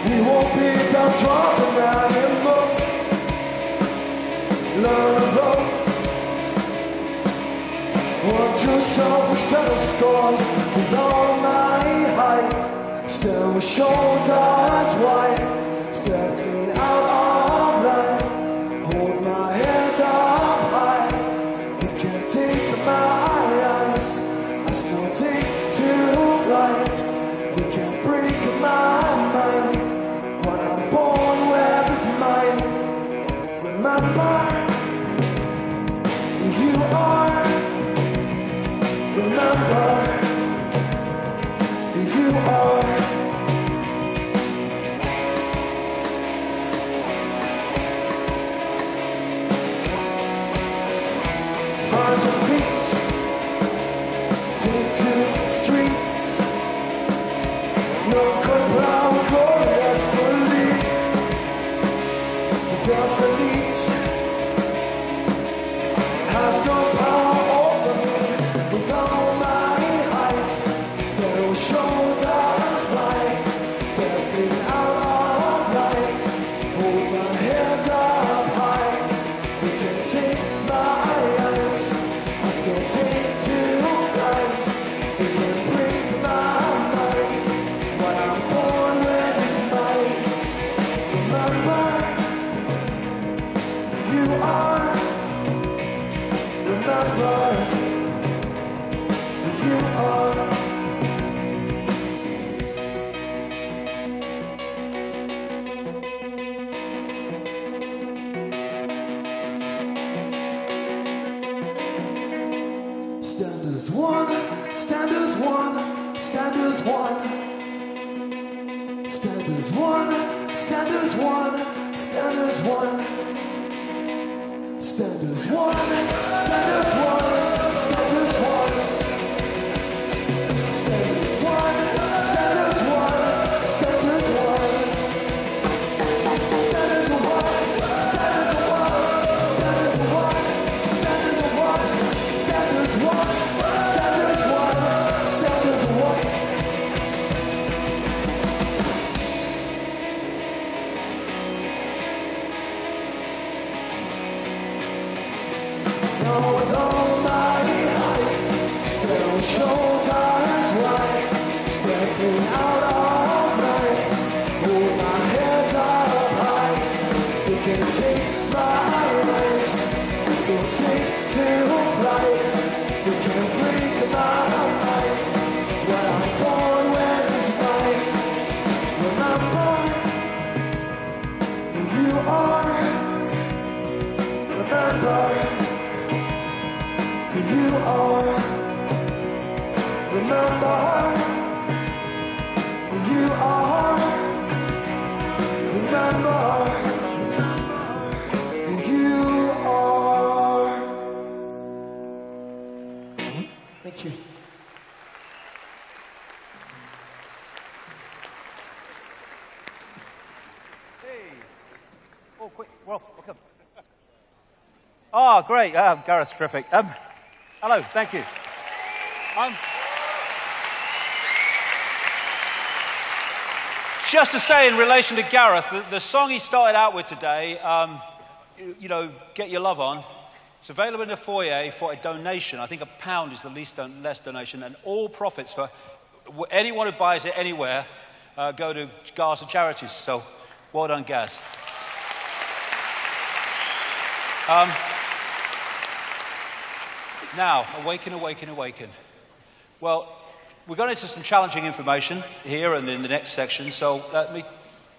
We won't be downtrodden anymore. Learn to roll. Want yourself a set of scores with all my height. Still with shoulders wide. Step clean out of line. Hold my head up high. You can't take my eyes. I still take to flight. They can't break my mind. What I'm born with is mine. Remember who you are. Remember who you are. Find your feet. Take to the streets. No compound gloriously. The elite has no power over me. With all my height, still shoulders wide. Stepping out of line. Hold my head up high. You can't take my eyes. I still take to flight. You can't break my mind. What I'm born with is mine. Remember who you are. Remember who you are. Stand as one, stand as one, stand as one. Stand as one, stand as one, stand as one. Stand as one, stand as one, stand as one. Stand as one, stand as one, stand as one. Stand as one, stand as one, stand as one, stand as one, stand as one, stand as one, stand as one. Now with all my height, still shoulders wide, stepping out of line. Hold my head up high. You can take my eyes. I still take to flight. You can break my mind. What I'm born with is mine. Remember who you are. Remember who you are. Remember who you are. Remember who you are. Thank you. Hey. Oh, quick. Well, welcome. Oh, great. Gareth's terrific. Hello, thank you. Just to say in relation to Gareth, the song he started out with today, you know, Get Your Love On, it's available in the foyer for a donation. I think £1 is the less donation, and all profits for anyone who buys it anywhere go to Gaza charities. So, well done, Gaz. Now, awaken, awaken, awaken. Well, we're going into some challenging information here and in the next section, so let me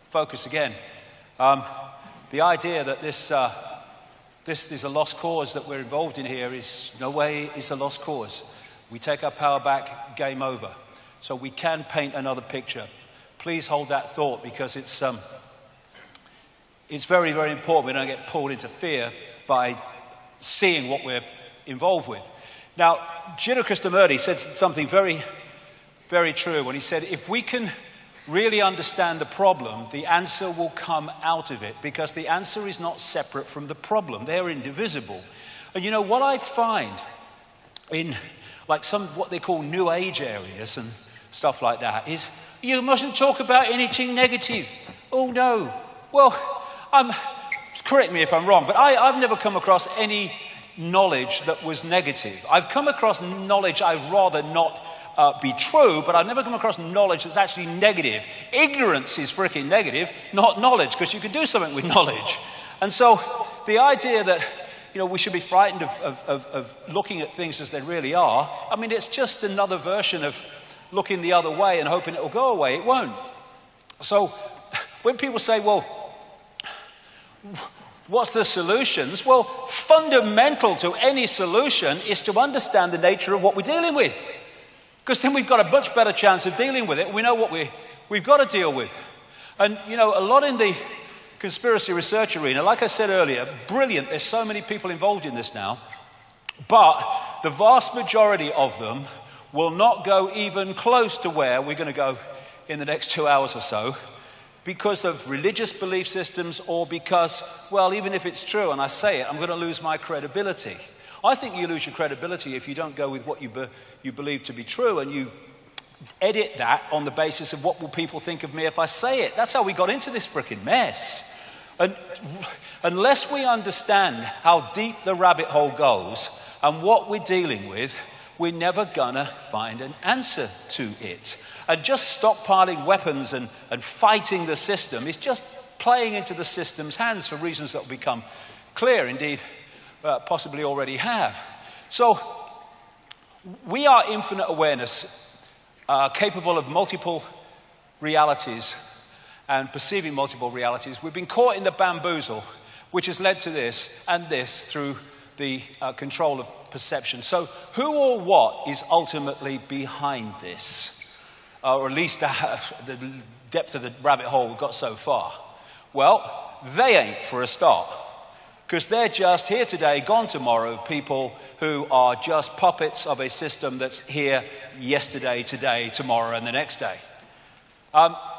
focus again. The idea that this is a lost cause that we're involved in here is no way is a lost cause. We take our power back, game over. So we can paint another picture. Please hold that thought, because it's very, very important we don't get pulled into fear by seeing what we're involved with. Now, Gino Krishnamurti said something very, very true when he said, if we can really understand the problem, the answer will come out of it, because the answer is not separate from the problem. They're indivisible. And you know, what I find in like some what they call New Age areas and stuff like that is, you mustn't talk about anything negative. Oh, no. Well, correct me if I'm wrong, but I've never come across any knowledge that was negative. I've come across knowledge I'd rather not be true, but I've never come across knowledge that's actually negative. Ignorance is freaking negative, not knowledge, because you can do something with knowledge. And so the idea that, you know, we should be frightened of looking at things as they really are, I mean, it's just another version of looking the other way and hoping it will go away. It won't. So when people say, well, what's the solutions? Well, fundamental to any solution is to understand the nature of what we're dealing with. Because then we've got a much better chance of dealing with it. We know what we've got to deal with. And, you know, a lot in the conspiracy research arena, like I said earlier, brilliant. There's so many people involved in this now. But the vast majority of them will not go even close to where we're going to go in the next 2 hours or so, because of religious belief systems, or because, well, even if it's true and I say it, I'm going to lose my credibility. I think you lose your credibility if you don't go with what you believe to be true, and you edit that on the basis of what will people think of me if I say it. That's how we got into this frickin' mess. And unless we understand how deep the rabbit hole goes and what we're dealing with, we're never gonna find an answer to it. And just stockpiling weapons and fighting the system is just playing into the system's hands for reasons that will become clear, indeed, possibly already have. So we are infinite awareness, capable of multiple realities and perceiving multiple realities. We've been caught in the bamboozle, which has led to this and this through the control of perception. So who or what is ultimately behind this? Or at least the depth of the rabbit hole we've got so far? Well, they ain't, for a start. Because they're just here today, gone tomorrow, people who are just puppets of a system that's here yesterday, today, tomorrow, and the next day.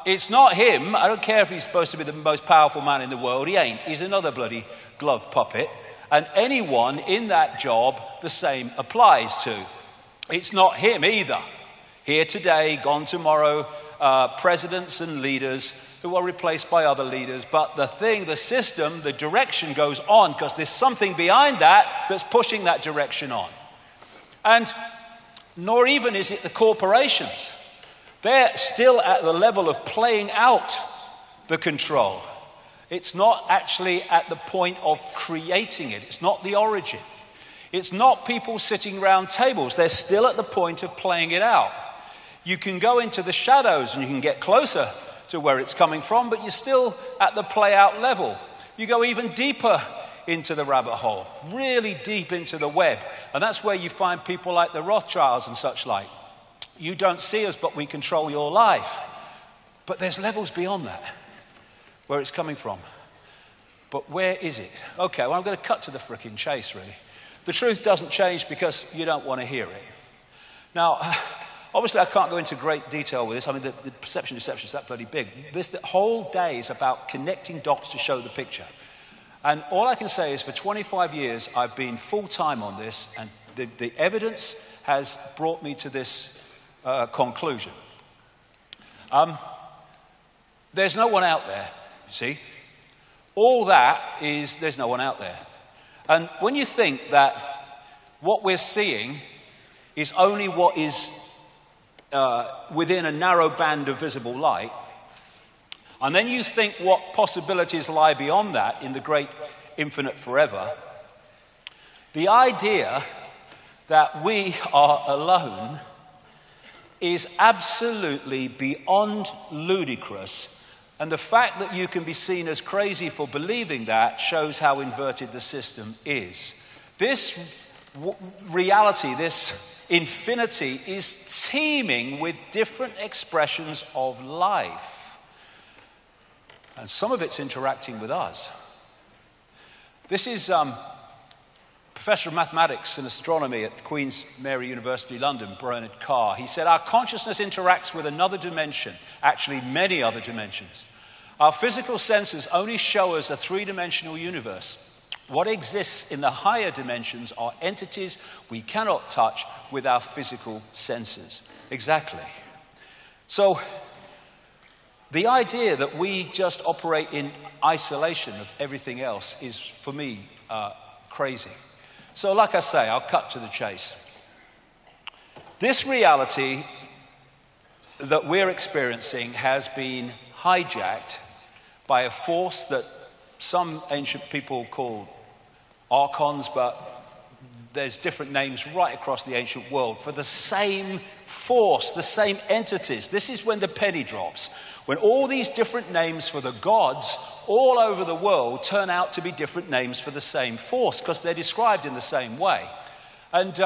It's not him. I don't care if he's supposed to be the most powerful man in the world. He ain't. He's another bloody glove puppet. And anyone in that job, the same applies to. It's not him either. Here today, gone tomorrow, presidents and leaders who are replaced by other leaders. But the system, the direction goes on because there's something behind that that's pushing that direction on. And nor even is it the corporations. They're still at the level of playing out the control. It's not actually at the point of creating it. It's not the origin. It's not people sitting around tables. They're still at the point of playing it out. You can go into the shadows and you can get closer to where it's coming from, but you're still at the play out level. You go even deeper into the rabbit hole, really deep into the web. And that's where you find people like the Rothschilds and such like. You don't see us, but we control your life. But there's levels beyond that, where it's coming from. But where is it? Okay, well, I'm going to cut to the frickin' chase, really. The truth doesn't change because you don't want to hear it. Now, obviously, I can't go into great detail with this. I mean, the perception deception is that bloody big. The whole day is about connecting dots to show the picture. And all I can say is for 25 years, I've been full-time on this, and the evidence has brought me to this conclusion. There's no one out there, you see. All that is, there's no one out there. And when you think that what we're seeing is only what is within a narrow band of visible light, and then you think what possibilities lie beyond that in the great infinite forever, the idea that we are alone is absolutely beyond ludicrous. And the fact that you can be seen as crazy for believing that shows how inverted the system is. This reality, this infinity, is teeming with different expressions of life. And some of it's interacting with us. This is Professor of Mathematics and Astronomy at Queen's Mary University, London, Bernard Carr. He said, our consciousness interacts with another dimension, actually many other dimensions. Our physical senses only show us a three-dimensional universe. What exists in the higher dimensions are entities we cannot touch with our physical senses. Exactly. So, the idea that we just operate in isolation of everything else is, for me, crazy. So like I say, I'll cut to the chase. This reality that we're experiencing has been hijacked by a force that some ancient people call archons, but there's different names right across the ancient world for the same force, the same entities. This is when the penny drops, when all these different names for the gods all over the world turn out to be different names for the same force, because they're described in the same way. And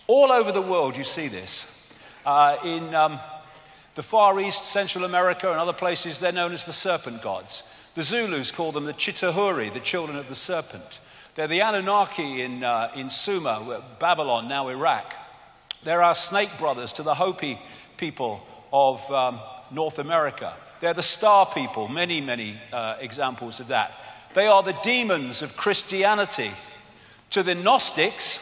all over the world you see this. In the Far East, Central America and other places, they're known as the serpent gods. The Zulus call them the Chitahuri, the children of the serpent. They're the Anunnaki in Sumer, Babylon, now Iraq. They're our snake brothers to the Hopi people of North America. They're the star people, many, many examples of that. They are the demons of Christianity. To the Gnostics,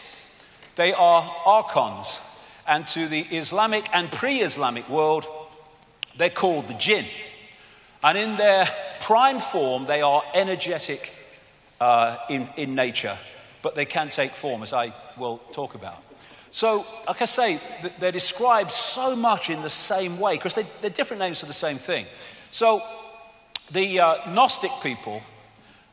they are archons. And to the Islamic and pre-Islamic world, they're called the jinn. And in their prime form, they are energetic in nature, but they can take form, as I will talk about. So, like I say, they're described so much in the same way, because they're different names for the same thing. So, the Gnostic people,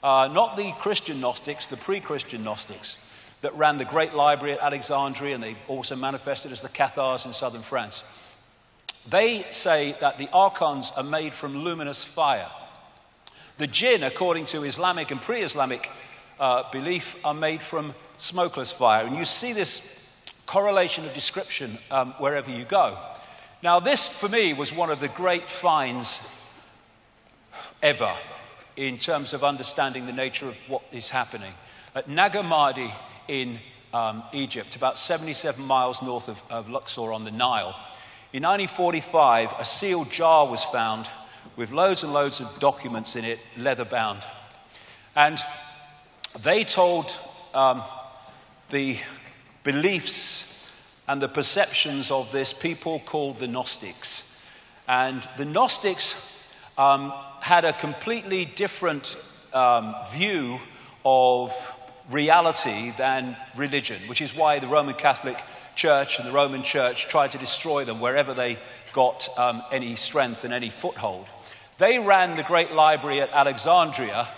not the Christian Gnostics, the pre-Christian Gnostics, that ran the great library at Alexandria, and they also manifested as the Cathars in southern France. They say that the archons are made from luminous fire. The jinn, according to Islamic and pre-Islamic belief, are made from smokeless fire. And you see this correlation of description wherever you go. Now, this, for me, was one of the great finds ever in terms of understanding the nature of what is happening. At Nag Hammadi in Egypt, about 77 miles north of Luxor on the Nile, in 1945, a sealed jar was found with loads and loads of documents in it, leather-bound. And they told the beliefs and the perceptions of this people called the Gnostics. And the Gnostics had a completely different view of reality than religion, which is why the Roman Catholic Church and the Roman Church tried to destroy them wherever they got any strength and any foothold. They ran the great library at Alexandria,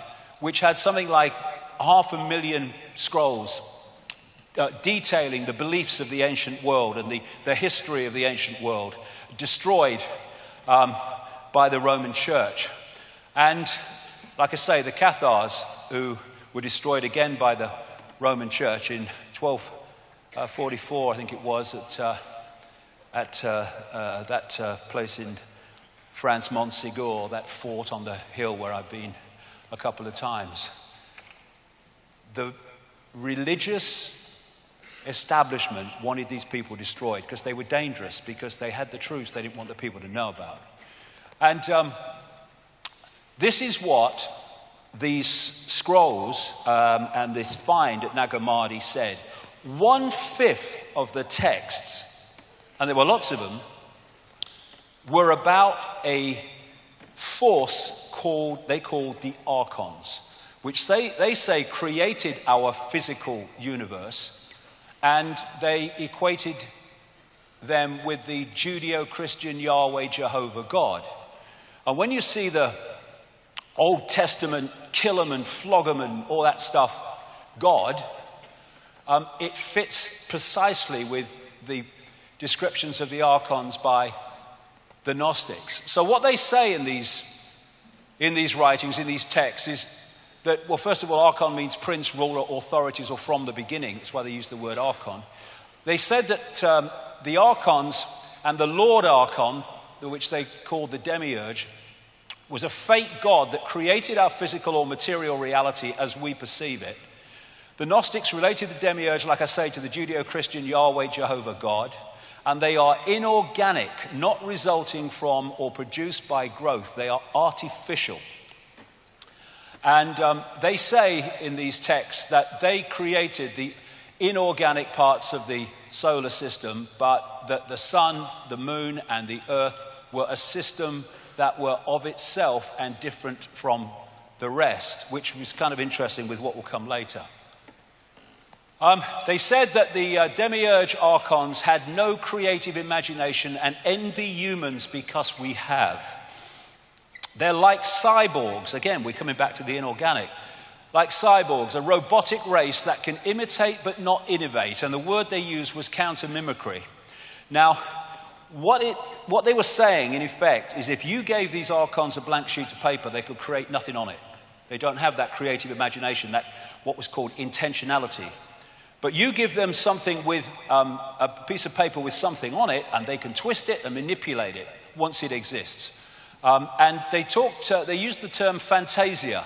which had something like 500,000 scrolls detailing the beliefs of the ancient world and the history of the ancient world, destroyed by the Roman Church. And, like I say, the Cathars, who were destroyed again by the Roman Church in 1244, I think it was, at that place in France, Montségur, that fort on the hill where I've been a couple of times. The religious establishment wanted these people destroyed because they were dangerous, because they had the truths they didn't want the people to know about. And this is what these scrolls and this find at Nag Hammadi said. 1/5 of the texts, and there were lots of them, were about a force they called the archons, which they say created our physical universe, and they equated them with the Judeo-Christian Yahweh Jehovah God. And when you see the Old Testament kill 'em and flog 'em and all that stuff God, it fits precisely with the descriptions of the archons by the Gnostics. So what they say in these writings, in these texts, is that, well, first of all, archon means prince, ruler, authorities, or from the beginning. That's why they use the word archon. They said that the archons and the Lord Archon, which they called the demiurge, was a fake god that created our physical or material reality as we perceive it. The Gnostics related the demiurge, like I say, to the Judeo-Christian Yahweh Jehovah God, and they are inorganic, not resulting from or produced by growth. They are artificial. And they say in these texts that they created the inorganic parts of the solar system, but that the sun, the moon, and the earth were a system that were of itself and different from the rest, which was kind of interesting with what will come later. They said that the demiurge archons had no creative imagination and envy humans because we have. They're like cyborgs. Again, we're coming back to the inorganic. Like cyborgs, a robotic race that can imitate but not innovate. And the word they used was counter-mimicry. Now, what they were saying, in effect, is if you gave these archons a blank sheet of paper, they could create nothing on it. They don't have that creative imagination, that what was called intentionality. But you give them something with a piece of paper with something on it, and they can twist it and manipulate it once it exists. And they used the term fantasia,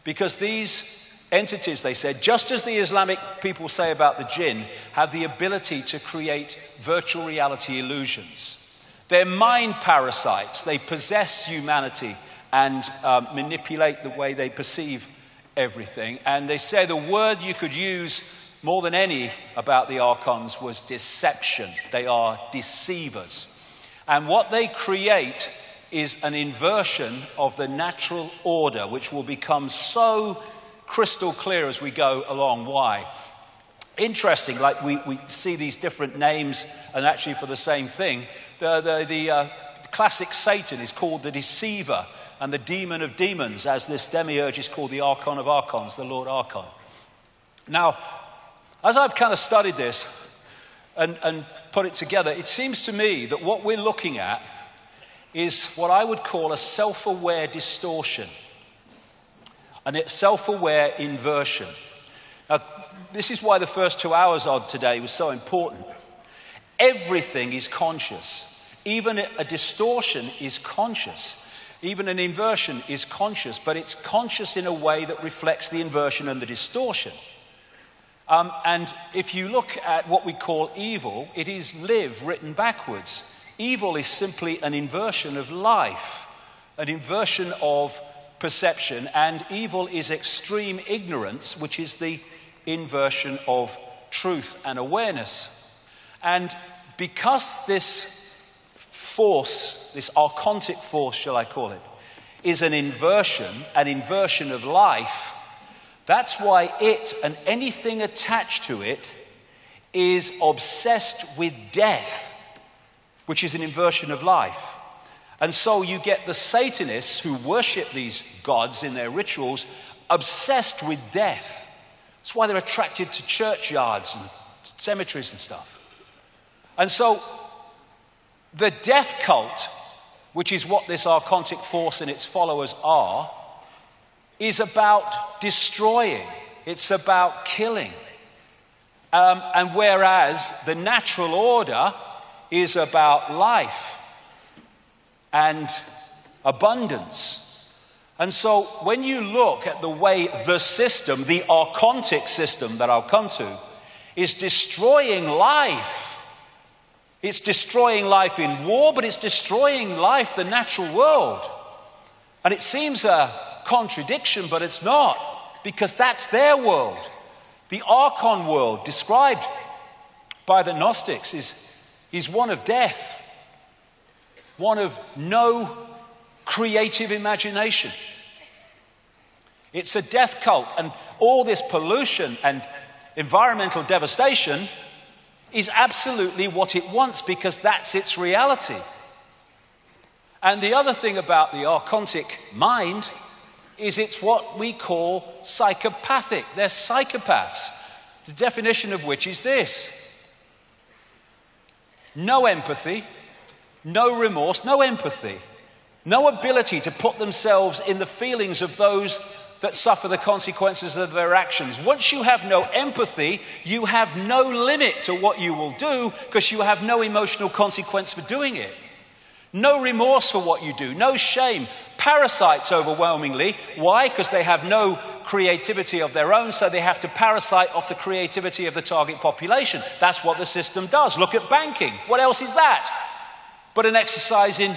because these entities, they said, just as the Islamic people say about the jinn, have the ability to create virtual reality illusions. They're mind parasites. They possess humanity and manipulate the way they perceive everything. And they say the word you could use more than any about the archons was deception. They are deceivers. And what they create is an inversion of the natural order, which will become so crystal clear as we go along. Why? Interesting, like we see these different names, and actually for the same thing. The classic Satan is called the deceiver and the demon of demons, as this demiurge is called the archon of archons, the Lord Archon. Now, as I've kind of studied this and put it together, it seems to me that what we're looking at is what I would call a self-aware distortion, and it's self-aware inversion. Now, this is why the first 2 hours of today was so important. Everything is conscious. Even a distortion is conscious. Even an inversion is conscious, but it's conscious in a way that reflects the inversion and the distortion. And if you look at what we call evil, it is live written backwards. Evil is simply an inversion of life, an inversion of perception, and evil is extreme ignorance, which is the inversion of truth and awareness. And because this force, this archontic force, shall I call it, is an inversion of life, that's why it and anything attached to it is obsessed with death, which is an inversion of life. And so you get the Satanists who worship these gods in their rituals obsessed with death. That's why they're attracted to churchyards and cemeteries and stuff. And so the death cult, which is what this archontic force and its followers are, is about destroying. It's about killing. And whereas the natural order is about life and abundance. And so when you look at the way the system, the archontic system that I'll come to, is destroying life. It's destroying life in war, but it's destroying life, the natural world. And it seems a contradiction, but it's not, because that's their world. The archon world described by the Gnostics is one of death, one of no creative imagination. It's a death cult, and all this pollution and environmental devastation is absolutely what it wants, because that's its reality. And the other thing about the archontic mind is it's what we call psychopathic. They're psychopaths, the definition of which is this: no empathy, no remorse, no empathy, no ability to put themselves in the feelings of those that suffer the consequences of their actions. Once you have no empathy, you have no limit to what you will do, because you have no emotional consequence for doing it. No remorse for what you do, no shame. Parasites overwhelmingly. Why? Because they have no creativity of their own, so they have to parasite off the creativity of the target population. That's what the system does. Look at banking. What else is that but an exercise in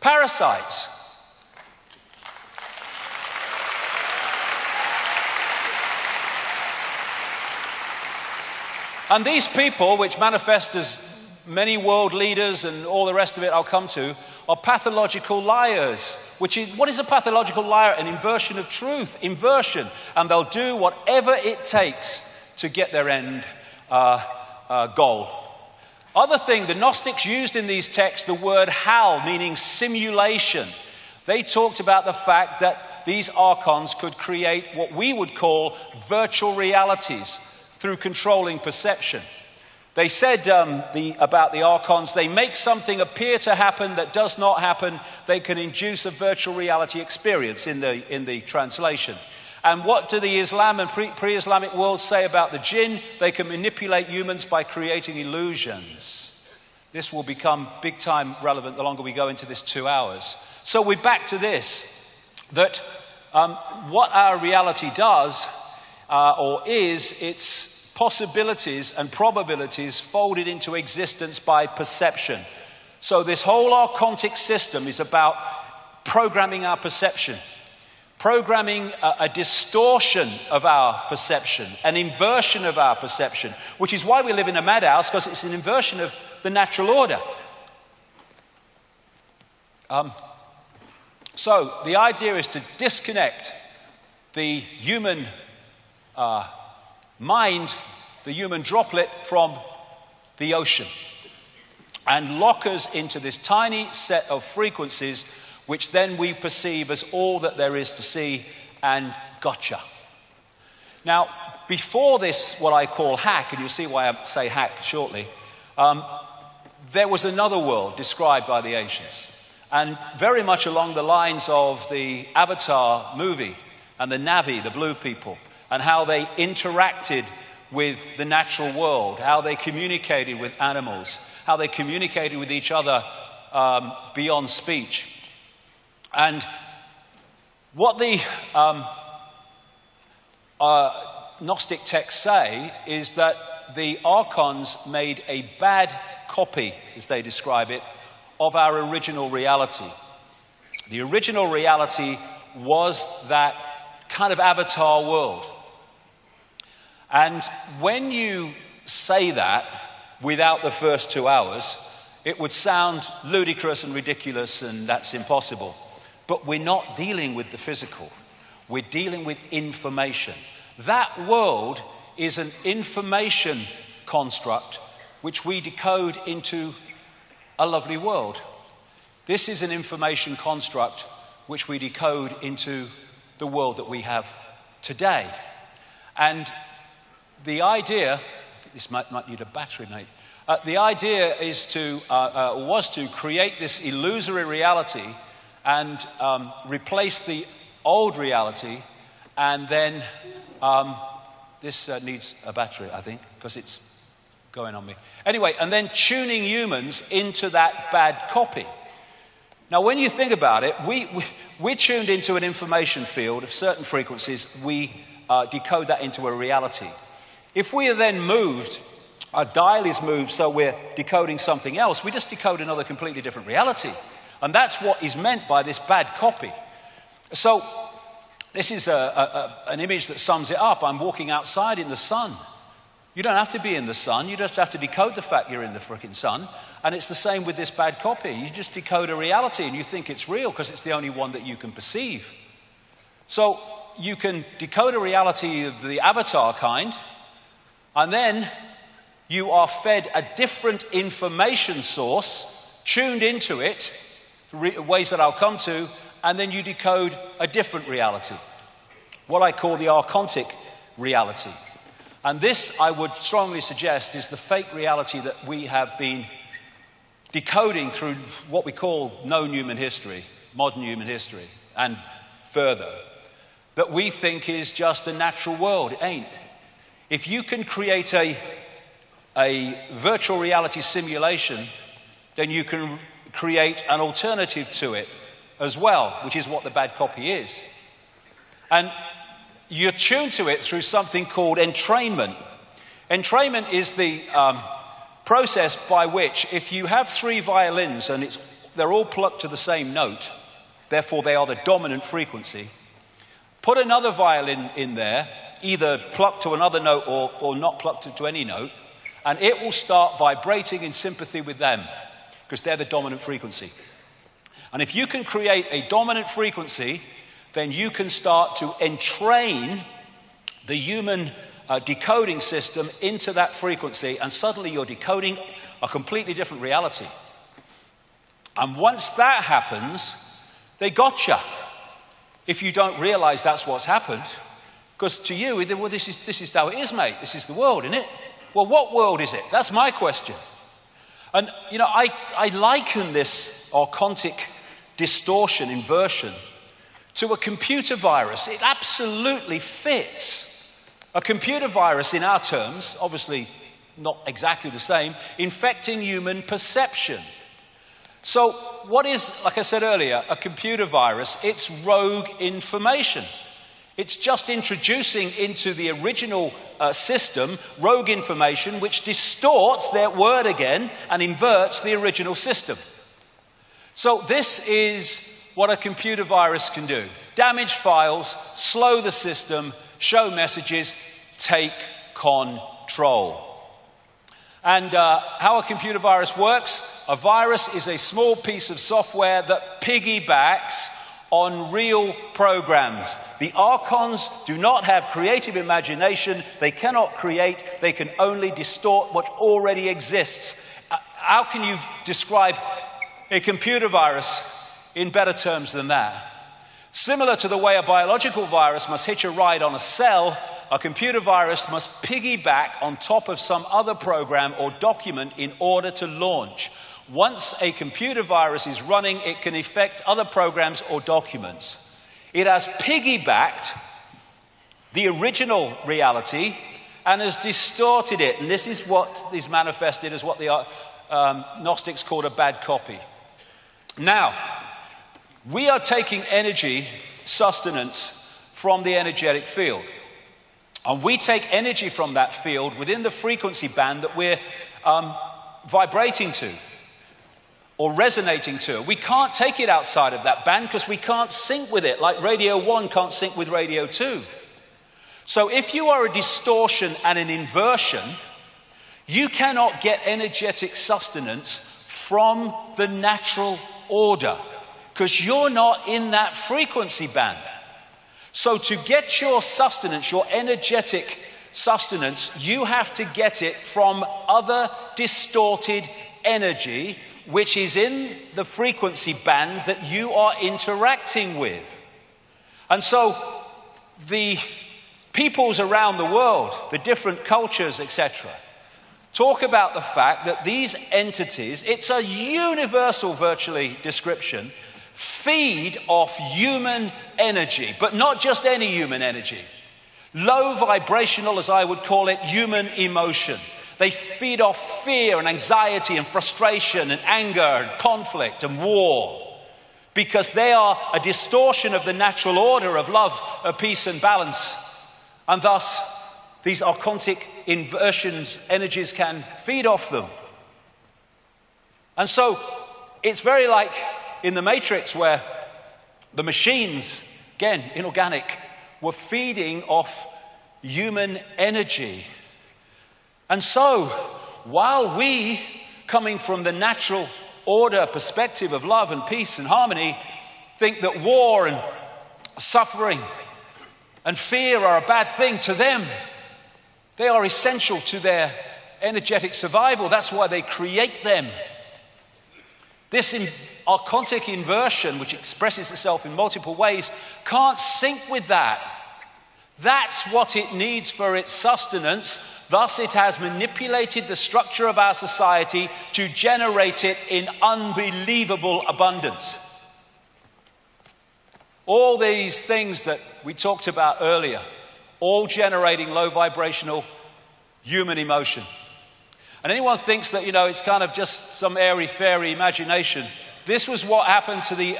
parasites? And these people, which manifest as many world leaders and all the rest of it I'll come to, are pathological liars. What is a pathological liar? An inversion of truth, inversion. And they'll do whatever it takes to get their end goal. Other thing, the Gnostics used in these texts the word hal, meaning simulation. They talked about the fact that these archons could create what we would call virtual realities through controlling perception. They said about the archons, they make something appear to happen that does not happen. They can induce a virtual reality experience in the translation. And what do the Islam and pre-Islamic worlds say about the jinn? They can manipulate humans by creating illusions. This will become big time relevant the longer we go into this 2 hours. So we're back to this, that what our reality does or is, it's possibilities and probabilities folded into existence by perception. So this whole archontic system is about programming our perception, programming a distortion of our perception, an inversion of our perception, which is why we live in a madhouse, because it's an inversion of the natural order. So the idea is to disconnect the human mind, the human droplet, from the ocean, and lock us into this tiny set of frequencies which then we perceive as all that there is to see, and gotcha. Now, before this, what I call hack, and you'll see why I say hack shortly, there was another world described by the ancients, and very much along the lines of the Avatar movie and the Na'vi, the blue people, and how they interacted with the natural world, how they communicated with animals, how they communicated with each other beyond speech. And what the Gnostic texts say is that the archons made a bad copy, as they describe it, of our original reality. The original reality was that kind of Avatar world. And when you say that without the first 2 hours, it would sound ludicrous and ridiculous, and that's impossible. But we're not dealing with the physical. We're dealing with information. That world is an information construct which we decode into a lovely world. This is an information construct which we decode into the world that we have today. And the idea, this might need a battery, mate. The idea is was to create this illusory reality and replace the old reality, and then this needs a battery, I think, because it's going on me. Anyway, and then tuning humans into that bad copy. Now, when you think about it, we're tuned into an information field of certain frequencies. We decode that into a reality. If we are then moved, our dial is moved so we're decoding something else, we just decode another completely different reality. And that's what is meant by this bad copy. So this is an image that sums it up. I'm walking outside in the sun. You don't have to be in the sun. You just have to decode the fact you're in the frickin' sun. And it's the same with this bad copy. You just decode a reality and you think it's real because it's the only one that you can perceive. So you can decode a reality of the Avatar kind, and then you are fed a different information source, tuned into it, ways that I'll come to, and then you decode a different reality, what I call the archontic reality. And this, I would strongly suggest, is the fake reality that we have been decoding through what we call known human history, modern human history, and further, that we think is just the natural world. It ain't. If you can create a virtual reality simulation, then you can create an alternative to it as well, which is what the bad copy is. And you're tuned to it through something called entrainment. Entrainment is the process by which, if you have 3 violins and they're all plucked to the same note, therefore they are the dominant frequency, put another violin in there, either plucked to another note or not plucked to any note, and it will start vibrating in sympathy with them, because they're the dominant frequency. And if you can create a dominant frequency, then you can start to entrain the human decoding system into that frequency, and suddenly you're decoding a completely different reality. And once that happens, they gotcha. If you don't realize that's what's happened, because to you, well, this is how it is, mate. This is the world, isn't it? Well, what world is it? That's my question. And, you know, I liken this archontic distortion, inversion, to a computer virus. It absolutely fits. A computer virus, in our terms, obviously not exactly the same, infecting human perception. So what is, like I said earlier, a computer virus? It's rogue information. It's just introducing into the original system rogue information which distorts their word again and inverts the original system. So this is what a computer virus can do. Damage files, slow the system, show messages, take control. And how a computer virus works: a virus is a small piece of software that piggybacks on real programs. The archons do not have creative imagination. They cannot create. They can only distort what already exists. How can you describe a computer virus in better terms than that? Similar to the way a biological virus must hitch a ride on a cell, a computer virus must piggyback on top of some other program or document in order to launch. Once a computer virus is running, it can affect other programs or documents. It has piggybacked the original reality and has distorted it. And this is what is manifested as what the Gnostics called a bad copy. Now, we are taking energy sustenance from the energetic field. And we take energy from that field within the frequency band that we're vibrating to or resonating to. We can't take it outside of that band because we can't sync with it, like Radio 1 can't sync with Radio 2. So if you are a distortion and an inversion, you cannot get energetic sustenance from the natural order because you're not in that frequency band. So to get your sustenance, your energetic sustenance, you have to get it from other distorted energy, which is in the frequency band that you are interacting with. And so the peoples around the world, the different cultures, etc., talk about the fact that these entities, it's a universal virtually description, feed off human energy, but not just any human energy. Low vibrational, as I would call it, human emotion. They feed off fear and anxiety and frustration and anger and conflict and war, because they are a distortion of the natural order of love, of peace and balance. And thus, these archontic inversions, energies can feed off them. And so, it's very like in the Matrix where the machines, again, inorganic, were feeding off human energy. And so, while we, coming from the natural order perspective of love and peace and harmony, think that war and suffering and fear are a bad thing, to them, they are essential to their energetic survival. That's why they create them. This archontic inversion, which expresses itself in multiple ways, can't sync with that. That's what it needs for its sustenance. Thus, it has manipulated the structure of our society to generate it in unbelievable abundance. All these things that we talked about earlier, all generating low vibrational human emotion. And anyone thinks that, it's kind of just some airy-fairy imagination. This was what happened to the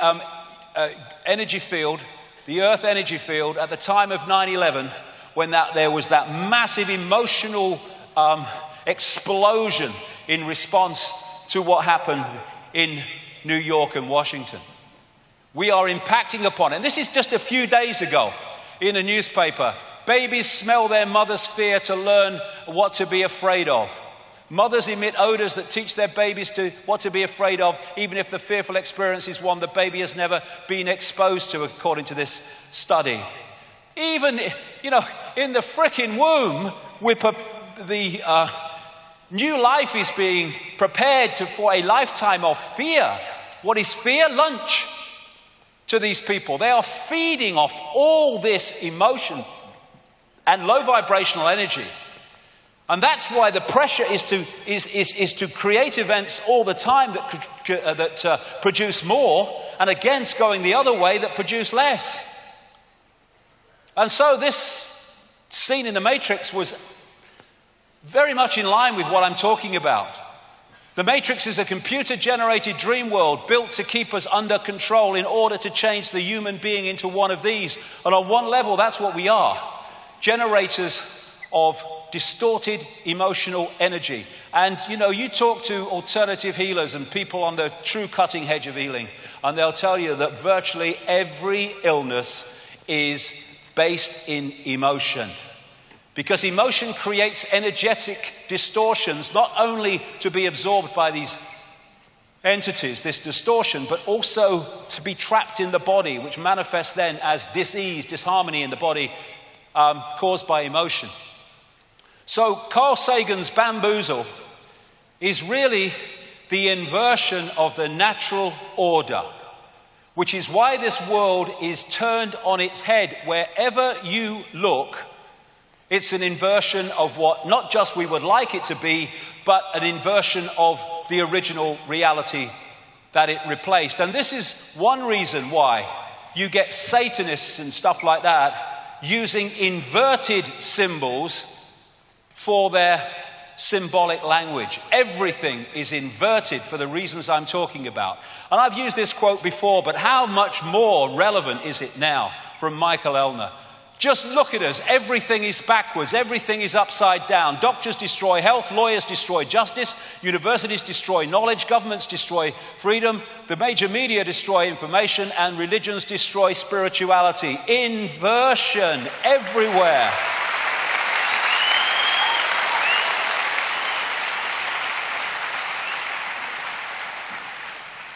energy field, the Earth energy field, at the time of 9/11, when there was that massive emotional explosion in response to what happened in New York and Washington. We are impacting upon it. And this is just a few days ago in a newspaper. Babies smell their mother's fear to learn what to be afraid of. Mothers emit odors that teach their babies what to be afraid of, even if the fearful experience is one the baby has never been exposed to, according to this study. Even, in the frickin' womb, the new life is being prepared for a lifetime of fear. What is fear? Lunch to these people. They are feeding off all this emotion and low vibrational energy. And that's why the pressure is to create events all the time that produce more, and against going the other way that produce less. And so this scene in the Matrix was very much in line with what I'm talking about. The Matrix is a computer-generated dream world built to keep us under control in order to change the human being into one of these. And on one level, that's what we are. Generators of distorted emotional energy. And, you talk to alternative healers and people on the true cutting edge of healing, and they'll tell you that virtually every illness is based in emotion. Because emotion creates energetic distortions, not only to be absorbed by these entities, this distortion, but also to be trapped in the body, which manifests then as dis-ease, disharmony in the body caused by emotion. So Carl Sagan's bamboozle is really the inversion of the natural order, which is why this world is turned on its head. Wherever you look, it's an inversion of what not just we would like it to be, but an inversion of the original reality that it replaced. And this is one reason why you get Satanists and stuff like that using inverted symbols for their symbolic language. Everything is inverted for the reasons I'm talking about. And I've used this quote before, but how much more relevant is it now from Michael Elner? Just look at us. Everything is backwards. Everything is upside down. Doctors destroy health. Lawyers destroy justice. Universities destroy knowledge. Governments destroy freedom. The major media destroy information. And religions destroy spirituality. Inversion everywhere.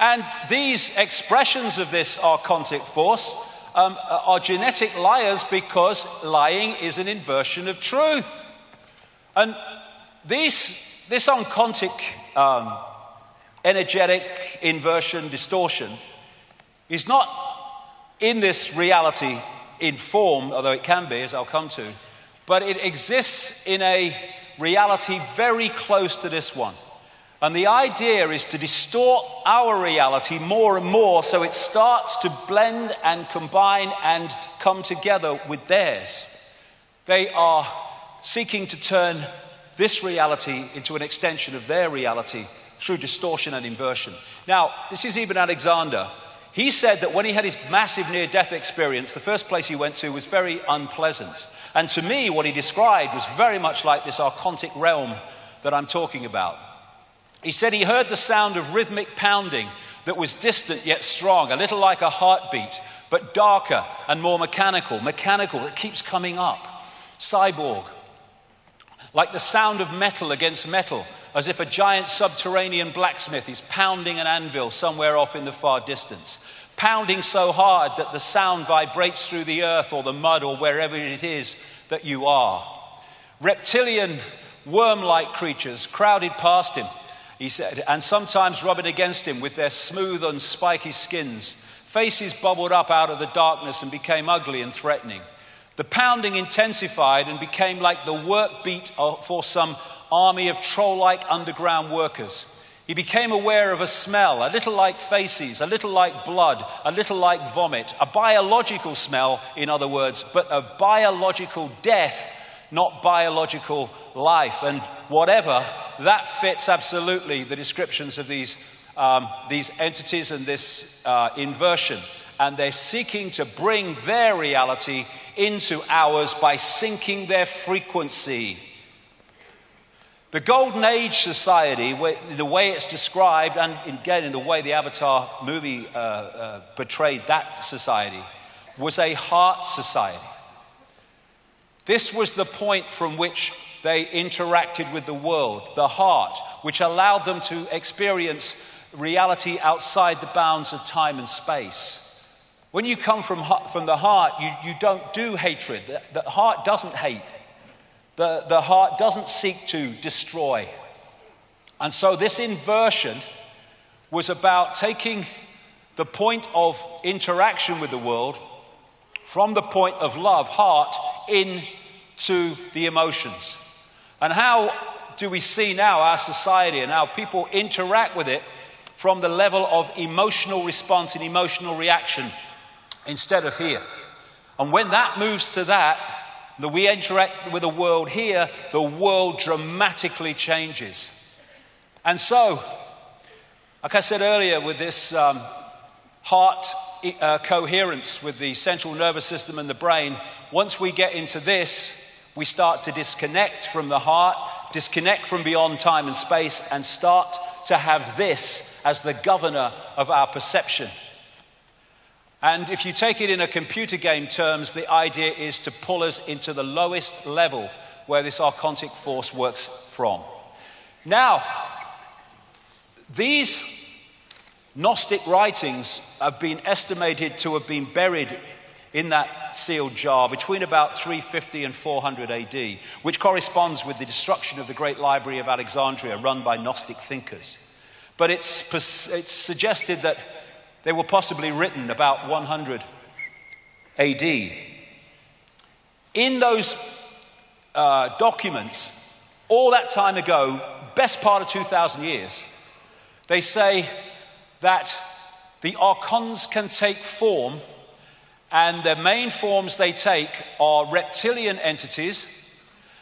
And these expressions of this archontic force are genetic liars, because lying is an inversion of truth. And this archontic energetic inversion, distortion, is not in this reality in form, although it can be, as I'll come to, but it exists in a reality very close to this one. And the idea is to distort our reality more and more, so it starts to blend and combine and come together with theirs. They are seeking to turn this reality into an extension of their reality through distortion and inversion. Now, this is even Alexander. He said that when he had his massive near-death experience, the first place he went to was very unpleasant. And to me, what he described was very much like this archontic realm that I'm talking about. He said he heard the sound of rhythmic pounding that was distant yet strong, a little like a heartbeat, but darker and more mechanical, that keeps coming up. Cyborg. Like the sound of metal against metal, as if a giant subterranean blacksmith is pounding an anvil somewhere off in the far distance. Pounding so hard that the sound vibrates through the earth or the mud or wherever it is that you are. Reptilian, worm-like creatures crowded past him, he said, and sometimes rubbing against him with their smooth and spiky skins. Faces bubbled up out of the darkness and became ugly and threatening. The pounding intensified and became like the work beat for some army of troll-like underground workers. He became aware of a smell, a little like faces, a little like blood, a little like vomit, a biological smell, in other words, but of biological death, not biological life. And whatever, that fits absolutely the descriptions of these entities and this inversion. And they're seeking to bring their reality into ours by syncing their frequency. The Golden Age society, the way it's described, and again in the way the Avatar movie portrayed that society, was a heart society. This was the point from which they interacted with the world, the heart, which allowed them to experience reality outside the bounds of time and space. When you come from the heart, you don't do hatred. The heart doesn't hate. The heart doesn't seek to destroy. And so this inversion was about taking the point of interaction with the world from the point of love, heart, into the emotions. And how do we see now our society and how people interact with it from the level of emotional response and emotional reaction instead of here? And when that moves to that we interact with the world here, the world dramatically changes. And so, like I said earlier, with this heart coherence with the central nervous system and the brain, once we get into this, we start to disconnect from the heart, disconnect from beyond time and space, and start to have this as the governor of our perception. And if you take it in a computer game terms, the idea is to pull us into the lowest level where this archontic force works from. Now, these Gnostic writings have been estimated to have been buried in that sealed jar between about 350 and 400 AD, which corresponds with the destruction of the great library of Alexandria run by Gnostic thinkers. But it's suggested that they were possibly written about 100 AD. In those documents, all that time ago, best part of 2,000 years, they say that the archons can take form, and the main forms they take are reptilian entities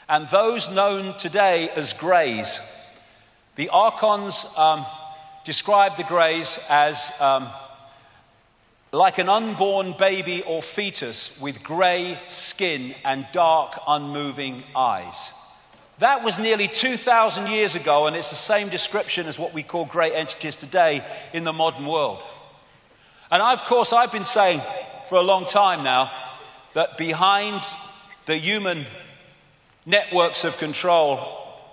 and those known today as greys. The archons describe the greys as like an unborn baby or fetus with grey skin and dark, unmoving eyes. That was nearly 2,000 years ago, and it's the same description as what we call grey entities today in the modern world. And of course, I've been saying for a long time now that behind the human networks of control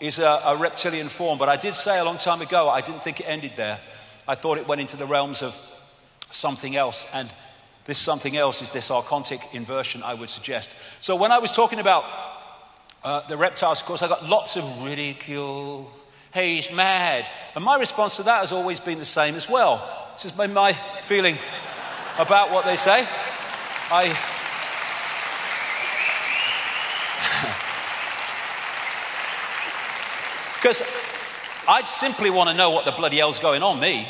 is a reptilian form. But I did say a long time ago, I didn't think it ended there. I thought it went into the realms of something else, and this something else is this archontic inversion, I would suggest. So when I was talking about the reptiles, of course, I got lots of ridicule. Hey, he's mad. And my response to that has always been the same as well. This is my feeling about what they say. Because I simply want to know what the bloody hell's going on, me.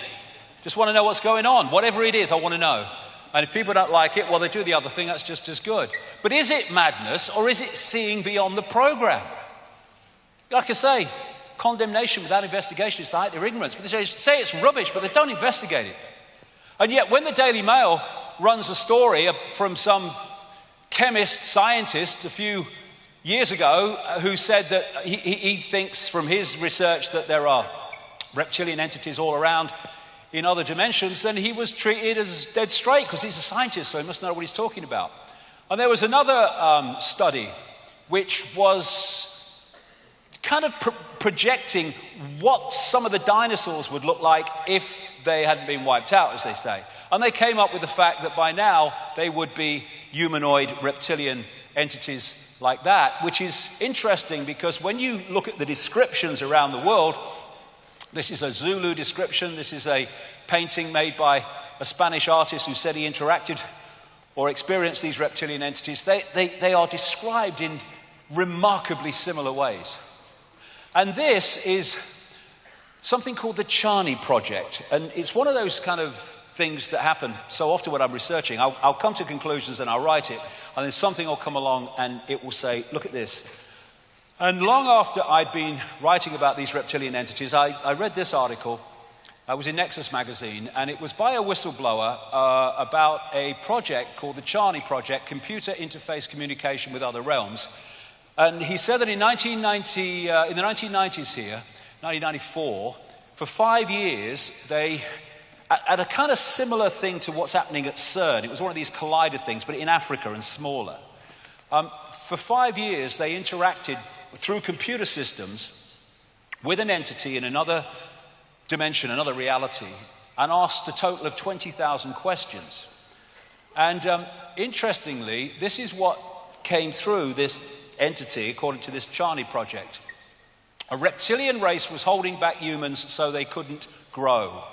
Just want to know what's going on. Whatever it is, I want to know. And if people don't like it, well, they do the other thing, that's just as good. But is it madness, or is it seeing beyond the program? Like I say, condemnation without investigation is the height of ignorance. But they say it's rubbish, but they don't investigate it. And yet, when the Daily Mail runs a story from some chemist, scientist a few years ago who said that he thinks from his research that there are reptilian entities all around in other dimensions, then he was treated as dead straight because he's a scientist, so he must know what he's talking about. And there was another study which was kind of projecting what some of the dinosaurs would look like if they hadn't been wiped out, as they say. And they came up with the fact that by now they would be humanoid reptilian entities like that, which is interesting because when you look at the descriptions around the world, this is a Zulu description, this is a painting made by a Spanish artist who said he interacted or experienced these reptilian entities. They are described in remarkably similar ways. And this is something called the Charney Project. And it's one of those kind of things that happen so often when I'm researching. I'll come to conclusions and I'll write it, and then something will come along and it will say, look at this. And long after I'd been writing about these reptilian entities, I read this article. I was in Nexus magazine, and it was by a whistleblower about a project called the Charney Project, Computer Interface Communication with Other Realms. And he said that in the 1990s here, 1994, for 5 years, they, at a kind of similar thing to what's happening at CERN, it was one of these collider things, but in Africa and smaller. For 5 years, they interacted through computer systems with an entity in another dimension, another reality, and asked a total of 20,000 questions. And interestingly, this is what came through this entity, according to this Charney project. A reptilian race was holding back humans so they couldn't grow.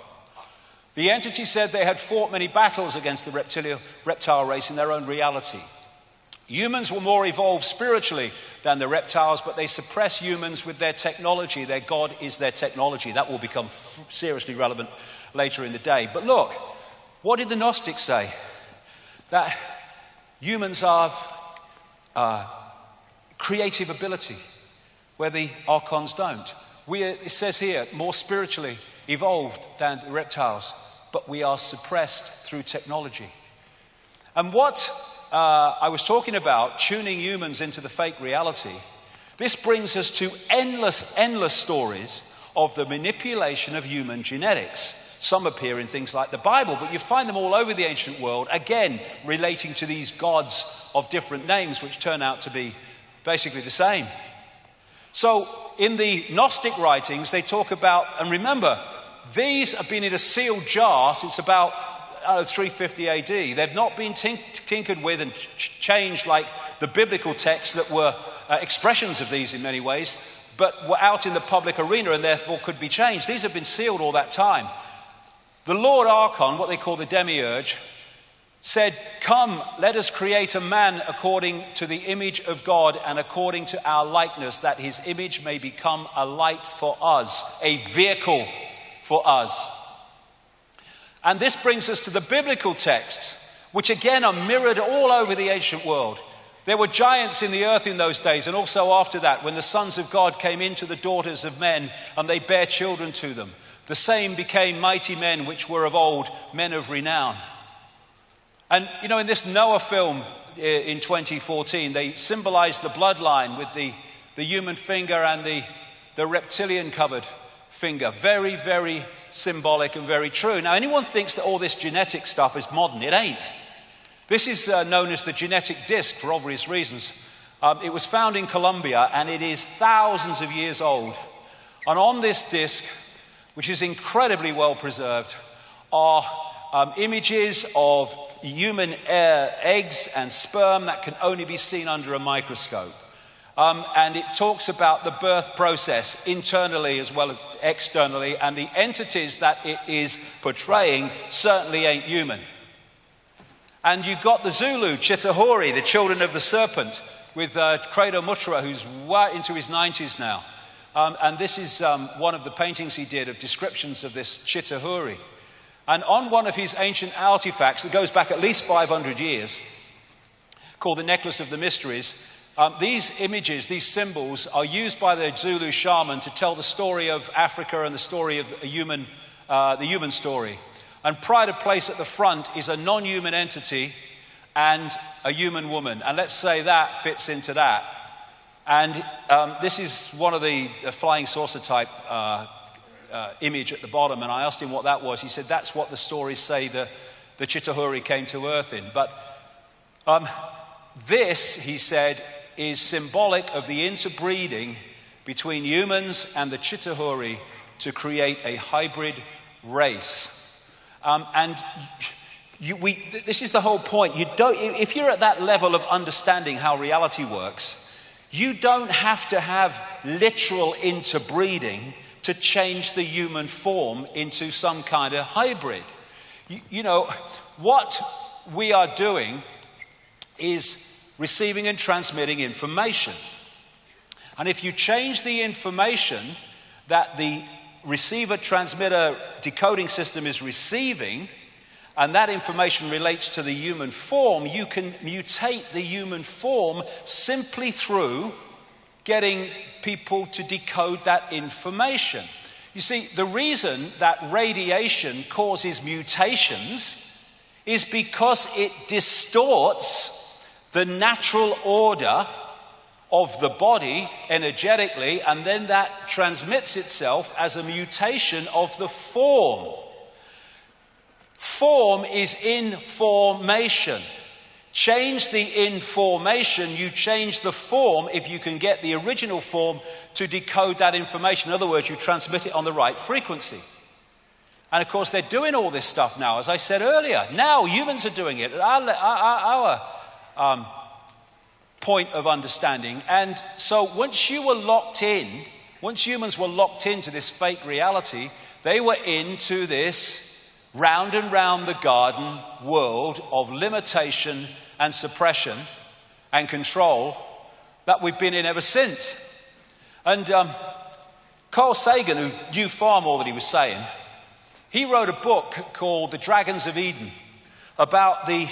The entity said they had fought many battles against the reptile race in their own reality. Humans were more evolved spiritually than the reptiles, but they suppress humans with their technology. Their God is their technology. That will become seriously relevant later in the day. But look, what did the Gnostics say? That humans have creative ability, where the archons don't. It says here, more spiritually evolved than the reptiles, but we are suppressed through technology. And what I was talking about, tuning humans into the fake reality, this brings us to endless stories of the manipulation of human genetics. Some appear in things like the Bible, but you find them all over the ancient world, again, relating to these gods of different names, which turn out to be basically the same. So, in the Gnostic writings, they talk about, and remember, these have been in a sealed jar since about 350 AD. They've not been tinkered with and changed like the biblical texts that were expressions of these in many ways, but were out in the public arena and therefore could be changed. These have been sealed all that time. The Lord Archon, what they call the Demiurge, said, "Come, let us create a man according to the image of God and according to our likeness, that his image may become a light for us, a vehicle for us." And this brings us to the biblical texts, which again are mirrored all over the ancient world. There were giants in the earth in those days, and also after that, when the sons of God came into the daughters of men, and they bare children to them. The same became mighty men which were of old, men of renown. And, you know, in this Noah film in 2014, they symbolized the bloodline with the human finger and the reptilian-covered finger. Very, very symbolic and very true. Now, anyone thinks that all this genetic stuff is modern. It ain't. This is known as the genetic disc for obvious reasons. It was found in Colombia, and it is thousands of years old. And on this disc, which is incredibly well preserved, are images of human eggs and sperm that can only be seen under a microscope. And it talks about the birth process internally as well as externally, and the entities that it is portraying certainly ain't human. And you've got the Zulu, Chitahori, the children of the serpent, with Credo Mutra, who's right into his 90s now. And this is one of the paintings he did of descriptions of this Chitahori. And on one of his ancient artifacts that goes back at least 500 years, called the Necklace of the Mysteries, these images, these symbols, are used by the Zulu shaman to tell the story of Africa and the story of the human story. And pride of place at the front is a non-human entity and a human woman. And let's say that fits into that. And this is one of the flying saucer type image at the bottom. And I asked him what that was. He said that's what the stories say the Chitahori came to Earth in. But this, he said, is symbolic of the interbreeding between humans and the Chitahori to create a hybrid race. This is the whole point. If you're at that level of understanding how reality works, you don't have to have literal interbreeding to change the human form into some kind of hybrid. You know, what we are doing is receiving and transmitting information. And if you change the information that the receiver-transmitter decoding system is receiving, and that information relates to the human form, you can mutate the human form simply through getting people to decode that information. You see, the reason that radiation causes mutations is because it distorts the natural order of the body energetically, and then that transmits itself as a mutation of the form. Form is information. Change the information, you change the form if you can get the original form to decode that information. In other words, you transmit it on the right frequency. And of course, they're doing all this stuff now, as I said earlier. Now humans are doing it at our point of understanding. And so once you were locked in, once humans were locked into this fake reality, they were into this round and round the garden world of limitation and suppression and control that we've been in ever since. And Carl Sagan, who knew far more than he was saying, he wrote a book called The Dragons of Eden about the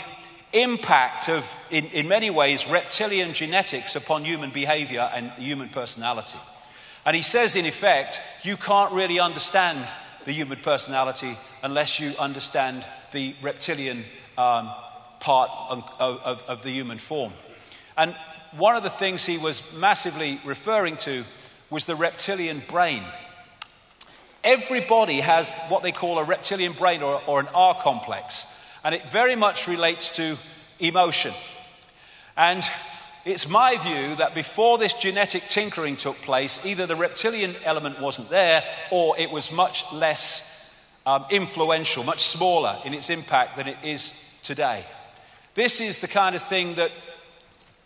impact of, in many ways, reptilian genetics upon human behavior and human personality. And he says, in effect, you can't really understand the human personality unless you understand the reptilian part of the human form. And one of the things he was massively referring to was the reptilian brain. Everybody has what they call a reptilian brain or an R complex, and it very much relates to emotion. And it's my view that before this genetic tinkering took place, either the reptilian element wasn't there, or it was much less influential, much smaller in its impact than it is today. This is the kind of thing that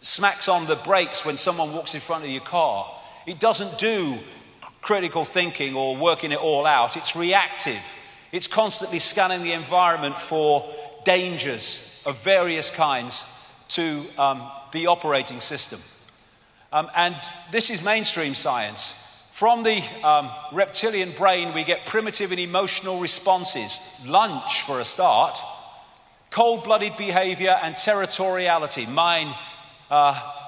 smacks on the brakes when someone walks in front of your car. It doesn't do critical thinking or working it all out. It's reactive. It's constantly scanning the environment for dangers of various kinds to the operating system. And this is mainstream science. From the reptilian brain, we get primitive and emotional responses. Lunch, for a start. Cold-blooded behavior and territoriality. Mine,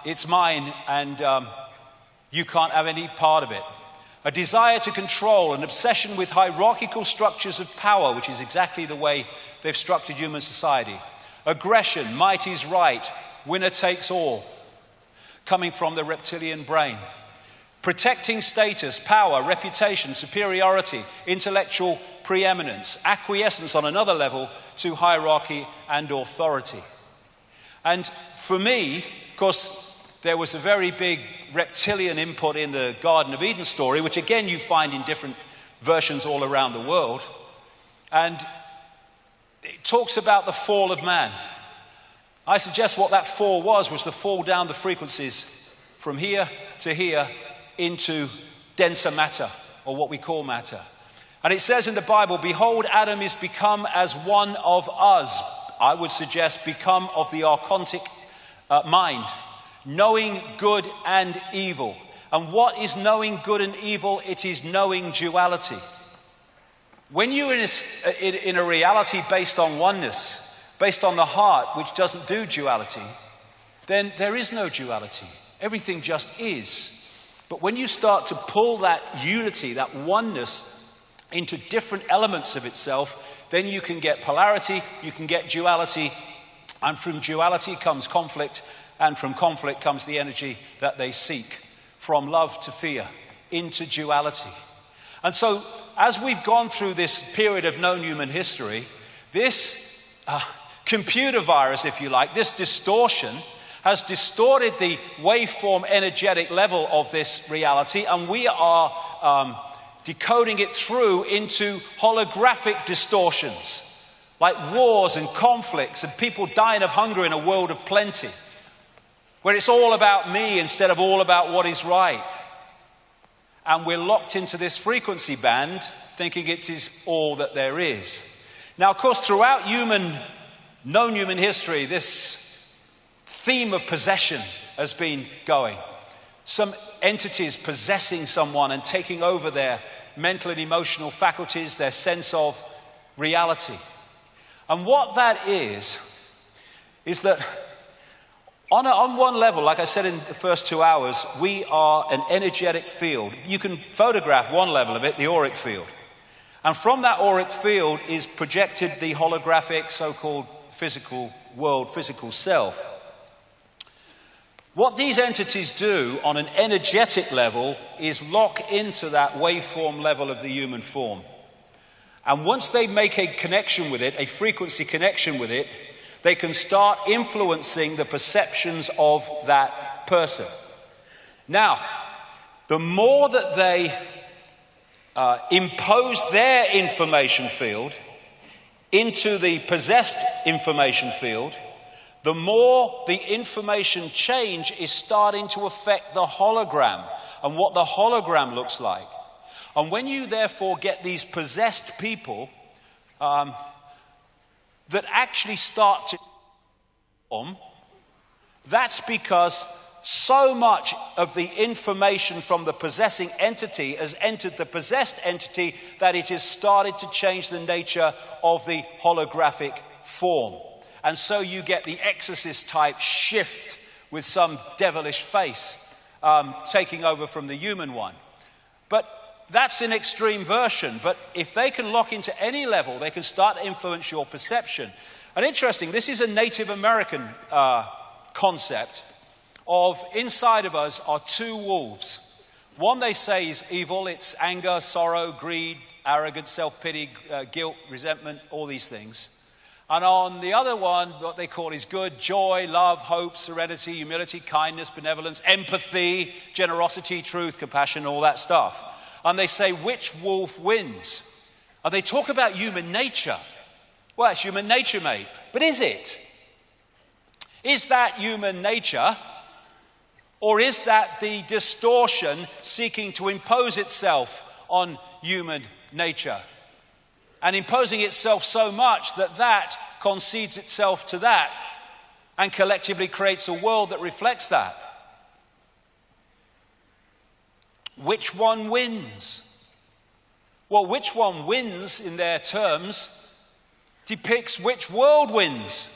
it's mine, and you can't have any part of it. A desire to control, an obsession with hierarchical structures of power, which is exactly the way they've structured human society. Aggression, might is right, winner takes all, coming from the reptilian brain. Protecting status, power, reputation, superiority, intellectual preeminence, acquiescence on another level to hierarchy and authority. And for me, of course, there was a very big reptilian input in the Garden of Eden story, which again you find in different versions all around the world. And it talks about the fall of man. I suggest what that fall was the fall down the frequencies from here to here into denser matter, or what we call matter. And it says in the Bible, behold, Adam is become as one of us. I would suggest become of the archontic mind, knowing good and evil. And what is knowing good and evil? It is knowing duality. When you're in a reality based on oneness, based on the heart, which doesn't do duality, then there is no duality. Everything just is. But when you start to pull that unity, that oneness, into different elements of itself, then you can get polarity, you can get duality, and from duality comes conflict, and from conflict comes the energy that they seek, from love to fear, into duality. And so, as we've gone through this period of known human history, this computer virus, if you like, this distortion, has distorted the waveform energetic level of this reality, and we are decoding it through into holographic distortions, like wars and conflicts and people dying of hunger in a world of plenty, where it's all about me instead of all about what is right. And we're locked into this frequency band, thinking it is all that there is. Now, of course, throughout known human history, this theme of possession has been going. Some entities possessing someone and taking over their mental and emotional faculties, their sense of reality. And what that is that on one level, like I said in the first 2 hours, we are an energetic field. You can photograph one level of it, the auric field. And from that auric field is projected the holographic so-called physical world, physical self. What these entities do on an energetic level is lock into that waveform level of the human form. And once they make a connection with it, a frequency connection with it, they can start influencing the perceptions of that person. Now, the more that they impose their information field into the possessed information field, the more the information change is starting to affect the hologram and what the hologram looks like. And when you therefore get these possessed people that actually start to form, that's because so much of the information from the possessing entity has entered the possessed entity that it has started to change the nature of the holographic form. And so you get the exorcist type shift with some devilish face taking over from the human one. But that's an extreme version. But if they can lock into any level, they can start to influence your perception. And interesting, this is a Native American concept of inside of us are two wolves. One, they say, is evil. It's anger, sorrow, greed, arrogance, self-pity, guilt, resentment, all these things. And on the other one, what they call is good: joy, love, hope, serenity, humility, kindness, benevolence, empathy, generosity, truth, compassion, all that stuff. And they say, which wolf wins? And they talk about human nature. Well, it's human nature, mate. But is it? Is that human nature? Or is that the distortion seeking to impose itself on human nature? And imposing itself so much that that concedes itself to that and collectively creates a world that reflects that. Which one wins? Well, which one wins in their terms depicts which world wins.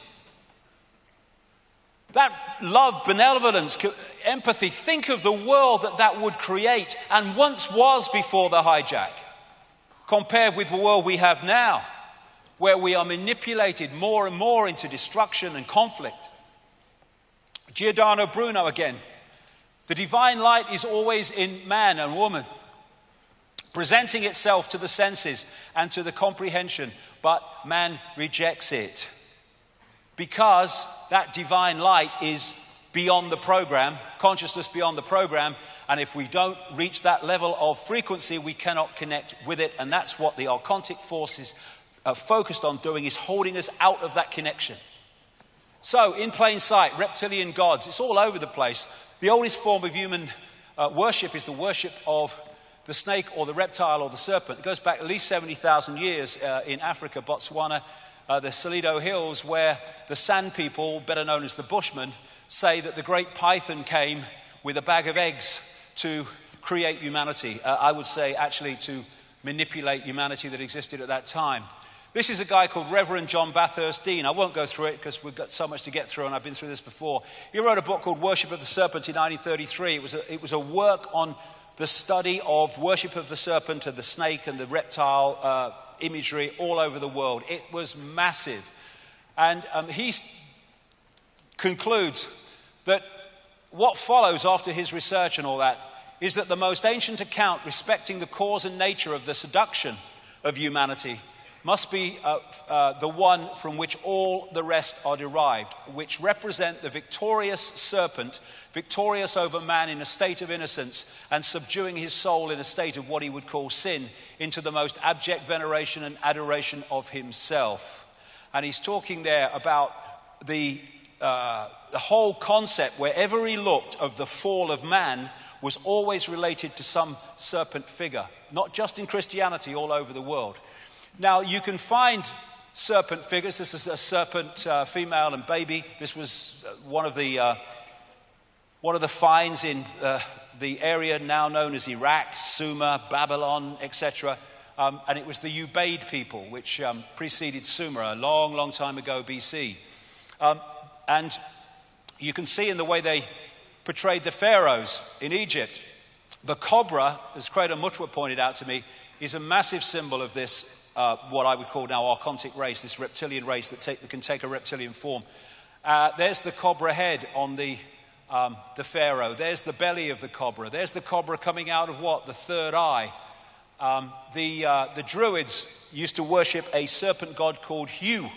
That love, benevolence, empathy, think of the world that would create and once was before the hijack, compared with the world we have now, where we are manipulated more and more into destruction and conflict. Giordano Bruno again. The divine light is always in man and woman, presenting itself to the senses and to the comprehension, but man rejects it. Because that divine light is beyond the program, consciousness beyond the program, and if we don't reach that level of frequency, we cannot connect with it, and that's what the archontic forces are focused on doing, is holding us out of that connection. So, in plain sight, reptilian gods, it's all over the place. The oldest form of human worship is the worship of the snake or the reptile or the serpent. It goes back at least 70,000 years in Africa, Botswana, the Salido Hills, where the San people, better known as the Bushmen, say that the great python came with a bag of eggs to create humanity. I would say actually to manipulate humanity that existed at that time. This is a guy called Reverend John Bathurst Dean. I won't go through it because we've got so much to get through, and I've been through this before. He wrote a book called Worship of the Serpent in 1933. It was a work on the study of worship of the serpent and the snake and the reptile imagery all over the world. It was massive. And he concludes that what follows after his research and all that is that the most ancient account respecting the cause and nature of the seduction of humanity must be the one from which all the rest are derived, which represent the victorious serpent, victorious over man in a state of innocence and subduing his soul in a state of what he would call sin into the most abject veneration and adoration of himself. And he's talking there about the whole concept, wherever he looked, of the fall of man was always related to some serpent figure, not just in Christianity, all over the world. Now, you can find serpent figures. This is a serpent, female and baby. This was one of the finds in the area now known as Iraq, Sumer, Babylon, etc. And it was the Ubaid people, which preceded Sumer a long, long time ago, BC. And you can see in the way they portrayed the pharaohs in Egypt. The cobra, as Credo Mutwa pointed out to me, is a massive symbol of this, what I would call now archontic race, this reptilian race that can take a reptilian form. There's the cobra head on the pharaoh. There's the belly of the cobra. There's the cobra coming out of what? The third eye. The Druids used to worship a serpent god called Hu.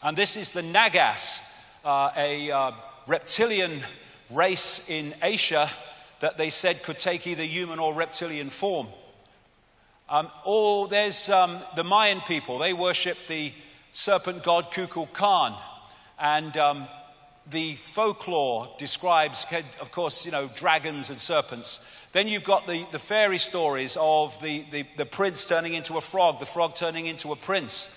And this is the Nagas, a reptilian race in Asia that they said could take either human or reptilian form. Or there's the Mayan people. They worship the serpent god Kukulkan. And the folklore describes, of course, dragons and serpents. Then you've got the fairy stories of the prince turning into a frog, the frog turning into a prince.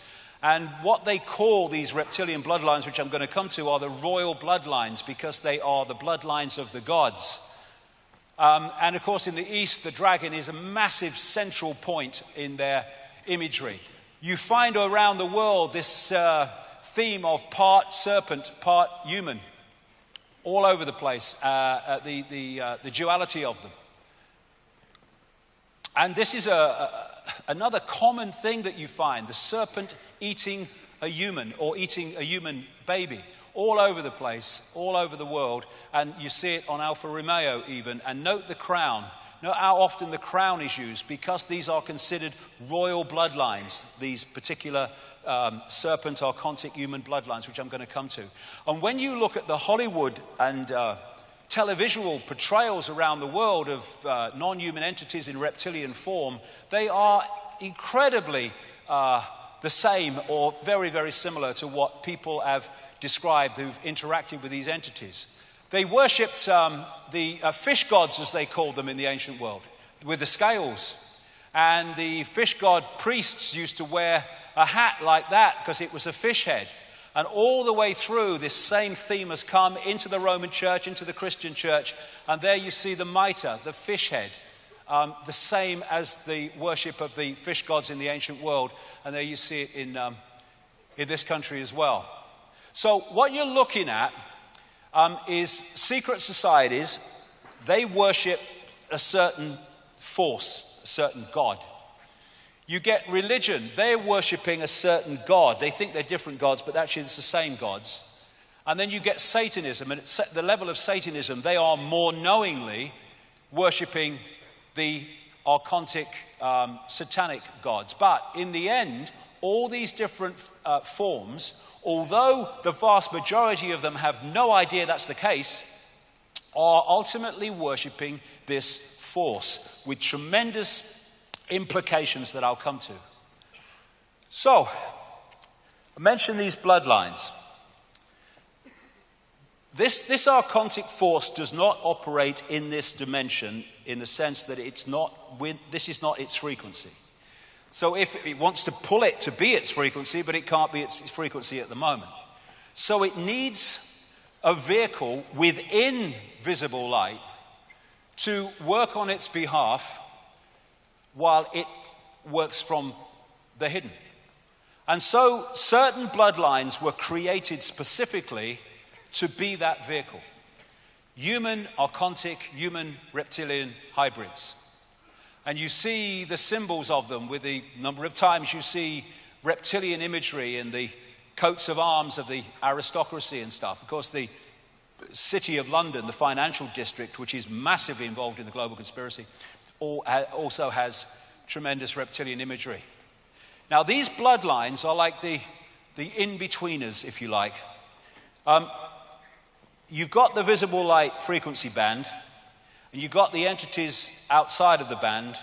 And what they call these reptilian bloodlines, which I'm going to come to, are the royal bloodlines, because they are the bloodlines of the gods. And of course, in the East, the dragon is a massive central point in their imagery. You find around the world this theme of part serpent, part human, all over the place, the duality of them. And this is another common thing that you find, the serpent eating a human or eating a human baby, all over the place, all over the world. And you see it on Alfa Romeo even. And note the crown. Note how often the crown is used, because these are considered royal bloodlines, these particular serpent archontic human bloodlines, which I'm going to come to. And when you look at the Hollywood and televisual portrayals around the world of non-human entities in reptilian form, they are incredibly the same or very, very similar to what people have described who've interacted with these entities. They worshipped the fish gods, as they called them in the ancient world, with the scales. And the fish god priests used to wear a hat like that because it was a fish head. And all the way through, this same theme has come into the Roman church, into the Christian church. And there you see the mitre, the fish head, the same as the worship of the fish gods in the ancient world. And there you see it in this country as well. So what you're looking at is secret societies. They worship a certain force, a certain god. You get religion. They're worshipping a certain god. They think they're different gods, but actually it's the same gods. And then you get Satanism. And at the level of Satanism, they are more knowingly worshipping the archontic satanic gods. But in the end, all these different forms, although the vast majority of them have no idea that's the case, are ultimately worshipping this force with tremendous implications that I'll come to. So, I mentioned these bloodlines. This archontic force does not operate in this dimension in the sense that this is not its frequency. So if it wants to pull it to be its frequency, but it can't be its frequency at the moment. So it needs a vehicle within visible light to work on its behalf while it works from the hidden. And so certain bloodlines were created specifically to be that vehicle. Human, archontic, human, reptilian hybrids. And you see the symbols of them with the number of times you see reptilian imagery in the coats of arms of the aristocracy and stuff. Of course, the City of London, the financial district, which is massively involved in the global conspiracy, also has tremendous reptilian imagery. Now, these bloodlines are like the in-betweeners, if you like. You've got the visible light frequency band, and you've got the entities outside of the band.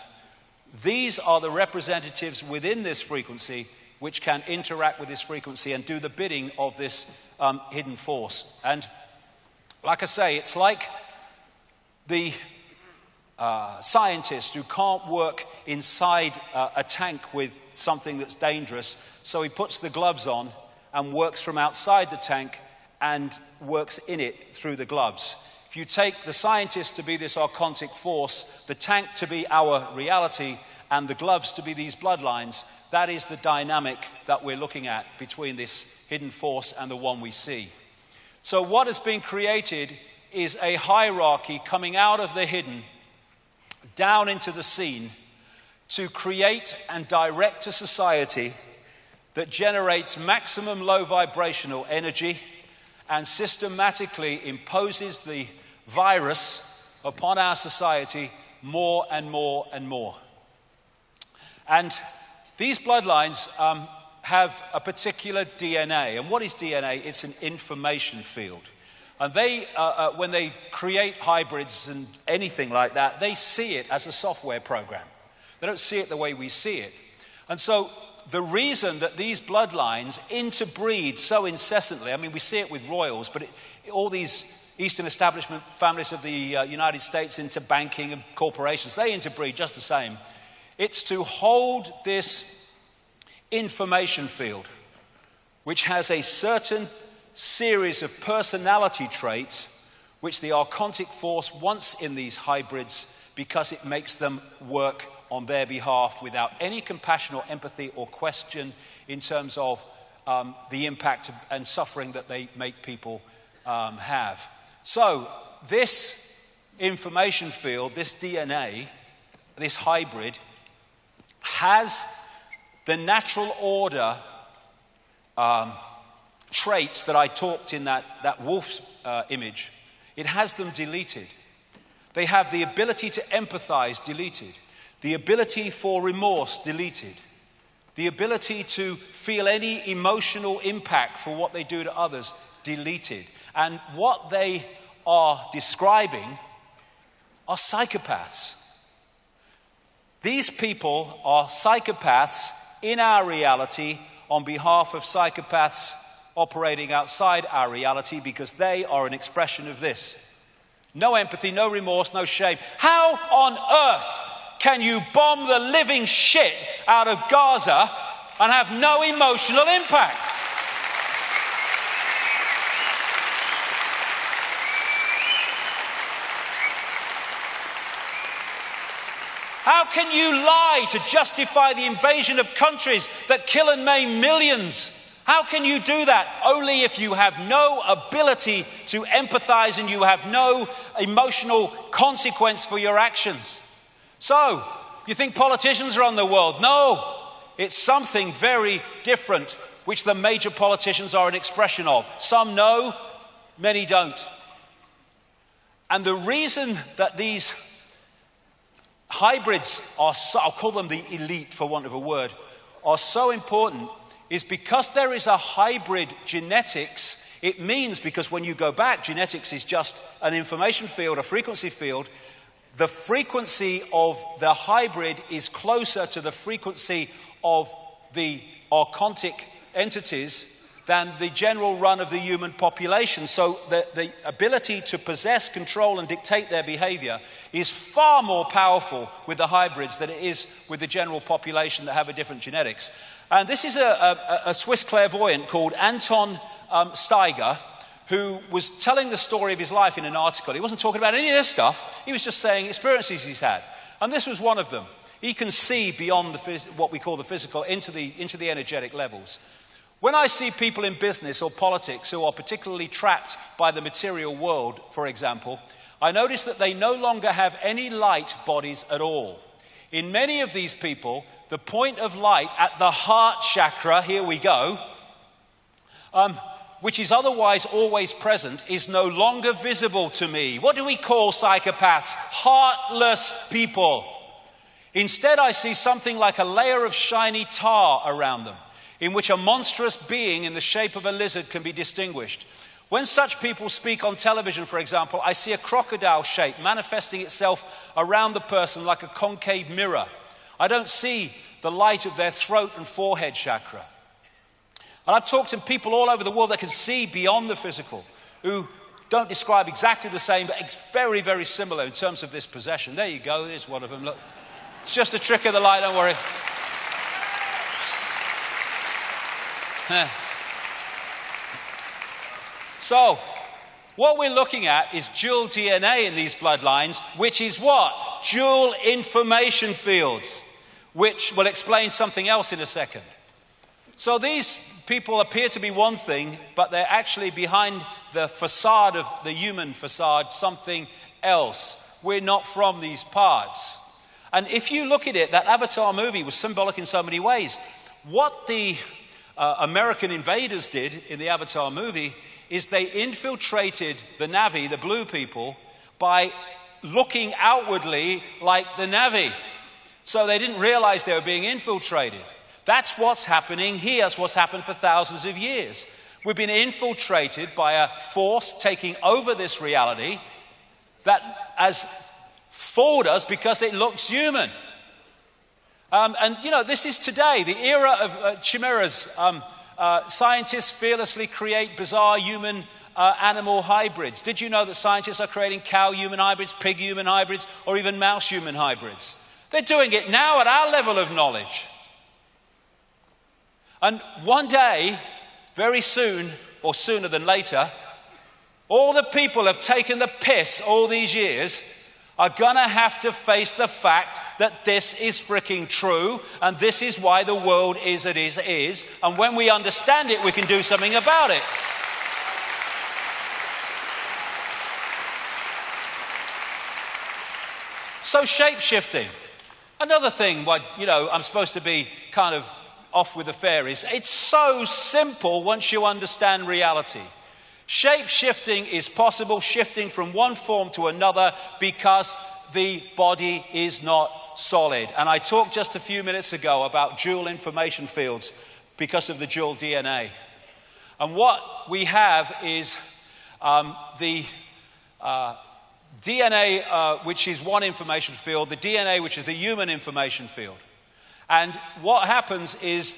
These are the representatives within this frequency which can interact with this frequency and do the bidding of this hidden force. And like I say, it's like the scientist who can't work inside a tank with something that's dangerous, so he puts the gloves on and works from outside the tank and works in it through the gloves. If you take the scientist to be this archontic force, the tank to be our reality, and the gloves to be these bloodlines, that is the dynamic that we're looking at between this hidden force and the one we see. So what has been created is a hierarchy coming out of the hidden down into the seen to create and direct a society that generates maximum low vibrational energy and systematically imposes the virus upon our society more and more and more. And these bloodlines have a particular DNA. And what is DNA? It's an information field. And they, when they create hybrids and anything like that, they see it as a software program. They don't see it the way we see it. And so the reason that these bloodlines interbreed so incessantly, I mean, we see it with royals, but all these Eastern establishment families of the United States into banking and corporations, they interbreed just the same. It's to hold this information field, which has a certain series of personality traits which the archontic force wants in these hybrids because it makes them work on their behalf without any compassion or empathy or question in terms of the impact and suffering that they make people have. So this information field, this DNA, this hybrid, has the natural order traits that I talked in that wolf's image. It has them deleted. They have the ability to empathize deleted. The ability for remorse deleted. The ability to feel any emotional impact for what they do to others deleted. And what they are describing are psychopaths. These people are psychopaths in our reality on behalf of psychopaths operating outside our reality because they are an expression of this. No empathy, no remorse, no shame. How on earth can you bomb the living shit out of Gaza and have no emotional impact? How can you lie to justify the invasion of countries that kill and maim millions? How can you do that? Only if you have no ability to empathize and you have no emotional consequence for your actions. So, you think politicians are on the world? No, it's something very different, which the major politicians are an expression of. Some know, many don't. And the reason that these hybrids are so, I'll call them the elite for want of a word, are so important is because there is a hybrid genetics. It means, because when you go back, genetics is just an information field, a frequency field. The frequency of the hybrid is closer to the frequency of the archontic entities than the general run of the human population. So the ability to possess, control, and dictate their behavior is far more powerful with the hybrids than it is with the general population that have a different genetics. And this is a Swiss clairvoyant called Anton Steiger, who was telling the story of his life in an article. He wasn't talking about any of this stuff. He was just saying experiences he's had. And this was one of them. He can see beyond what we call the physical into the energetic levels. When I see people in business or politics who are particularly trapped by the material world, for example, I notice that they no longer have any light bodies at all. In many of these people, the point of light at the heart chakra, here we go, which is otherwise always present, is no longer visible to me. What do we call psychopaths? Heartless people. Instead, I see something like a layer of shiny tar around them, in which a monstrous being in the shape of a lizard can be distinguished. When such people speak on television, for example, I see a crocodile shape manifesting itself around the person like a concave mirror. I don't see the light of their throat and forehead chakra. And I've talked to people all over the world that can see beyond the physical, who don't describe exactly the same, but it's very, very similar in terms of this possession. There you go, there's one of them, look. It's just a trick of the light, don't worry. So, what we're looking at is dual DNA in these bloodlines, which is what? Dual information fields, which will explain something else in a second. So these people appear to be one thing, but they're actually behind the facade of the human facade, something else. We're not from these parts. And if you look at it, that Avatar movie was symbolic in so many ways. What the American invaders did in the Avatar movie is they infiltrated the Na'vi, the blue people, by looking outwardly like the Na'vi. So they didn't realize they were being infiltrated. That's what's happening here. That's what's happened for thousands of years. We've been infiltrated by a force taking over this reality that has fooled us because it looks human. And, you know, this is today, the era of chimeras. Scientists fearlessly create bizarre human-animal hybrids. Did you know that scientists are creating cow-human hybrids, pig-human hybrids, or even mouse-human hybrids? They're doing it now at our level of knowledge. And one day, very soon, or sooner than later, all the people have taken the piss all these years are going to have to face the fact that this is freaking true, and this is why the world is as it is, and when we understand it, we can do something about it. So shape-shifting. Another thing, you know, I'm supposed to be kind of off with the fairies. It's so simple once you understand reality. Shape-shifting is possible, shifting from one form to another because the body is not solid. And I talked just a few minutes ago about dual information fields because of the dual DNA. And what we have is the DNA, which is one information field, the DNA, which is the human information field. And what happens is,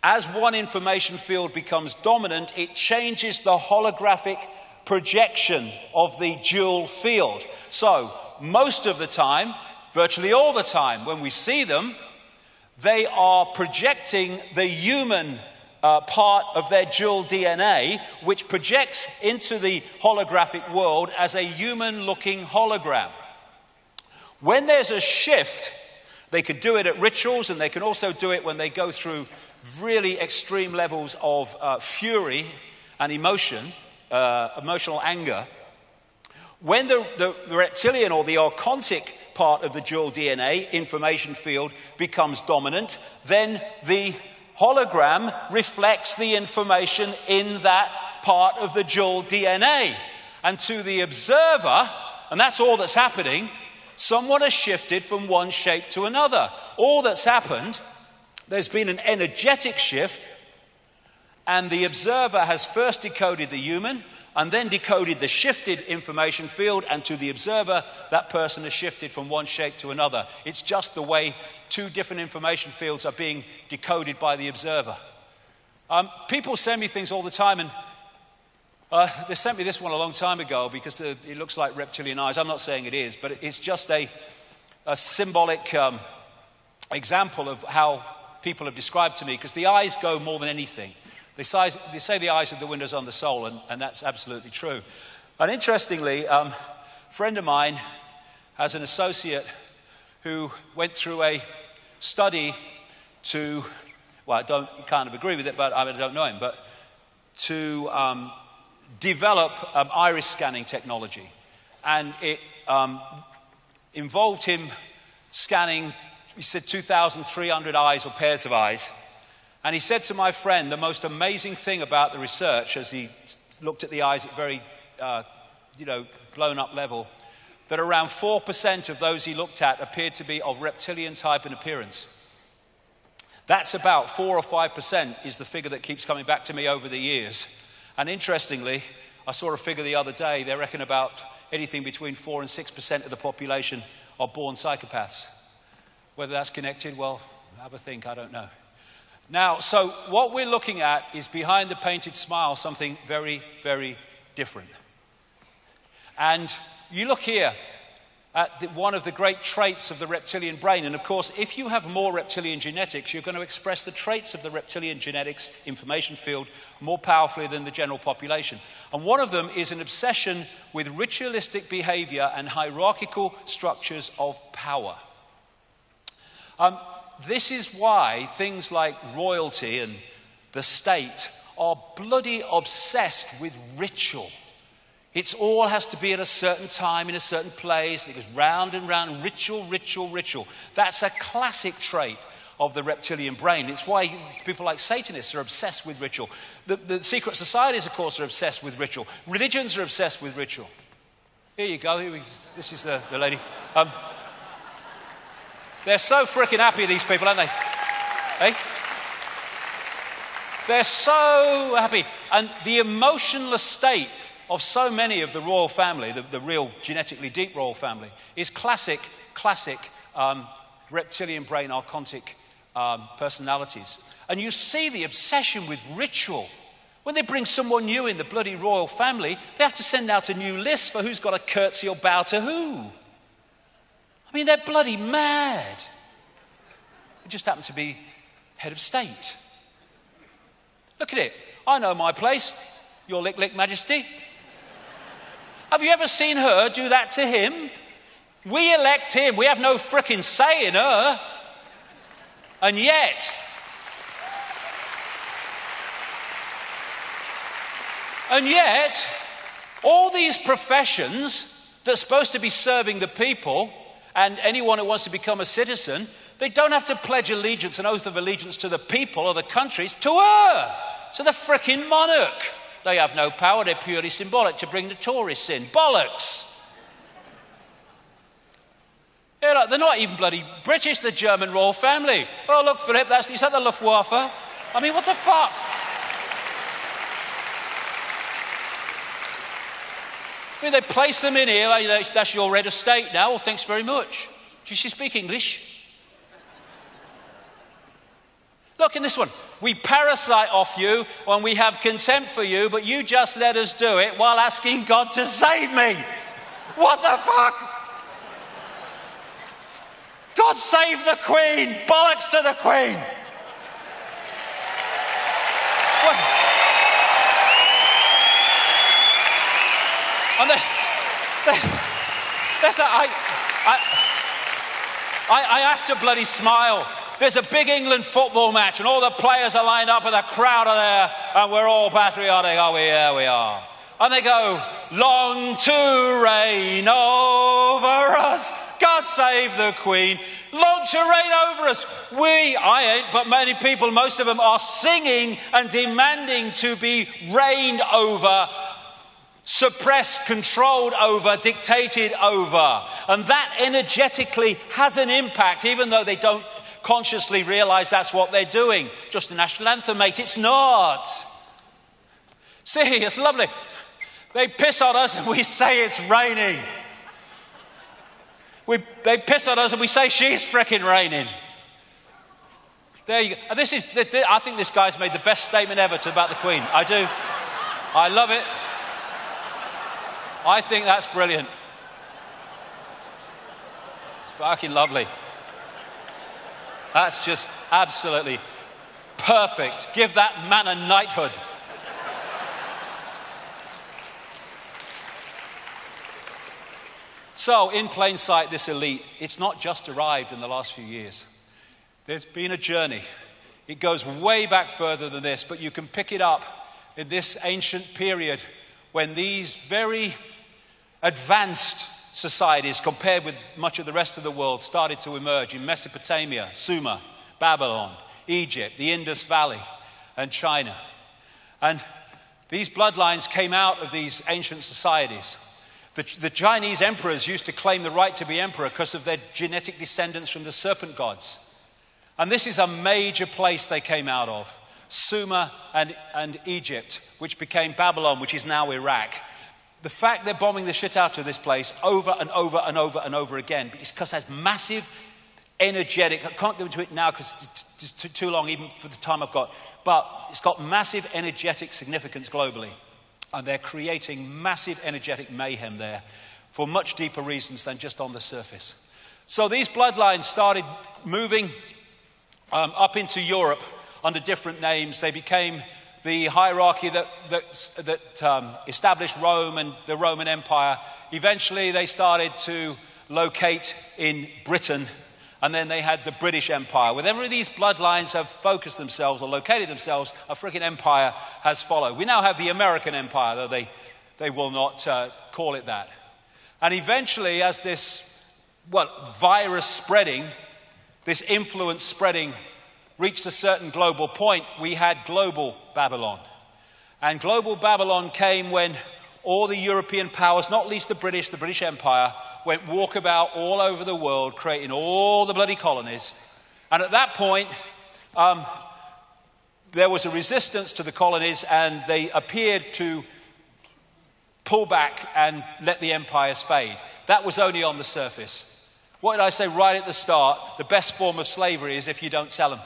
as one information field becomes dominant, it changes the holographic projection of the dual field. So, most of the time, virtually all the time, when we see them, they are projecting the human part of their dual DNA, which projects into the holographic world as a human-looking hologram. When there's a shift, they could do it at rituals, and they can also do it when they go through really extreme levels of fury and emotion, emotional anger. When the reptilian or the archontic part of the dual DNA information field becomes dominant, then the hologram reflects the information in that part of the dual DNA. And to the observer, and that's all that's happening, someone has shifted from one shape to another. All that's happened, there's been an energetic shift, and the observer has first decoded the human and then decoded the shifted information field, and to the observer, that person has shifted from one shape to another. It's just the way two different information fields are being decoded by the observer. People send me things all the time, and they sent me this one a long time ago because it looks like reptilian eyes. I'm not saying it is, but it's just a symbolic example of how people have described to me, because the eyes go more than anything. They say the eyes are the windows on the soul, and that's absolutely true. And interestingly, a friend of mine has an associate who went through a study to, well, I don't kind of agree with it, but I don't know him, but to develop iris scanning technology. And it involved him scanning, he said, 2,300 eyes or pairs of eyes. And he said to my friend, the most amazing thing about the research, as he looked at the eyes at very, blown up level, that around 4% of those he looked at appeared to be of reptilian type and appearance. That's about 4 or 5% is the figure that keeps coming back to me over the years. And interestingly, I saw a figure the other day, they reckon about anything between 4 and 6% of the population are born psychopaths. Whether that's connected, well, have a think, I don't know. Now, so what we're looking at is behind the painted smile something very, very different. And you look here at one of the great traits of the reptilian brain. And of course, if you have more reptilian genetics, you're going to express the traits of the reptilian genetics information field more powerfully than the general population. And one of them is an obsession with ritualistic behavior and hierarchical structures of power. This is why things like royalty and the state are bloody obsessed with ritual. It all has to be at a certain time, in a certain place. It goes round and round, ritual, ritual, ritual. That's a classic trait of the reptilian brain. It's why people like Satanists are obsessed with ritual. The secret societies, of course, are obsessed with ritual. Religions are obsessed with ritual. Here you go. This is the lady. They're so freaking happy, these people, aren't they? Hey? They're so happy. And the emotionless state of so many of the royal family, the real genetically deep royal family, is classic reptilian brain archontic personalities. And you see the obsession with ritual. When they bring someone new in the bloody royal family, they have to send out a new list for who's got to curtsy or bow to who. I mean, they're bloody mad. It just happened to be head of state. Look at it. I know my place. Your lick majesty. Have you ever seen her do that to him? We elect him. We have no frickin' say in her. And yet, all these professions that are supposed to be serving the people and anyone who wants to become a citizen, they don't have to pledge allegiance, an oath of allegiance to the people or the countries, to her, to the frickin' monarch. They have no power, they're purely symbolic to bring the tourists in. Bollocks! They're not even bloody British, the German royal family. Oh, look, Philip, is that the Luftwaffe? I mean, what the fuck? I mean, they place them in here. That's your head of state now. Well, thanks very much. Does she speak English? Look in this one. We parasite off you when we have contempt for you, but you just let us do it while asking God to save me. What the fuck? God save the Queen! Bollocks to the Queen! And I have to bloody smile. There's a big England football match and all the players are lined up and the crowd are there and we're all patriotic. Oh, yeah, we are. And they go, long to reign over us. God save the Queen. Long to reign over us. I ain't, but many people, most of them are singing and demanding to be reigned over, suppressed, controlled over, dictated over. And that energetically has an impact, even though they don't consciously realize that's what they're doing. Just the national anthem, mate. It's not. See, it's lovely. They piss on us and we say it's raining. They piss on us and we say she's frickin' raining. There you go. And I think this guy's made the best statement ever about the Queen. I do. I love it. I think that's brilliant. It's fucking lovely. That's just absolutely perfect. Give that man a knighthood. So, in plain sight, this elite, it's not just arrived in the last few years. There's been a journey. It goes way back further than this, but you can pick it up in this ancient period when these very advanced societies, compared with much of the rest of the world, started to emerge in Mesopotamia, Sumer, Babylon, Egypt, the Indus Valley, and China. And these bloodlines came out of these ancient societies. The Chinese emperors used to claim the right to be emperor because of their genetic descendants from the serpent gods. And this is a major place they came out of. Sumer and Egypt, which became Babylon, which is now Iraq. The fact they're bombing the shit out of this place over and over and over and over again is because it has massive energetic, I can't go into it now because it's too long even for the time I've got, but it's got massive energetic significance globally. And they're creating massive energetic mayhem there for much deeper reasons than just on the surface. So these bloodlines started moving up into Europe under different names. They became the hierarchy that established Rome and the Roman Empire. Eventually they started to locate in Britain, and then they had the British Empire. Wherever these bloodlines have focused themselves or located themselves, a freaking empire has followed. We now have the American Empire, though they will not call it that. And eventually, as this, virus spreading, this influence spreading, reached a certain global point, we had global Babylon. And global Babylon came when all the European powers, not least the British Empire, went walkabout all over the world, creating all the bloody colonies. And at that point, there was a resistance to the colonies, and they appeared to pull back and let the empires fade. That was only on the surface. What did I say right at the start? The best form of slavery is if you don't tell them.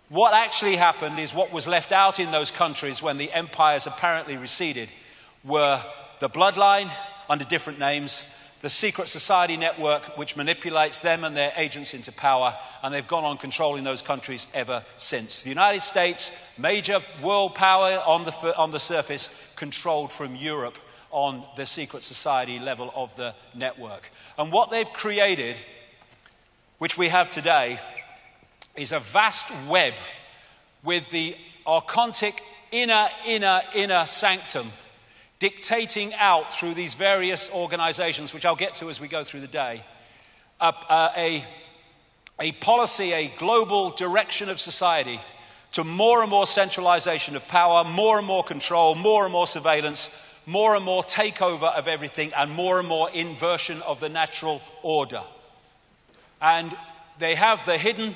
What actually happened is what was left out in those countries when the empires apparently receded were the bloodline under different names, the secret society network which manipulates them and their agents into power, and they've gone on controlling those countries ever since. The United States, major world power on the surface, controlled from Europe on the secret society level of the network. And what they've created, which we have today, is a vast web with the archontic inner sanctum dictating out through these various organizations, which I'll get to as we go through the day, a policy, a global direction of society to more and more centralization of power, more and more control, more and more surveillance, more and more takeover of everything, and more inversion of the natural order. And they have the hidden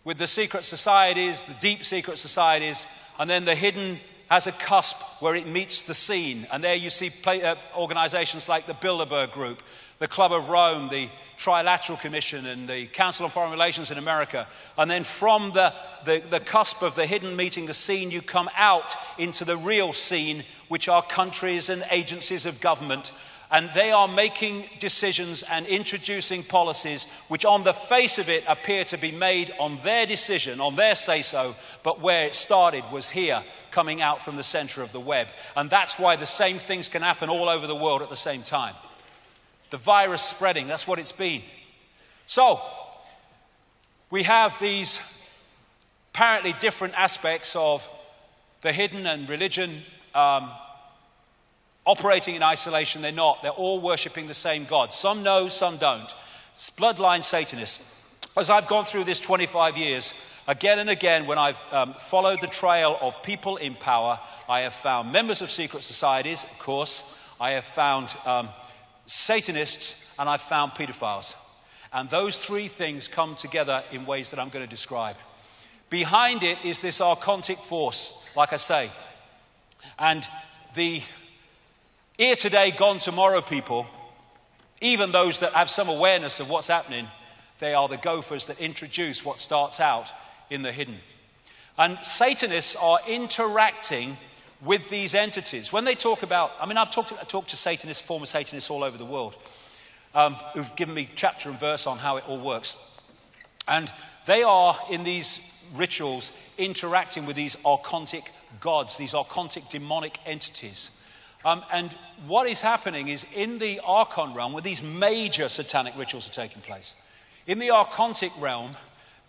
with the secret societies, the deep secret societies, and then the hidden has a cusp where it meets the seen. And there you see organizations like the Bilderberg Group, the Club of Rome, the Trilateral Commission, and the Council on Foreign Relations in America. And then from the cusp of the hidden meeting the seen, you come out into the real scene, which are countries and agencies of government. And they are making decisions and introducing policies which on the face of it appear to be made on their decision, on their say-so, but where it started was here, coming out from the center of the web. And that's why the same things can happen all over the world at the same time. The virus spreading, that's what it's been. So, we have these apparently different aspects of the hidden and religion operating in isolation. They're not. They're all worshipping the same God. Some know, some don't. It's bloodline Satanists. As I've gone through this 25 years, again and again, when I've followed the trail of people in power, I have found members of secret societies, of course. I have found Satanists, and I've found pedophiles. And those three things come together in ways that I'm going to describe. Behind it is this archontic force, like I say. And the here today, gone tomorrow people, even those that have some awareness of what's happening, they are the gophers that introduce what starts out in the hidden. And Satanists are interacting with these entities. When they talk about, I've talked to Satanists, former Satanists all over the world, who've given me chapter and verse on how it all works. And they are, in these rituals, interacting with these archontic gods, these archontic demonic entities. And what is happening is in the Archon realm, where these major satanic rituals are taking place, in the archontic realm,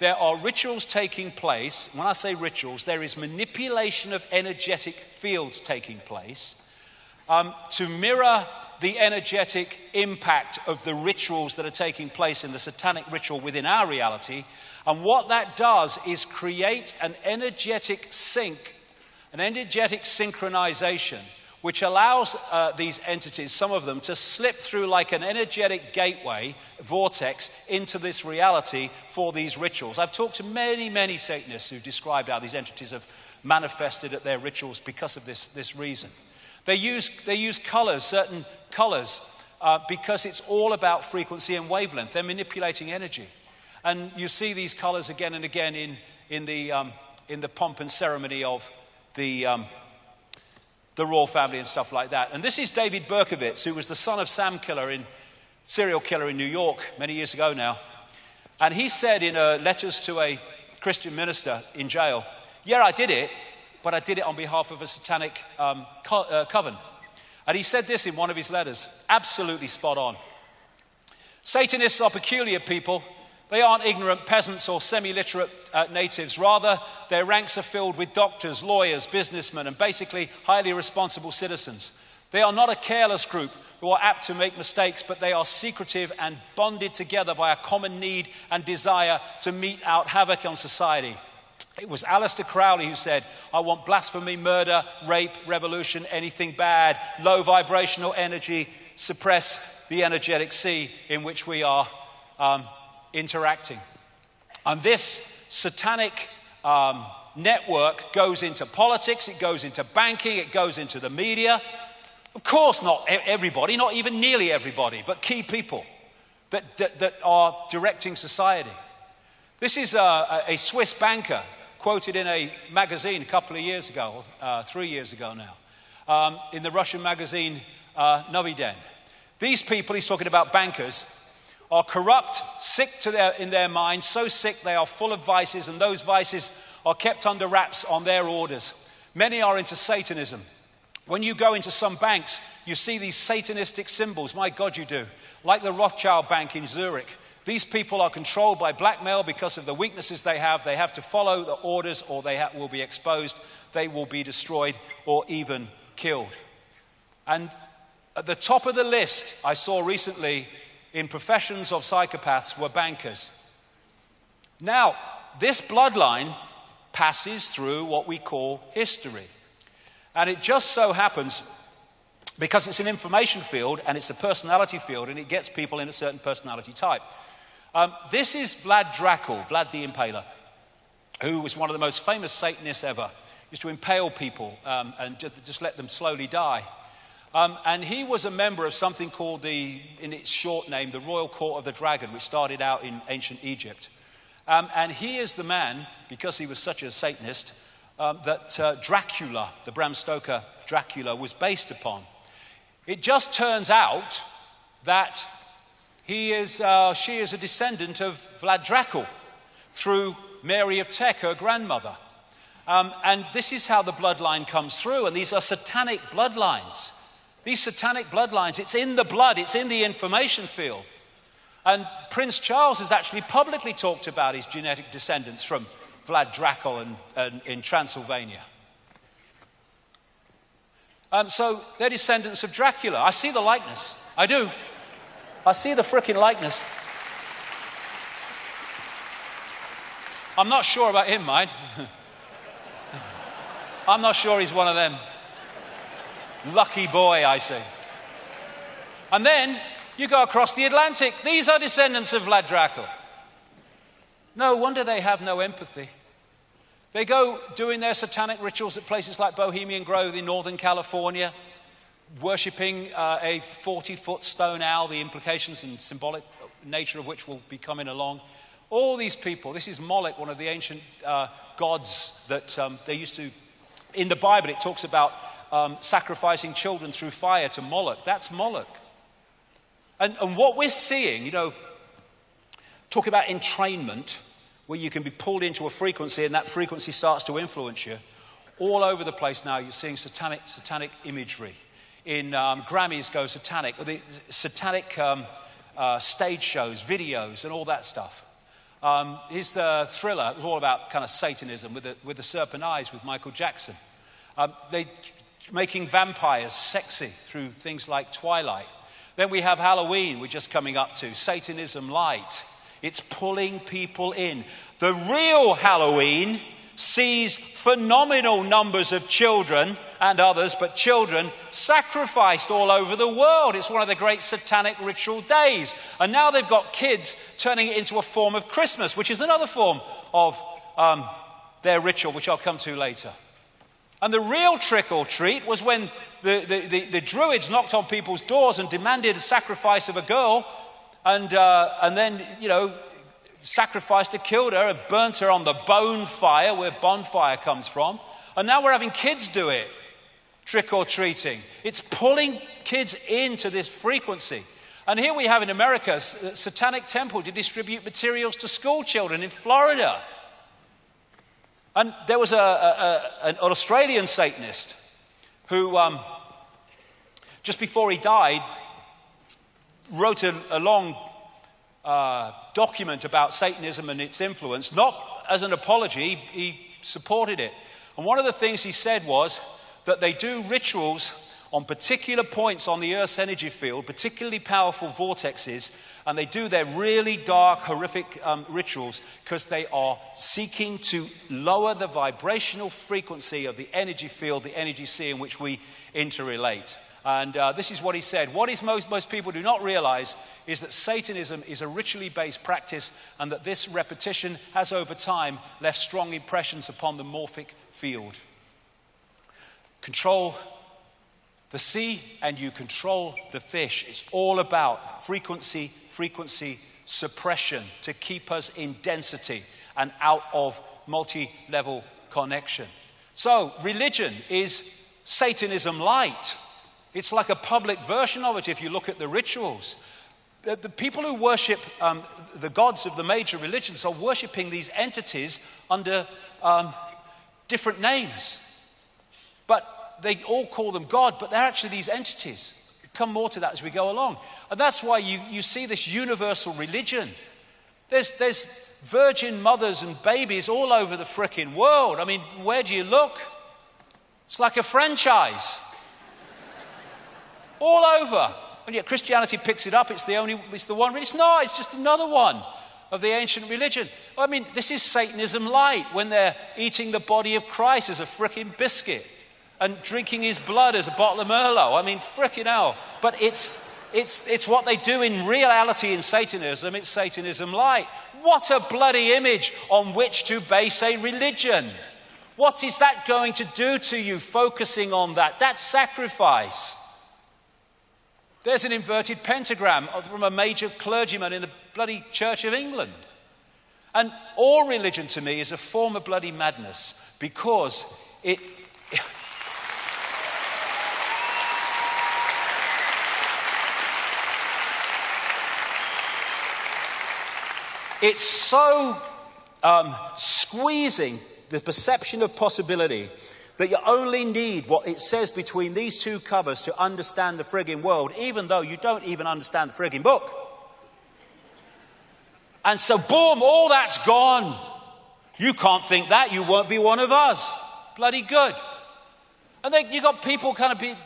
there are rituals taking place. When I say rituals, there is manipulation of energetic fields taking place to mirror the energetic impact of the rituals that are taking place in the satanic ritual within our reality. And what that does is create an energetic sync, an energetic synchronization, which allows these entities, some of them, to slip through like an energetic gateway, vortex, into this reality for these rituals. I've talked to many, many Satanists who described how these entities have manifested at their rituals because of this reason. They use colors, certain colors, because it's all about frequency and wavelength. They're manipulating energy. And you see these colors again and again in the pomp and ceremony of the royal family and stuff like that. And this is David Berkowitz, who was the son of serial killer in New York many years ago now. And he said in letters to a Christian minister in jail, yeah, I did it, but I did it on behalf of a satanic coven. And he said this in one of his letters, absolutely spot on. Satanists are peculiar people. They aren't ignorant peasants or semi-literate natives. Rather, their ranks are filled with doctors, lawyers, businessmen, and basically highly responsible citizens. They are not a careless group who are apt to make mistakes, but they are secretive and bonded together by a common need and desire to mete out havoc on society. It was Aleister Crowley who said, I want blasphemy, murder, rape, revolution, anything bad, low vibrational energy, suppress the energetic sea in which we are interacting. And this satanic network goes into politics, it goes into banking, it goes into the media. Of course, not everybody, not even nearly everybody, but key people that are directing society. This is a Swiss banker quoted in a magazine a couple of years ago, 3 years ago now, in the Russian magazine Novy Den. These people, he's talking about bankers, are corrupt, sick in their minds, so sick they are full of vices, and those vices are kept under wraps on their orders. Many are into Satanism. When you go into some banks, you see these Satanistic symbols. My God, you do. Like the Rothschild Bank in Zurich. These people are controlled by blackmail because of the weaknesses they have. They have to follow the orders or they will be exposed. They will be destroyed or even killed. And at the top of the list I saw recently in professions of psychopaths were bankers. Now, this bloodline passes through what we call history. And it just so happens, because it's an information field and it's a personality field and it gets people in a certain personality type. This is Vlad Dracul, Vlad the Impaler, who was one of the most famous Satanists ever. He used to impale people and just let them slowly die. And he was a member of something called in its short name, the Royal Court of the Dragon, which started out in ancient Egypt. And he is the man, because he was such a Satanist, that Dracula, the Bram Stoker Dracula, was based upon. It just turns out that she is a descendant of Vlad Dracul through Mary of Teck, her grandmother. And this is how the bloodline comes through, and these are satanic bloodlines. These satanic bloodlines, it's in the blood, it's in the information field. And Prince Charles has actually publicly talked about his genetic descendants from Vlad Dracul and in Transylvania. So they're descendants of Dracula. I see the likeness. I do. I see the frickin' likeness. I'm not sure about him, mind. I'm not sure he's one of them. Lucky boy, I say. And then you go across the Atlantic. These are descendants of Vlad Dracul. No wonder they have no empathy. They go doing their satanic rituals at places like Bohemian Grove in Northern California, worshipping a 40-foot stone owl, the implications and symbolic nature of which will be coming along. All these people, this is Moloch, one of the ancient gods that they used to, in the Bible it talks about sacrificing children through fire to Moloch. That's Moloch. And what we're seeing, talk about entrainment, where you can be pulled into a frequency and that frequency starts to influence you. All over the place now you're seeing satanic imagery. In Grammys go satanic, the satanic stage shows, videos and all that stuff. Here's the Thriller. It was all about kind of Satanism with the serpent eyes with Michael Jackson. They making vampires sexy through things like Twilight. Then we have Halloween, we're just coming up to. Satanism Light. It's pulling people in. The real Halloween sees phenomenal numbers of children and others, but children sacrificed all over the world. It's one of the great satanic ritual days. And now they've got kids turning it into a form of Christmas, which is another form of their ritual, which I'll come to later. And the real trick or treat was when the Druids knocked on people's doors and demanded a sacrifice of a girl, and then, sacrificed her, killed her, and burnt her on the bone fire, where bonfire comes from. And now we're having kids do it, trick or treating. It's pulling kids into this frequency. And here we have in America a satanic temple to distribute materials to school children in Florida. And there was an Australian Satanist who, just before he died, wrote a long document about Satanism and its influence, not as an apology, he supported it. And one of the things he said was that they do rituals on particular points on the Earth's energy field, particularly powerful vortexes, and they do their really dark, horrific rituals because they are seeking to lower the vibrational frequency of the energy field, the energy sea in which we interrelate. And this is what he said. What is most people do not realize is that Satanism is a ritually based practice, and that this repetition has over time left strong impressions upon the morphic field. Control the sea and you control the fish. It's all about frequency, suppression to keep us in density and out of multi-level connection. So religion is Satanism light. It's like a public version of it if you look at the rituals. The people who worship the gods of the major religions are worshipping these entities under different names. But they all call them God, but they're actually these entities. Come more to that as we go along. And that's why you see this universal religion. There's virgin mothers and babies all over the frickin' world. I mean, where do you look? It's like a franchise. All over. And yet Christianity picks it up. It's the one. It's not. It's just another one of the ancient religion. I mean, this is Satanism light, when they're eating the body of Christ as a frickin' biscuit and drinking his blood as a bottle of Merlot. I mean, frickin' hell. But it's what they do in reality in Satanism. It's Satanism light. What a bloody image on which to base a religion. What is that going to do to you, focusing on that? That's sacrifice. There's an inverted pentagram from a major clergyman in the bloody Church of England. And all religion to me is a form of bloody madness, because it's so squeezing the perception of possibility that you only need what it says between these two covers to understand the frigging world, even though you don't even understand the frigging book. And so, boom, all that's gone. You can't think that. You won't be one of us. Bloody good. And then you got people kind of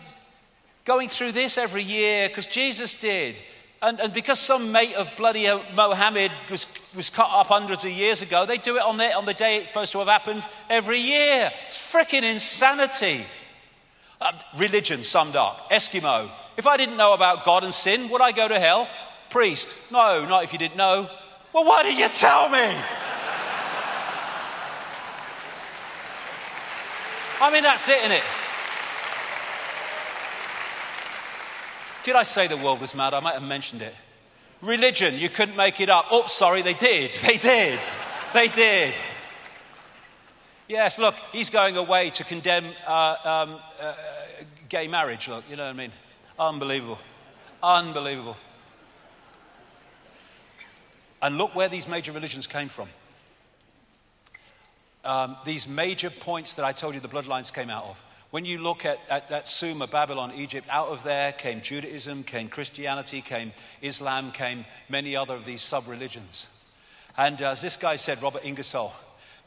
going through this every year because Jesus did. And because some mate of bloody Mohammed was cut up hundreds of years ago, they do it on the day it's supposed to have happened every year. It's freaking insanity. Religion summed up. Eskimo. If I didn't know about God and sin, would I go to hell? Priest. No, not if you didn't know. Well, why didn't you tell me? I mean, that's it, isn't it? Did I say the world was mad? I might have mentioned it. Religion, you couldn't make it up. Oh, sorry, they did. They did. They did. Yes, look, he's going away to condemn gay marriage. Look, you know what I mean? Unbelievable. Unbelievable. And look where these major religions came from. These major points that I told you the bloodlines came out of. When you look at that Sumer, Babylon, Egypt, out of there came Judaism, came Christianity, came Islam, came many other of these sub-religions. And as this guy said, Robert Ingersoll,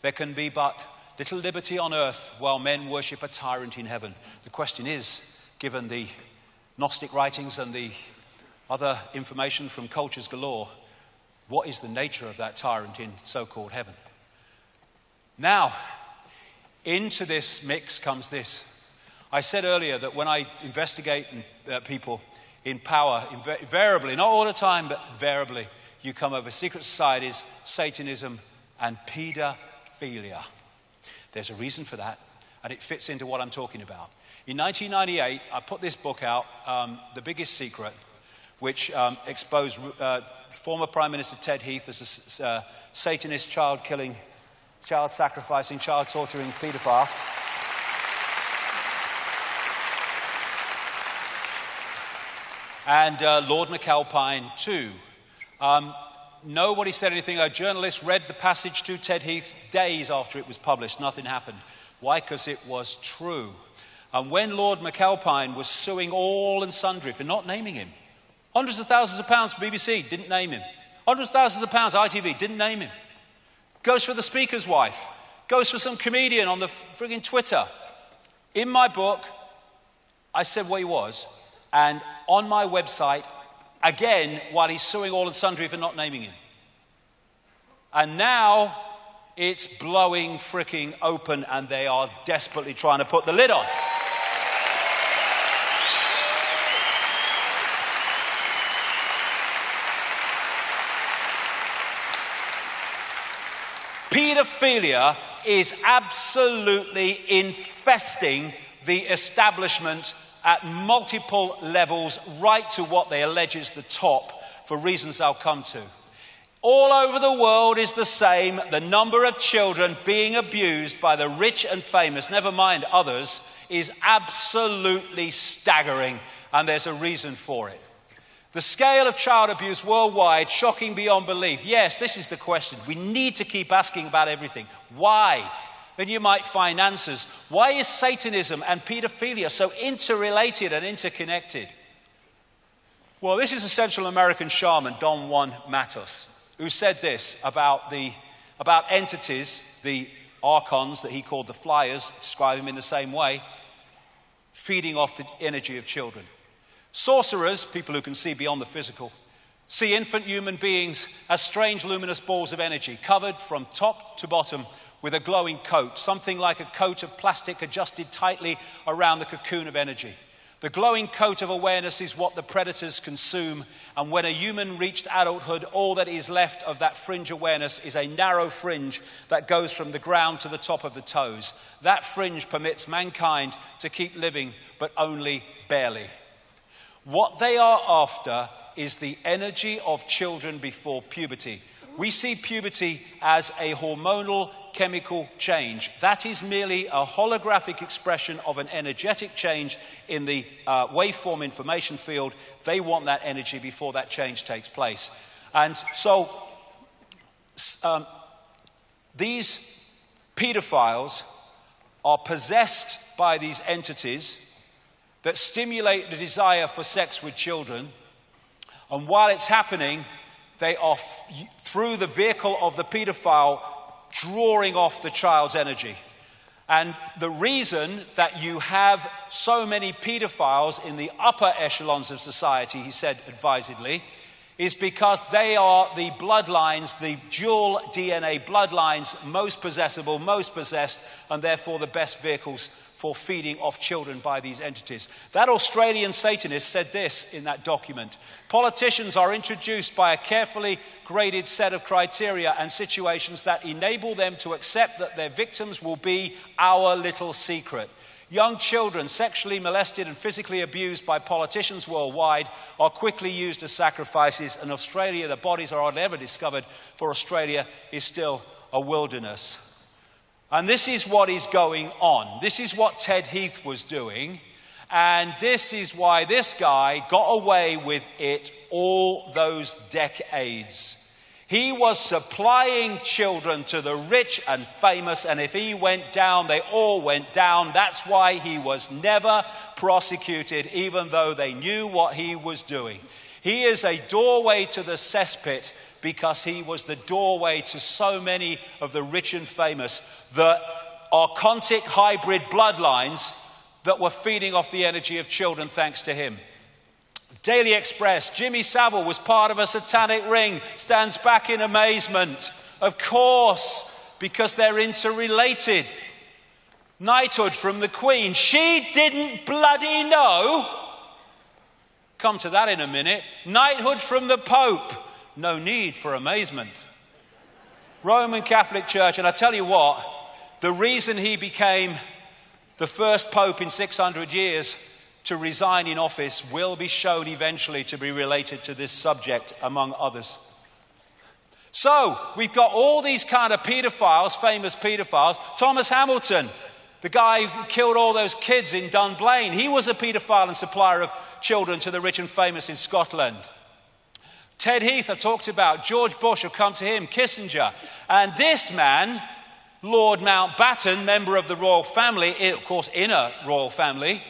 there can be but little liberty on earth while men worship a tyrant in heaven. The question is, given the Gnostic writings and the other information from cultures galore, what is the nature of that tyrant in so-called heaven? Now, into this mix comes this. I said earlier that when I investigate people in power, invariably, not all the time, but invariably, you come over secret societies, Satanism, and pedophilia. There's a reason for that, and it fits into what I'm talking about. In 1998, I put this book out, The Biggest Secret, which exposed former Prime Minister Ted Heath as a Satanist, child-killing, child-sacrificing, child-torturing paedophile. And Lord McAlpine, too. Nobody said anything. A journalist read the passage to Ted Heath days after it was published. Nothing happened. Why? Because it was true. And when Lord McAlpine was suing all and sundry for not naming him, hundreds of thousands of pounds for BBC, didn't name him. Hundreds of thousands of pounds, ITV, didn't name him. Goes for the speaker's wife. Goes for some comedian on the frigging Twitter. In my book, I said what he was. And on my website, again, while he's suing all and sundry for not naming him. And now it's blowing fricking open, and they are desperately trying to put the lid on. Paedophilia is absolutely infesting the establishment at multiple levels, right to what they allege is the top, for reasons I'll come to. All over the world is the same. The number of children being abused by the rich and famous, never mind others, is absolutely staggering, and there's a reason for it. The scale of child abuse worldwide, shocking beyond belief. Yes, this is the question. We need to keep asking about everything. Why? Then you might find answers. Why is Satanism and paedophilia so interrelated and interconnected? Well, this is a Central American shaman, Don Juan Matos, who said this about entities, the archons that he called the flyers, describe him in the same way, feeding off the energy of children. Sorcerers, people who can see beyond the physical, see infant human beings as strange luminous balls of energy, covered from top to bottom with a glowing coat, something like a coat of plastic adjusted tightly around the cocoon of energy. The glowing coat of awareness is what the predators consume, and when a human reached adulthood, all that is left of that fringe awareness is a narrow fringe that goes from the ground to the top of the toes. That fringe permits mankind to keep living, but only barely. What they are after is the energy of children before puberty. We see puberty as a hormonal chemical change. That is merely a holographic expression of an energetic change in the waveform information field. They want that energy before that change takes place. And so these pedophiles are possessed by these entities that stimulate the desire for sex with children, and while it's happening, they are, through the vehicle of the paedophile, drawing off the child's energy. And the reason that you have so many paedophiles in the upper echelons of society, he said advisedly, is because they are the bloodlines, the dual DNA bloodlines, most possessible, most possessed, and therefore the best vehicles for feeding off children by these entities. That Australian Satanist said this in that document: politicians are introduced by a carefully graded set of criteria and situations that enable them to accept that their victims will be our little secret. Young children sexually molested and physically abused by politicians worldwide are quickly used as sacrifices. In Australia, the bodies are hardly ever discovered, for Australia is still a wilderness. And this is what is going on. This is what Ted Heath was doing. And this is why this guy got away with it all those decades. He was supplying children to the rich and famous, and if he went down, they all went down. That's why he was never prosecuted, even though they knew what he was doing. He is a doorway to the cesspit, because he was the doorway to so many of the rich and famous, the archontic hybrid bloodlines that were feeding off the energy of children thanks to him. Daily Express, Jimmy Savile was part of a satanic ring, stands back in amazement. Of course, because they're interrelated. Knighthood from the Queen, she didn't bloody know. Come to that in a minute. Knighthood from the Pope, no need for amazement. Roman Catholic Church, and I tell you what, the reason he became the first Pope in 600 years to resign in office will be shown eventually to be related to this subject, among others. So, we've got all these kind of paedophiles, famous paedophiles. Thomas Hamilton, the guy who killed all those kids in Dunblane, he was a paedophile and supplier of children to the rich and famous in Scotland. Ted Heath, I talked about. George Bush, I've come to him. Kissinger. And this man, Lord Mountbatten, member of the royal family, of course, inner royal family,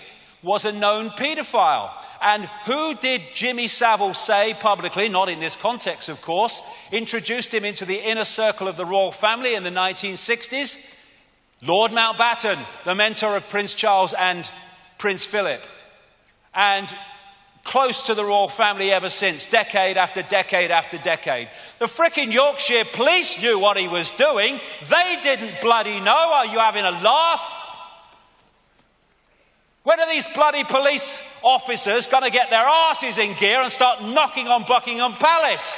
was a known paedophile. And who did Jimmy Savile say publicly, not in this context, of course, introduced him into the inner circle of the royal family in the 1960s? Lord Mountbatten, the mentor of Prince Charles and Prince Philip. And close to the royal family ever since, decade after decade after decade. The frickin' Yorkshire police knew what he was doing. They didn't bloody know. Are you having a laugh? When are these bloody police officers going to get their asses in gear and start knocking on Buckingham Palace?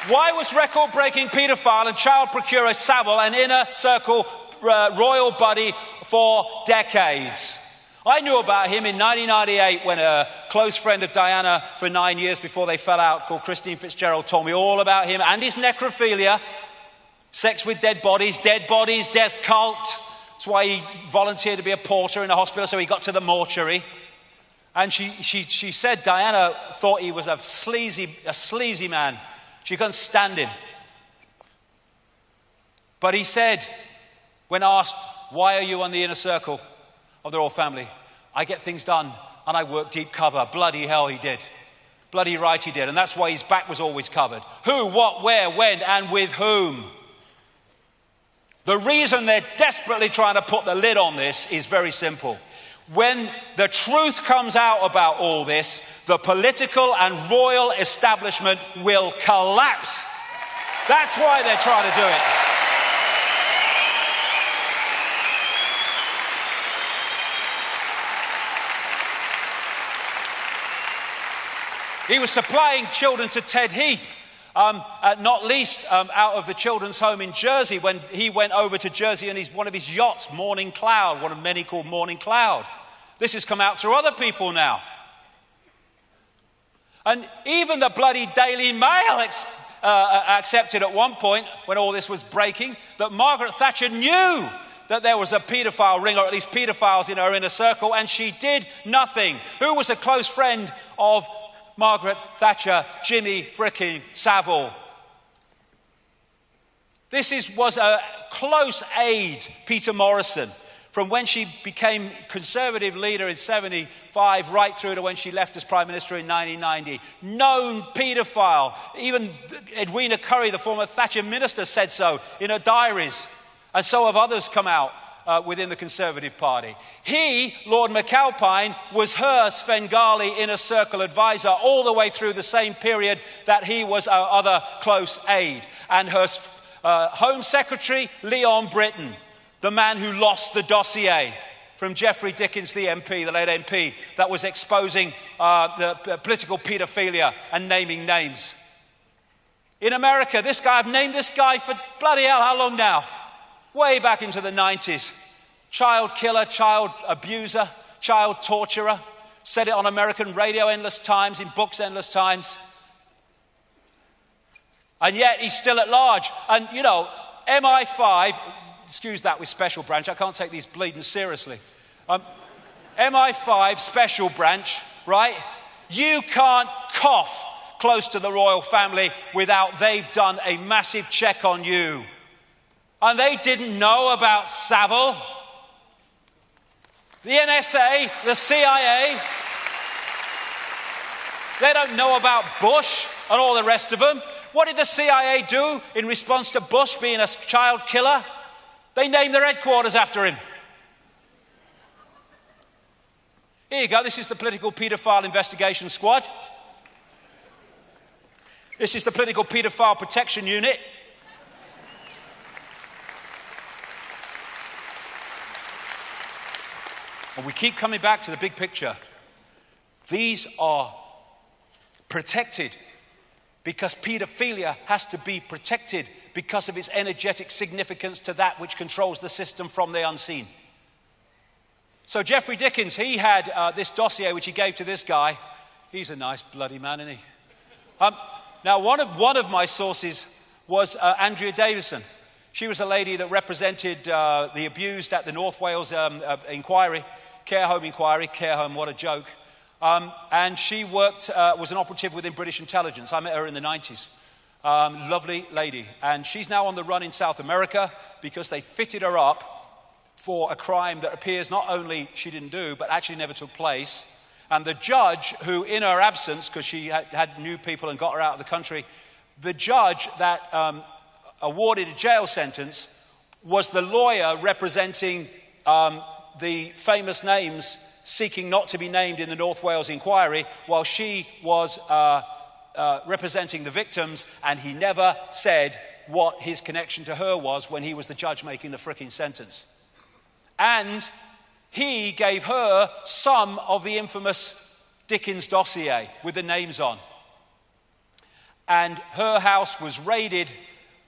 Why was record-breaking paedophile and child procurer Savile an inner circle royal buddy for decades? I knew about him in 1998 when a close friend of Diana for 9 years before they fell out, called Christine Fitzgerald, told me all about him and his necrophilia, sex with dead bodies, death cult. That's why he volunteered to be a porter in a hospital, so he got to the mortuary. And she said Diana thought he was a sleazy man. She couldn't stand him. But he said, when asked, why are you on the inner circle of the royal family? I get things done and I work deep cover. Bloody hell he did. Bloody right he did. And that's why his back was always covered. Who, what, where, when, and with whom? The reason they're desperately trying to put the lid on this is very simple. When the truth comes out about all this, the political and royal establishment will collapse. That's why they're trying to do it. He was supplying children to Ted Heath, not least out of the children's home in Jersey when he went over to Jersey in one of his yachts, Morning Cloud, one of many called Morning Cloud. This has come out through other people now. And even the bloody Daily Mail accepted at one point, when all this was breaking, that Margaret Thatcher knew that there was a paedophile ring, or at least paedophiles in her inner circle, and she did nothing. Who was a close friend of Margaret Thatcher? Jimmy frickin' Savile. This was a close aide, Peter Morrison, from when she became Conservative leader in 75 right through to when she left as Prime Minister in 1990. Known paedophile. Even Edwina Currie, the former Thatcher minister, said so in her diaries. And so have others come out within the Conservative Party. He, Lord McAlpine, was her Svengali inner circle advisor all the way through the same period that he was our other close aide. And her Home Secretary, Leon Britton, the man who lost the dossier from Geoffrey Dickens, the MP, the late MP, that was exposing the political paedophilia and naming names. In America, this guy, I've named this guy for bloody hell, how long now? Way back into the 90s. Child killer, child abuser, child torturer. Said it on American radio endless times, in books endless times. And yet he's still at large. And, you know, MI5... Excuse that with Special Branch. I can't take these bleeding seriously. MI5 Special Branch, right? You can't cough close to the royal family without they've done a massive check on you. And they didn't know about Savile. The NSA, the CIA. They don't know about Bush and all the rest of them. What did the CIA do in response to Bush being a child killer? They named their headquarters after him. Here you go. This is the Political Paedophile Investigation Squad. This is the Political Paedophile Protection Unit. And we keep coming back to the big picture. These are protected because paedophilia has to be protected because of its energetic significance to that which controls the system from the unseen. So Geoffrey Dickens, he had this dossier which he gave to this guy. He's a nice bloody man, isn't he? Now, one of my sources was Andrea Davison. She was a lady that represented the abused at the North Wales inquiry, care home, what a joke. And she was an operative within British intelligence. I met her in the 90s. Lovely lady. And she's now on the run in South America because they fitted her up for a crime that appears not only she didn't do, but actually never took place. And the judge who, in her absence, because she had new people and got her out of the country, the judge that awarded a jail sentence was the lawyer representing the famous names seeking not to be named in the North Wales inquiry, while she was representing the victims, and he never said what his connection to her was when he was the judge making the fricking sentence. And he gave her some of the infamous Dickens dossier with the names on. and her house was raided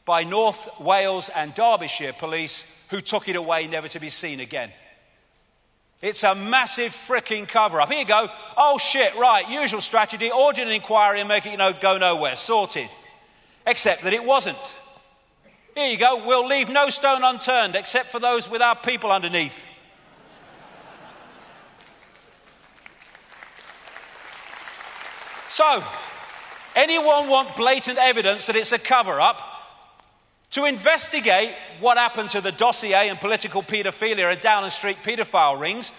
by North Wales and Derbyshire police, who took it away never to be seen again. It's a massive freaking cover-up. Here you go. Oh, shit, right, usual strategy, order an inquiry and make it, go nowhere. Sorted. Except that it wasn't. Here you go. We'll leave no stone unturned except for those with our people underneath. So, anyone want blatant evidence that it's a cover-up? To investigate what happened to the dossier and political paedophilia at Downing Street paedophile rings,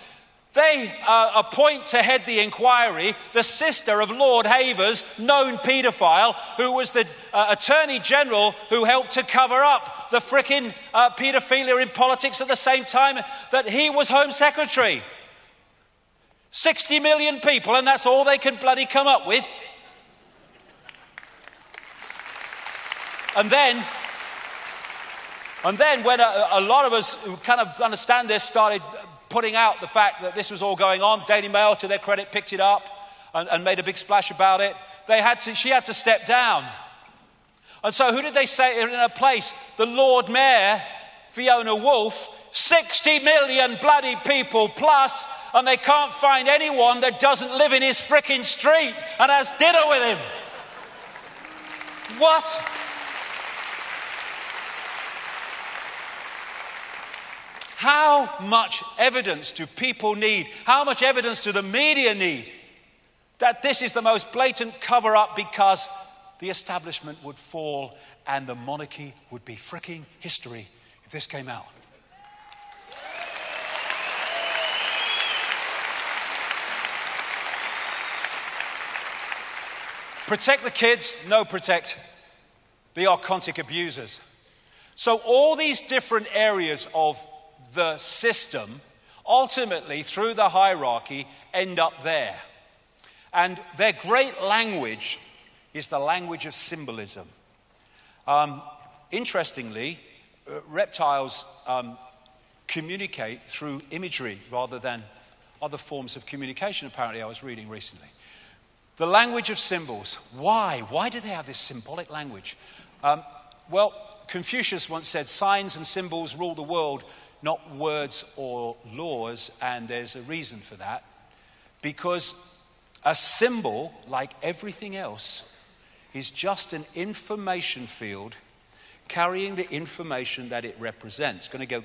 they appoint to head the inquiry the sister of Lord Havers, known paedophile, who was the Attorney General who helped to cover up the frickin' paedophilia in politics at the same time that he was Home Secretary. 60 million people, and that's all they can bloody come up with. And then when a lot of us who kind of understand this started putting out the fact that this was all going on, Daily Mail, to their credit, picked it up and made a big splash about it. She had to step down. And so who did they say in her place? The Lord Mayor, Fiona Woolf, 60 million bloody people plus, and they can't find anyone that doesn't live in his frickin' street and has dinner with him. What? How much evidence do people need? How much evidence do the media need that this is the most blatant cover-up, because the establishment would fall and the monarchy would be fricking history if this came out? Protect the kids, no, protect the archontic abusers. So all these different areas of the system, ultimately through the hierarchy, end up there. And their great language is the language of symbolism. Interestingly, reptiles communicate through imagery rather than other forms of communication, apparently, I was reading recently. The language of symbols. Why? Why do they have this symbolic language? Well, Confucius once said, signs and symbols rule the world, not words or laws, and there's a reason for that. Because a symbol, like everything else, is just an information field carrying the information that it represents. Going to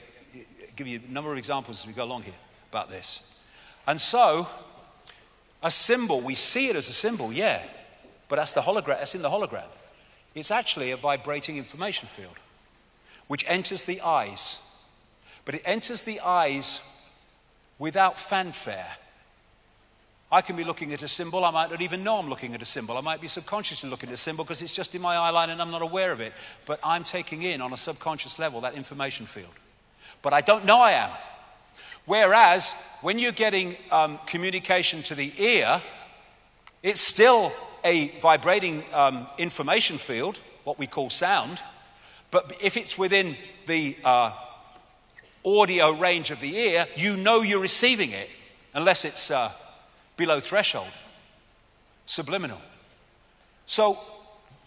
give you a number of examples as we go along here about this. And so, a symbol, we see it as a symbol, yeah, but that's the hologram. That's in the hologram. It's actually a vibrating information field, which enters the eyes. But it enters the eyes without fanfare. I can be looking at a symbol. I might not even know I'm looking at a symbol. I might be subconsciously looking at a symbol because it's just in my eye line and I'm not aware of it. But I'm taking in on a subconscious level that information field. But I don't know I am. Whereas when you're getting communication to the ear, it's still a vibrating information field, what we call sound. But if it's within the audio range of the ear, you know you're receiving it, unless it's below threshold, subliminal. So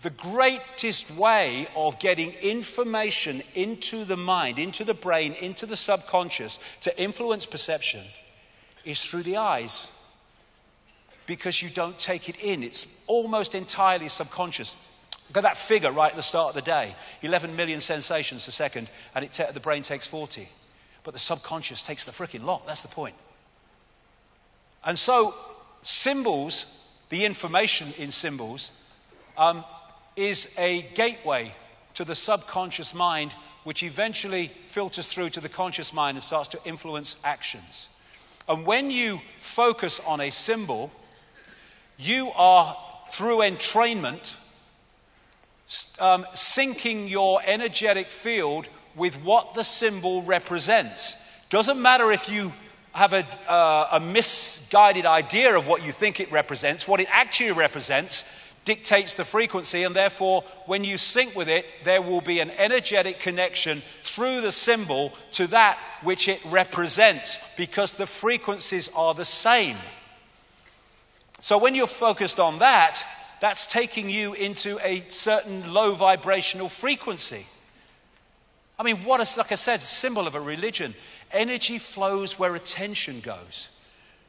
the greatest way of getting information into the mind, into the brain, into the subconscious to influence perception is through the eyes, because you don't take it in. It's almost entirely subconscious. Look at that figure right at the start of the day, 11 million sensations a second, and the brain takes 40. But the subconscious takes the frickin' lot. That's the point. And so symbols, the information in symbols, is a gateway to the subconscious mind, which eventually filters through to the conscious mind and starts to influence actions. And when you focus on a symbol, you are, through entrainment, syncing your energetic field with what the symbol represents. Doesn't matter if you have a misguided idea of what you think it represents. What it actually represents dictates the frequency, and therefore when you sync with it, there will be an energetic connection through the symbol to that which it represents, because the frequencies are the same. So when you're focused on that, that's taking you into a certain low vibrational frequency. I mean, like I said, a symbol of a religion. Energy flows where attention goes.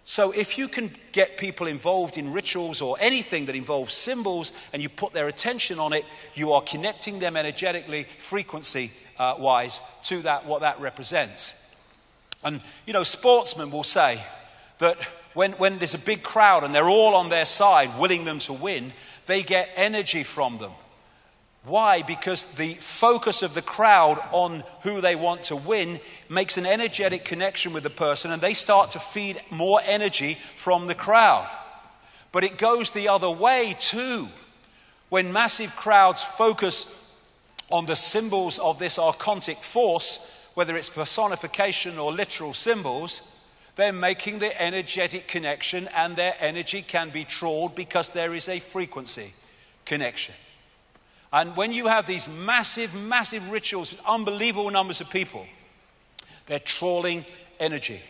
So if you can get people involved in rituals or anything that involves symbols and you put their attention on it, you are connecting them energetically, frequency-wise, to what that represents. And, sportsmen will say that when there's a big crowd and they're all on their side, willing them to win, they get energy from them. Why? Because the focus of the crowd on who they want to win makes an energetic connection with the person, and they start to feed more energy from the crowd. But it goes the other way too. When massive crowds focus on the symbols of this archontic force, whether it's personification or literal symbols, they're making the energetic connection, and their energy can be trawled because there is a frequency connection. And when you have these massive, massive rituals with unbelievable numbers of people, they're trawling energy.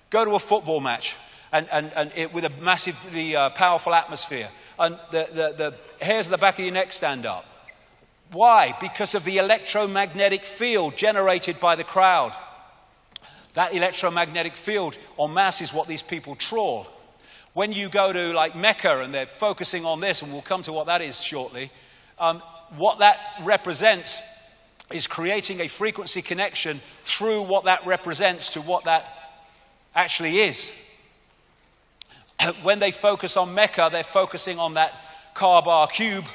Go to a football match with a massively powerful atmosphere, and the hairs at the back of your neck stand up. Why? Because of the electromagnetic field generated by the crowd. That electromagnetic field en masse is what these people trawl. When you go to like Mecca and they're focusing on this, and we'll come to what that is shortly, what that represents is creating a frequency connection through what that represents to what that actually is. When they focus on Mecca, they're focusing on that Kaaba cube,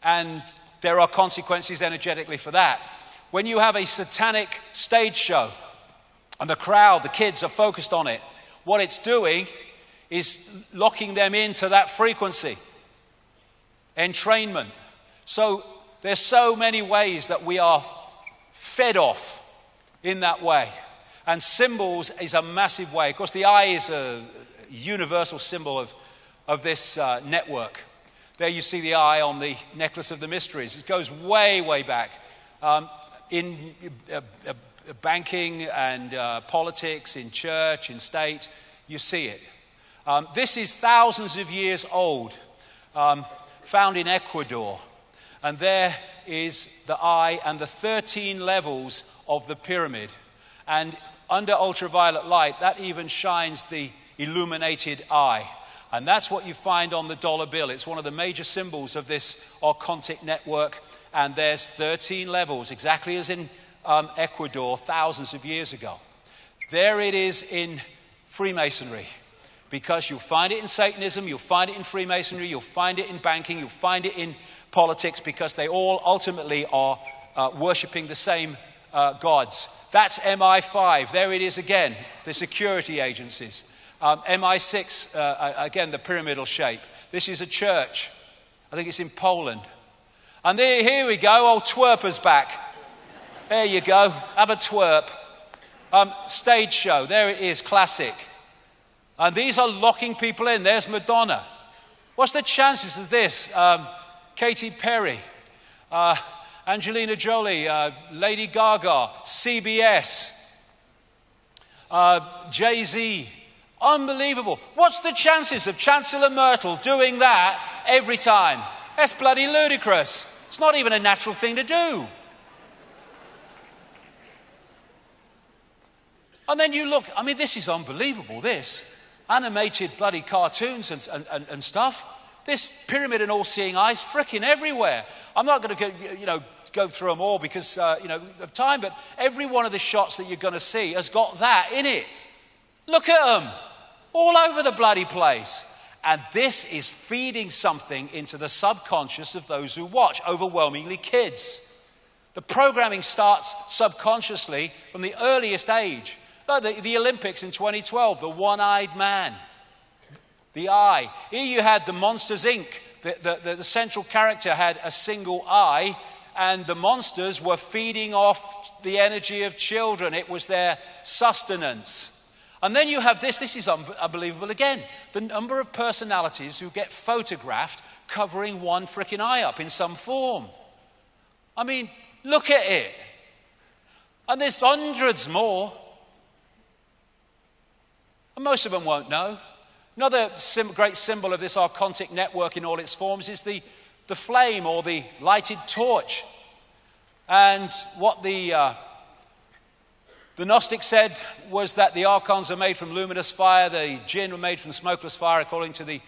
and there are consequences energetically for that. When you have a satanic stage show and the crowd, the kids are focused on it, what it's doing is locking them into that frequency. Entrainment. So there's so many ways that we are fed off in that way. And symbols is a massive way. Of course, the eye is a universal symbol of this network. There you see the eye on the necklace of the mysteries. It goes way, way back. In banking and politics, in church, in state, you see it. This is thousands of years old, found in Ecuador. And there is the eye and the 13 levels of the pyramid. And under ultraviolet light, that even shines the illuminated eye. And that's what you find on the dollar bill. It's one of the major symbols of this archontic network. And there's 13 levels, exactly as in Ecuador thousands of years ago. There it is in Freemasonry. Because you'll find it in Satanism, you'll find it in Freemasonry, you'll find it in banking, you'll find it in politics, because they all ultimately are worshipping the same gods. That's MI5. There it is again, the security agencies. MI6, again, the pyramidal shape. This is a church. I think it's in Poland. And here we go, old twerper's back. There you go, have a twerp. Stage show, there it is, classic. And these are locking people in. There's Madonna. What's the chances of this? Katy Perry, Angelina Jolie, Lady Gaga, CBS, Jay-Z. Unbelievable. What's the chances of Chancellor Merkel doing that every time? That's bloody ludicrous. It's not even a natural thing to do. And then you look, I mean, this is unbelievable, this. Animated bloody cartoons and stuff. This pyramid and all-seeing eyes fricking everywhere. I'm not going to go through them all because of time, but every one of the shots that you're going to see has got that in it. Look at them, all over the bloody place. And this is feeding something into the subconscious of those who watch, overwhelmingly kids. The programming starts subconsciously from the earliest age. The Olympics in 2012, the one-eyed man, the eye. Here you had the Monsters, Inc. The central character had a single eye, and the monsters were feeding off the energy of children. It was their sustenance. And then you have this is unbelievable again, the number of personalities who get photographed covering one frickin' eye up in some form. I mean, look at it. And there's hundreds more. And most of them won't know. Another great symbol of this archontic network in all its forms is the flame or the lighted torch. And what the Gnostic said was that the archons are made from luminous fire, the jinn were made from smokeless fire according to the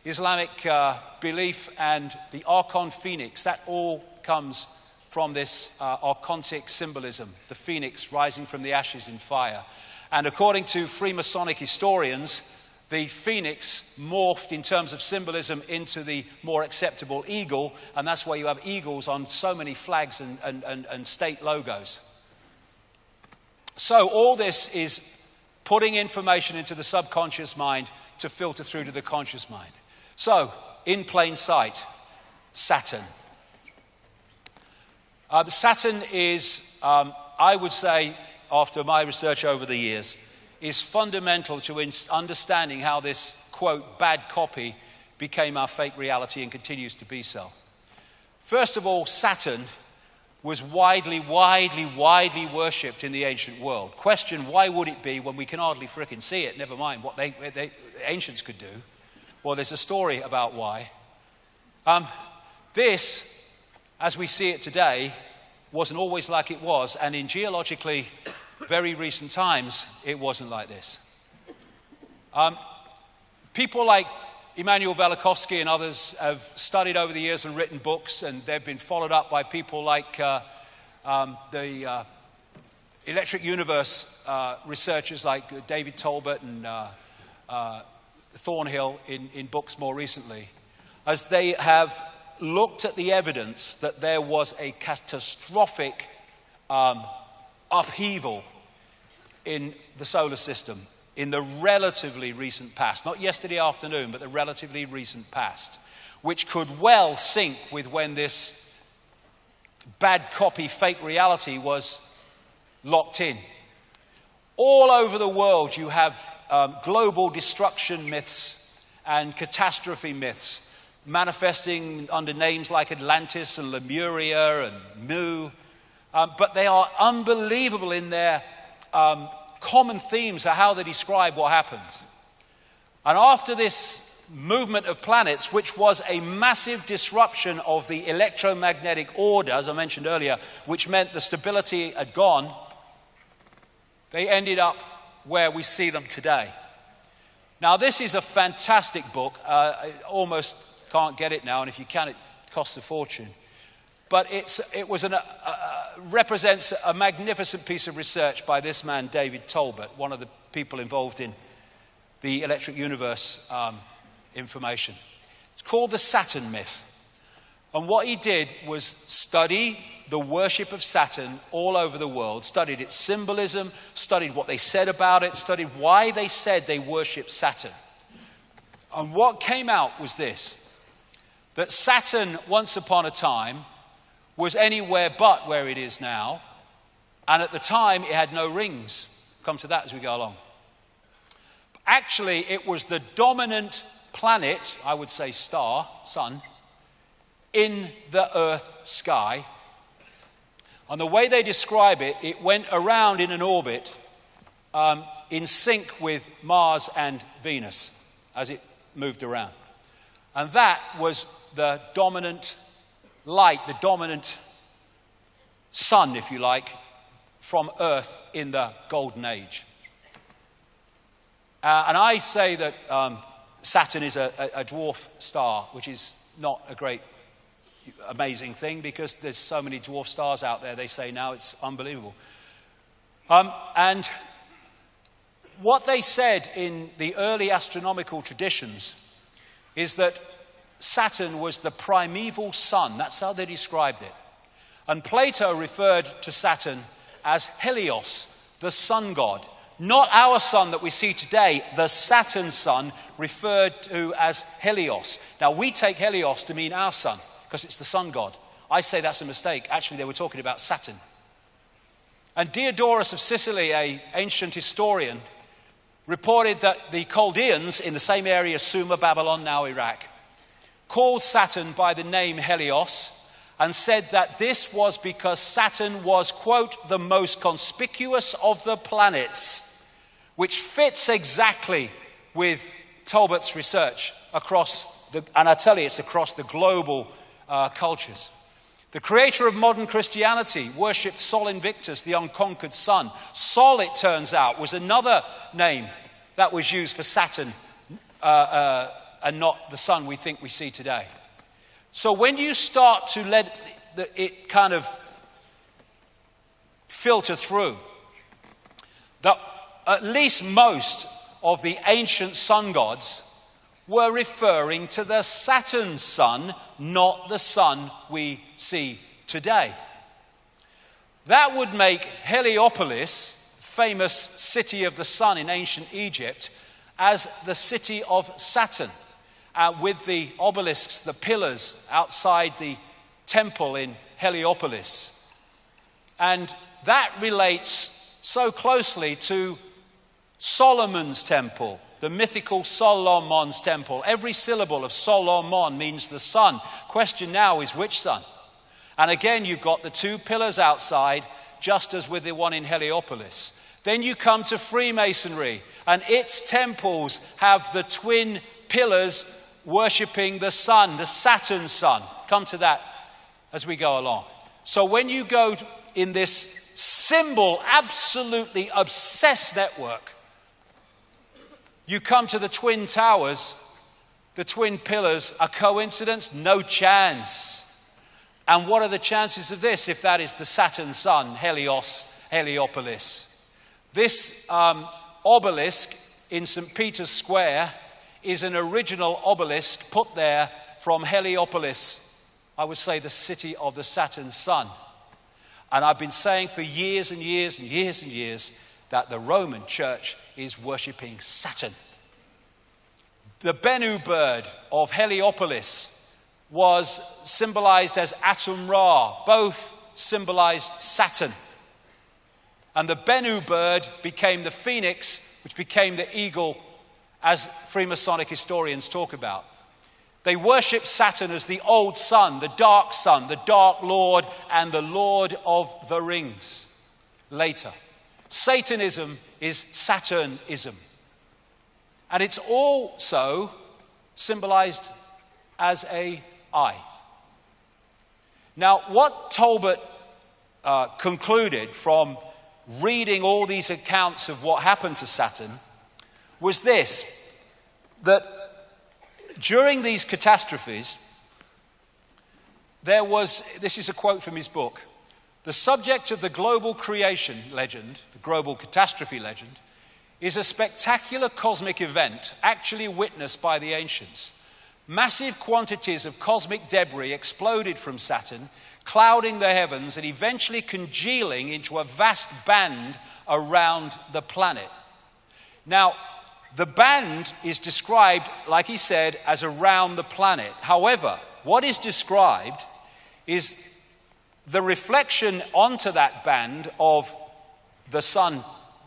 Islamic belief, and the archon phoenix, that all comes from this archontic symbolism, the phoenix rising from the ashes in fire. And according to Freemasonic historians, the phoenix morphed in terms of symbolism into the more acceptable eagle, and that's why you have eagles on so many flags and state logos. So all this is putting information into the subconscious mind to filter through to the conscious mind. So, in plain sight, Saturn. Saturn is, I would say, after my research over the years, is fundamental to understanding how this, quote, bad copy became our fake reality and continues to be so. First of all, Saturn was widely worshipped in the ancient world. Question, why would it be when we can hardly frickin' see it, never mind what the ancients could do? Well, there's a story about why. This, as we see it today, wasn't always like it was, and in geologically very recent times, it wasn't like this. People like Immanuel Velikovsky and others have studied over the years and written books, and they've been followed up by people like the Electric Universe researchers like David Tolbert and Thornhill in books more recently, as they have looked at the evidence that there was a catastrophic upheaval in the solar system in the relatively recent past, not yesterday afternoon, but the relatively recent past, which could well sync with when this bad copy fake reality was locked in. All over the world you have global destruction myths and catastrophe myths manifesting under names like Atlantis and Lemuria and Mu, but they are unbelievable in their common themes of how they describe what happens. And after this movement of planets, which was a massive disruption of the electromagnetic order, as I mentioned earlier, which meant the stability had gone, they ended up where we see them today. Now, this is a fantastic book. I almost can't get it now, and if you can, it costs a fortune. But it represents a magnificent piece of research by this man, David Tolbert, one of the people involved in the Electric Universe information. It's called the Saturn myth. And what he did was study the worship of Saturn all over the world, studied its symbolism, studied what they said about it, studied why they said they worshiped Saturn. And what came out was this, that Saturn, once upon a time, was anywhere but where it is now, and at the time it had no rings. Come to that as we go along. Actually, it was the dominant planet, I would say star, sun, in the Earth sky. And the way they describe it, it went around in an orbit in sync with Mars and Venus as it moved around. And that was the dominant light, the dominant sun, if you like, from Earth in the Golden Age. And I say that Saturn is a dwarf star, which is not a great, amazing thing because there's so many dwarf stars out there, they say now, it's unbelievable. And what they said in the early astronomical traditions is that Saturn was the primeval sun. That's how they described it. And Plato referred to Saturn as Helios, the sun god. Not our sun that we see today, the Saturn sun, referred to as Helios. Now, we take Helios to mean our sun, because it's the sun god. I say that's a mistake. Actually, they were talking about Saturn. And Diodorus of Sicily, an ancient historian, reported that the Chaldeans in the same area, Sumer, Babylon, now Iraq, called Saturn by the name Helios and said that this was because Saturn was, quote, the most conspicuous of the planets, which fits exactly with Talbot's research and I tell you, it's across the global cultures. The creator of modern Christianity worshipped Sol Invictus, the unconquered sun. Sol, it turns out, was another name that was used for Saturn and not the sun we think we see today. So when you start to let it kind of filter through, that at least most of the ancient sun gods were referring to the Saturn sun, not the sun we see today. That would make Heliopolis, famous city of the sun in ancient Egypt, as the city of Saturn, with the obelisks, the pillars outside the temple in Heliopolis. And that relates so closely to Solomon's temple, the mythical Solomon's temple. Every syllable of Solomon means the sun. Question now is which sun? And again, you've got the two pillars outside, just as with the one in Heliopolis. Then you come to Freemasonry, and its temples have the twin pillars worshipping the sun, the Saturn sun. Come to that as we go along. So when you go in this symbol, absolutely obsessed network, you come to the twin towers, the twin pillars. A coincidence? No chance. And what are the chances of this if that is the Saturn sun, Heliopolis? This obelisk in St. Peter's Square is an original obelisk put there from Heliopolis, I would say the city of the Saturn sun. And I've been saying for years and years and years and years that the Roman church is worshipping Saturn. The Bennu bird of Heliopolis was symbolized as Atum-Ra. Both symbolized Saturn. And the Bennu bird became the phoenix, which became the eagle, as Freemasonic historians talk about. They worship Saturn as the old sun, the dark lord, and the lord of the rings. Later, Satanism is Saturnism. And it's also symbolized as an eye. Now, what Talbot concluded from reading all these accounts of what happened to Saturn was this, that during these catastrophes, this is a quote from his book, the subject of the global creation legend, the global catastrophe legend, is a spectacular cosmic event actually witnessed by the ancients. Massive quantities of cosmic debris exploded from Saturn, clouding the heavens and eventually congealing into a vast band around the planet. Now, the band is described, like he said, as around the planet. However, what is described is the reflection onto that band of the sun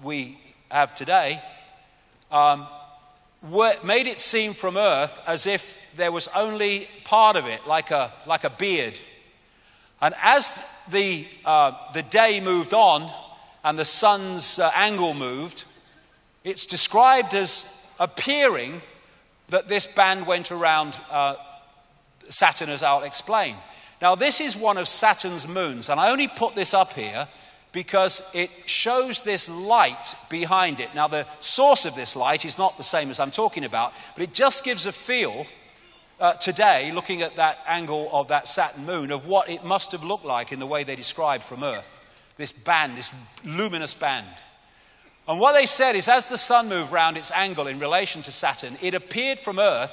we have today, made it seem from Earth as if there was only part of it, like a beard. And as the day moved on and the sun's angle moved, it's described as appearing that this band went around Saturn, as I'll explain. Now, this is one of Saturn's moons, and I only put this up here because it shows this light behind it. Now, the source of this light is not the same as I'm talking about, but it just gives a feel today, looking at that angle of that Saturn moon, of what it must have looked like in the way they described from Earth. This band, this luminous band. And what they said is, as the sun moved round its angle in relation to Saturn, it appeared from Earth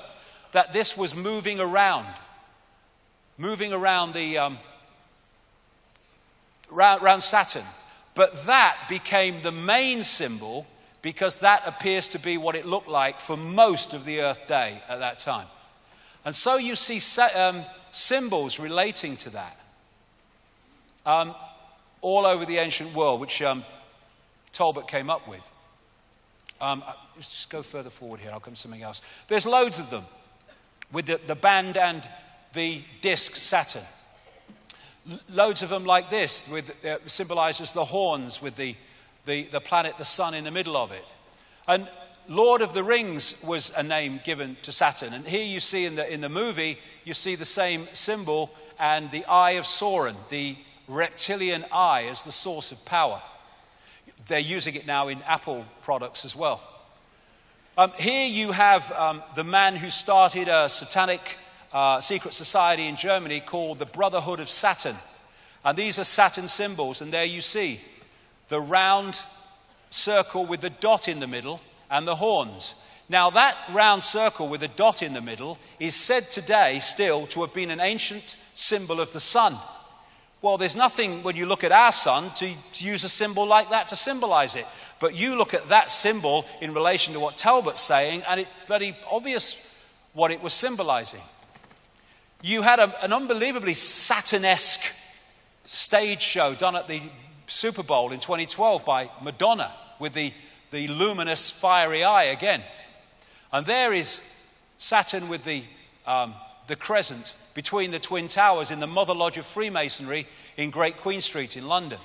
that this was moving around the around Saturn. But that became the main symbol because that appears to be what it looked like for most of the Earth day at that time. And so you see symbols relating to that all over the ancient world, which Talbot came up with. Let's just go further forward here. I'll come to something else. There's loads of them with the band and the disk Saturn. Loads of them like this, with symbolizes the horns with the planet, the sun, in the middle of it. And Lord of the Rings was a name given to Saturn. And here you see in the movie, you see the same symbol and the Eye of Sauron, the reptilian eye as the source of power. They're using it now in Apple products as well. Here you have the man who started a satanic secret society in Germany called the Brotherhood of Saturn. And these are Saturn symbols, and there you see the round circle with the dot in the middle and the horns. Now that round circle with a dot in the middle is said today still to have been an ancient symbol of the sun. Well, there's nothing when you look at our sun to use a symbol like that to symbolize it. But you look at that symbol in relation to what Talbot's saying, and it's very obvious what it was symbolizing. You had an unbelievably Saturnesque stage show done at the Super Bowl in 2012 by Madonna with the luminous fiery eye again. And there is Saturn with the crescent between the Twin Towers in the Mother Lodge of Freemasonry in Great Queen Street in London.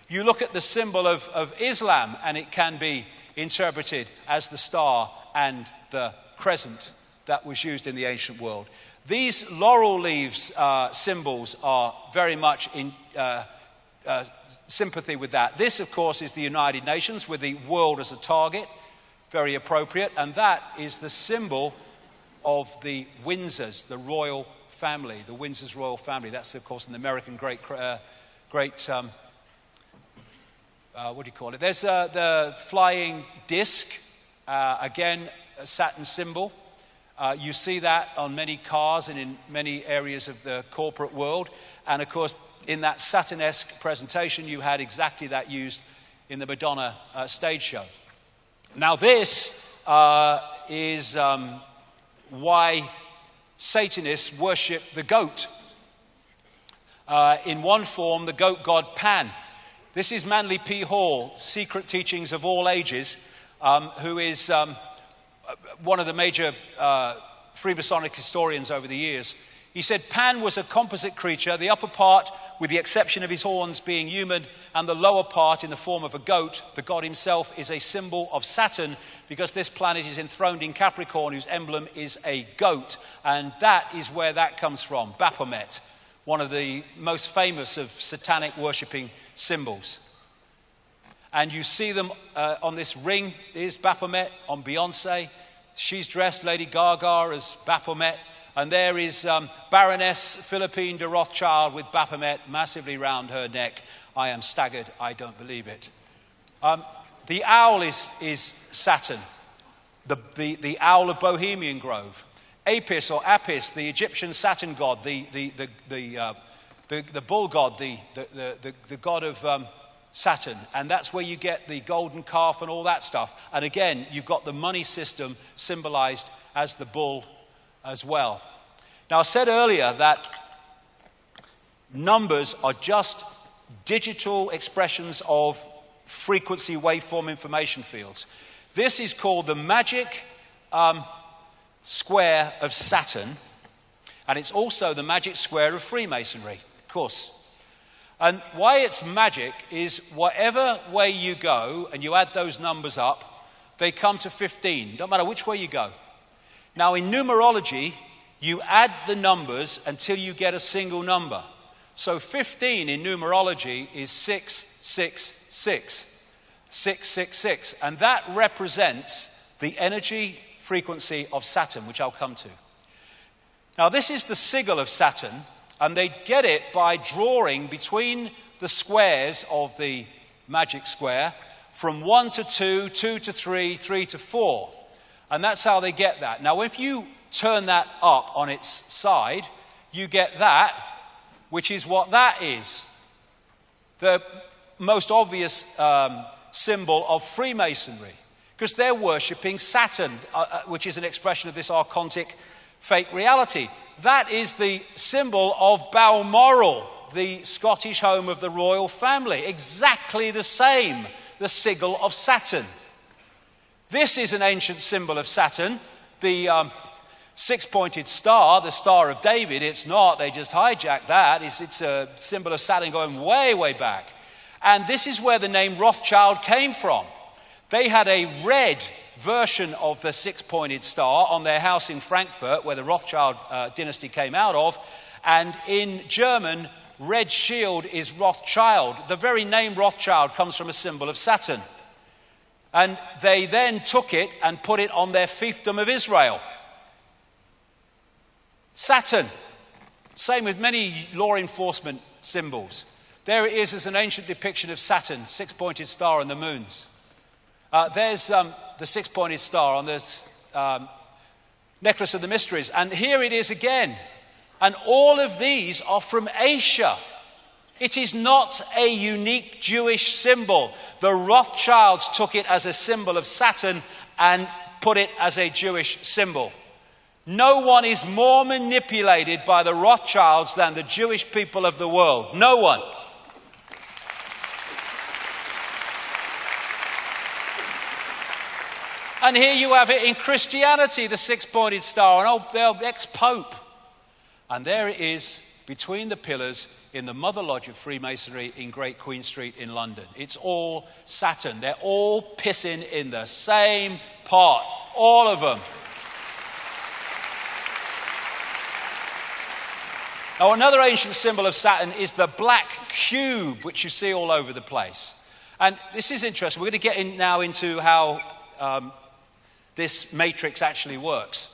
You look at the symbol of Islam and it can be interpreted as the star and the crescent that was used in the ancient world. These laurel leaves symbols are very much in sympathy with that. This, of course, is the United Nations with the world as a target, very appropriate, and that is the symbol of the Windsors, the royal family, the Windsors royal family. That's, of course, an American great what do you call it? There's the flying disc, again, a Saturn symbol. You see that on many cars and in many areas of the corporate world. And, of course, in that Saturnesque presentation, you had exactly that used in the Madonna stage show. Now, this is why Satanists worship the goat. In one form, the goat god Pan. This is Manly P. Hall, Secret Teachings of All Ages, who is one of the major Freemasonic historians over the years. He said Pan was a composite creature, the upper part, with the exception of his horns, being human, and the lower part in the form of a goat. The god himself is a symbol of Saturn because this planet is enthroned in Capricorn, whose emblem is a goat. And that is where that comes from, Baphomet, one of the most famous of satanic worshipping symbols. And you see them on this ring is Baphomet on Beyonce. She's dressed, Lady Gaga, as Baphomet. And there is Baroness Philippine de Rothschild with Baphomet massively round her neck. I am staggered, I don't believe it. The owl is Saturn, the owl of Bohemian Grove. Apis or Apis, the Egyptian Saturn god, the bull god, the god of Saturn. And that's where you get the golden calf and all that stuff. And again, you've got the money system symbolized as the bull as well. Now, I said earlier that numbers are just digital expressions of frequency waveform information fields. This is called the magic square of Saturn, and it's also the magic square of Freemasonry, of course. And why it's magic is whatever way you go and you add those numbers up, they come to 15. Don't matter which way you go. Now, in numerology, you add the numbers until you get a single number. So 15 in numerology is 666. 666. And that represents the energy frequency of Saturn, which I'll come to. Now, this is the sigil of Saturn, and they get it by drawing between the squares of the magic square from 1 to 2, 2 to 3, 3 to 4. And that's how they get that. Now, if you turn that up on its side, you get that, which is what that is. The most obvious symbol of Freemasonry, because they're worshipping Saturn, which is an expression of this archontic fake reality. That is the symbol of Balmoral, the Scottish home of the royal family. Exactly the same, the sigil of Saturn. This is an ancient symbol of Saturn, the six-pointed star, the Star of David. It's not, they just hijacked that. It's a symbol of Saturn going way, way back. And this is where the name Rothschild came from. They had a red, version of the six-pointed star on their house in Frankfurt, where the Rothschild dynasty came out of. And in German, red shield is Rothschild. The very name Rothschild comes from a symbol of Saturn. And they then took it and put it on their fiefdom of Israel. Saturn. Same with many law enforcement symbols. There it is as an ancient depiction of Saturn, six-pointed star and the moons. There's the six-pointed star on this necklace of the mysteries. And here it is again. And all of these are from Asia. It is not a unique Jewish symbol. The Rothschilds took it as a symbol of Saturn and put it as a Jewish symbol. No one is more manipulated by the Rothschilds than the Jewish people of the world. No one. And here you have it in Christianity, the six-pointed star, an old ex-pope. And there it is between the pillars in the Mother Lodge of Freemasonry in Great Queen Street in London. It's all Saturn. They're all pissing in the same pot. All of them. Now, another ancient symbol of Saturn is the black cube, which you see all over the place. And this is interesting. We're going to get in now into how this matrix actually works.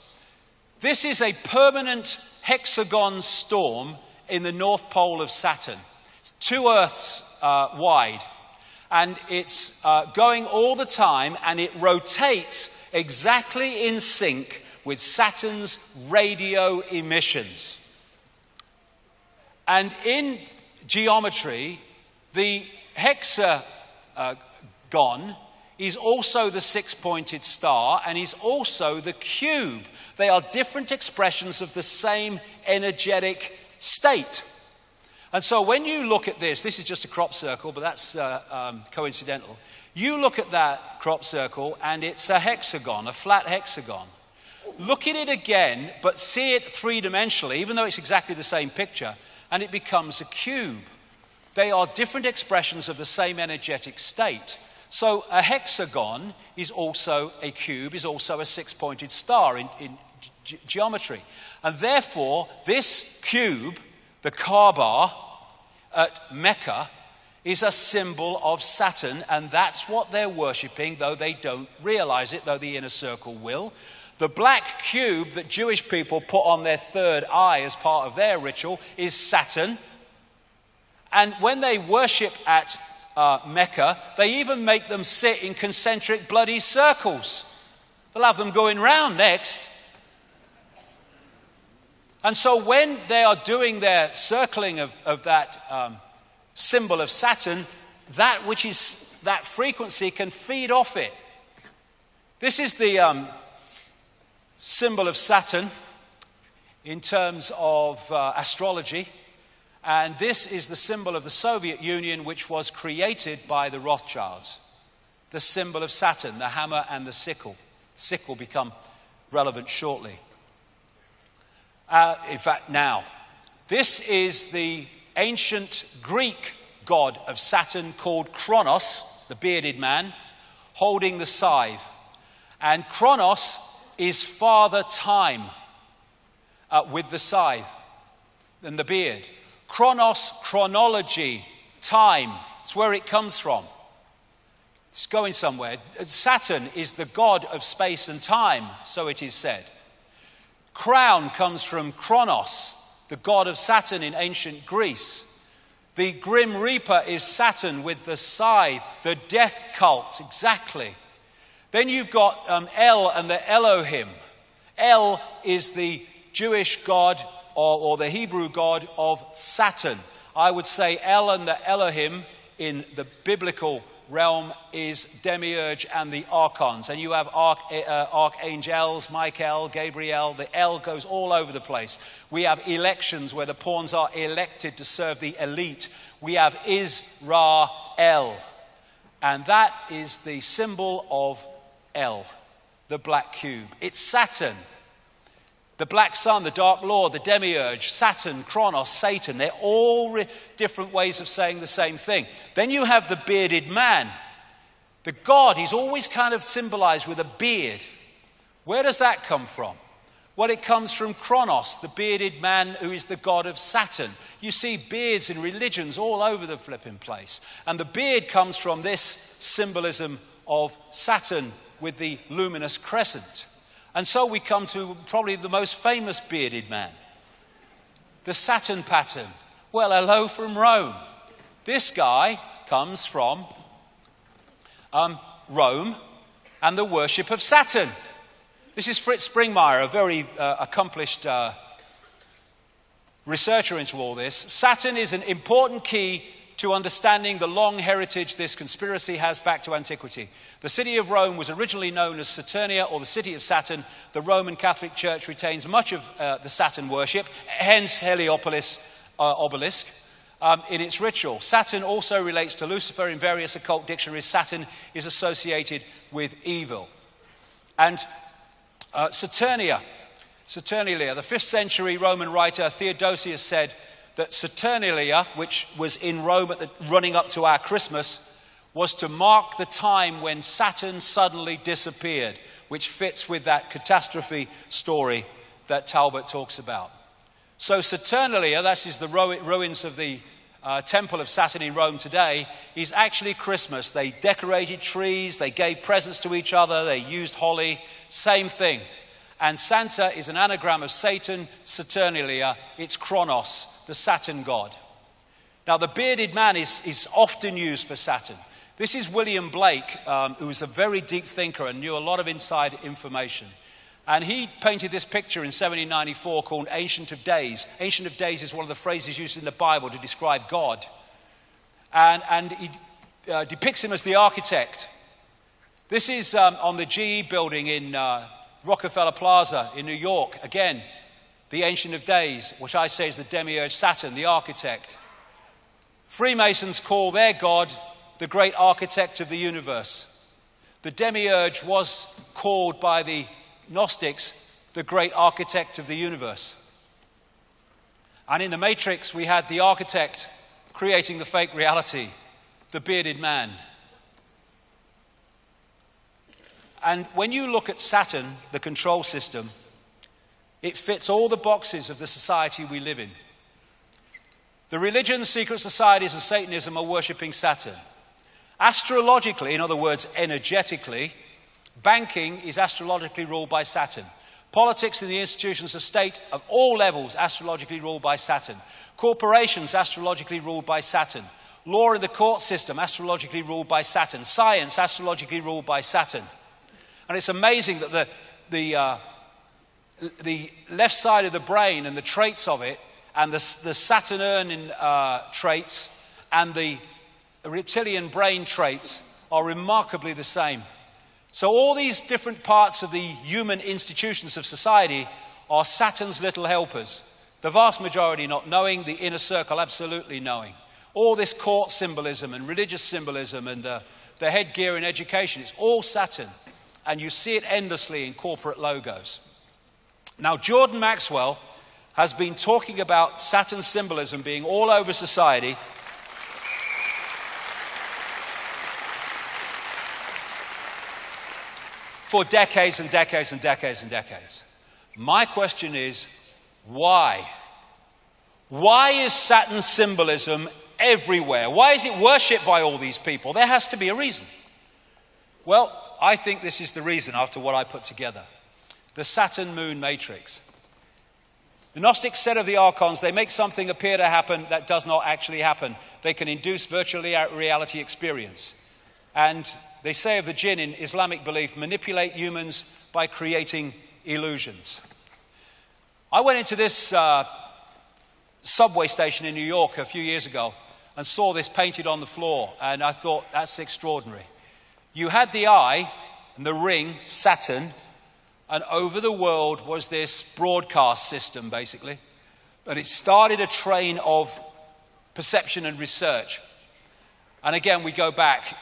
This is a permanent hexagon storm in the North Pole of Saturn. It's 2 Earths wide. And it's going all the time, and it rotates exactly in sync with Saturn's radio emissions. And in geometry, the hexagon is also the six-pointed star, and is also the cube. They are different expressions of the same energetic state. And so when you look at this is just a crop circle, but that's coincidental. You look at that crop circle, and it's a hexagon, a flat hexagon. Look at it again, but see it three-dimensionally, even though it's exactly the same picture, and it becomes a cube. They are different expressions of the same energetic state. So a hexagon is also a cube, is also a six-pointed star in geometry. And therefore, this cube, the Kaaba at Mecca, is a symbol of Saturn, and that's what they're worshipping, though they don't realize it, though the inner circle will. The black cube that Jewish people put on their third eye as part of their ritual is Saturn. And when they worship at Mecca, they even make them sit in concentric bloody circles. They'll have them going round next. And so when they are doing their circling of that symbol of Saturn, that which is that frequency can feed off it. This is the symbol of Saturn in terms of astrology. And this is the symbol of the Soviet Union, which was created by the Rothschilds. The symbol of Saturn, the hammer and the sickle. Sickle become relevant shortly. In fact, now, this is the ancient Greek god of Saturn called Kronos, the bearded man, holding the scythe. And Kronos is Father Time with the scythe and the beard. Chronos, chronology, time. It's where it comes from. It's going somewhere. Saturn is the god of space and time, so it is said. Crown comes from Kronos, the god of Saturn in ancient Greece. The Grim Reaper is Saturn with the scythe, the death cult, exactly. Then you've got El and the Elohim. El is the Jewish god or the Hebrew god of Saturn. I would say El and the Elohim in the biblical realm is Demiurge and the archons. And you have archangels, Michael, Gabriel. The El goes all over the place. We have elections where the pawns are elected to serve the elite. We have Israel. And that is the symbol of El, the black cube. It's Saturn. The black sun, the dark lord, the demiurge, Saturn, Kronos, Satan. They're all different ways of saying the same thing. Then you have the bearded man. The god is always kind of symbolized with a beard. Where does that come from? Well, it comes from Kronos, the bearded man who is the god of Saturn. You see beards in religions all over the flipping place. And the beard comes from this symbolism of Saturn with the luminous crescent. And so we come to probably the most famous bearded man, the Saturn pattern. Well, hello from Rome. This guy comes from Rome and the worship of Saturn. This is Fritz Springmeier, a very accomplished researcher into all this. Saturn is an important key to understanding the long heritage this conspiracy has back to antiquity. The city of Rome was originally known as Saturnia, or the city of Saturn. The Roman Catholic Church retains much of the Saturn worship, hence Heliopolis obelisk, in its ritual. Saturn also relates to Lucifer. In various occult dictionaries, Saturn is associated with evil. And Saturnalia, the 5th century Roman writer Theodosius said that Saturnalia, which was in Rome running up to our Christmas, was to mark the time when Saturn suddenly disappeared, which fits with that catastrophe story that Talbot talks about. So Saturnalia, that is the ruins of the temple of Saturn in Rome today, is actually Christmas. They decorated trees, they gave presents to each other, they used holly, same thing. And Santa is an anagram of Satan, Saturnalia, it's Kronos, the Saturn god. Now the bearded man is often used for Saturn. This is William Blake, who was a very deep thinker and knew a lot of inside information. And he painted this picture in 1794 called Ancient of Days. Ancient of Days is one of the phrases used in the Bible to describe God. And he depicts him as the architect. This is on the GE building in Rockefeller Plaza in New York. Again, the Ancient of Days, which I say is the demiurge Saturn, the architect. Freemasons call their God the great architect of the universe. The demiurge was called by the Gnostics the great architect of the universe. And in the Matrix, we had the architect creating the fake reality, the bearded man. And when you look at Saturn, the control system, it fits all the boxes of the society we live in. The religions, secret societies, and Satanism are worshipping Saturn. Astrologically, in other words, energetically, banking is astrologically ruled by Saturn. Politics and the institutions of state of all levels astrologically ruled by Saturn. Corporations astrologically ruled by Saturn. Law in the court system astrologically ruled by Saturn. Science astrologically ruled by Saturn. And it's amazing that the left side of the brain and the traits of it, and the Saturnine traits and the reptilian brain traits are remarkably the same. So all these different parts of the human institutions of society are Saturn's little helpers. The vast majority not knowing, the inner circle absolutely knowing. All this court symbolism and religious symbolism and the headgear in education, it's all Saturn. And you see it endlessly in corporate logos. Now, Jordan Maxwell has been talking about Saturn symbolism being all over society for decades and decades and decades and decades. My question is, why? Why is Saturn symbolism everywhere? Why is it worshipped by all these people? There has to be a reason. Well, I think this is the reason after what I put together. The Saturn-Moon matrix. The Gnostics said of the archons, they make something appear to happen that does not actually happen. They can induce virtual reality experience. And they say of the jinn in Islamic belief, manipulate humans by creating illusions. I went into this subway station in New York a few years ago and saw this painted on the floor, and I thought, that's extraordinary. You had the eye and the ring, Saturn, and over the world was this broadcast system, basically. But it started a train of perception and research. And again, we go back,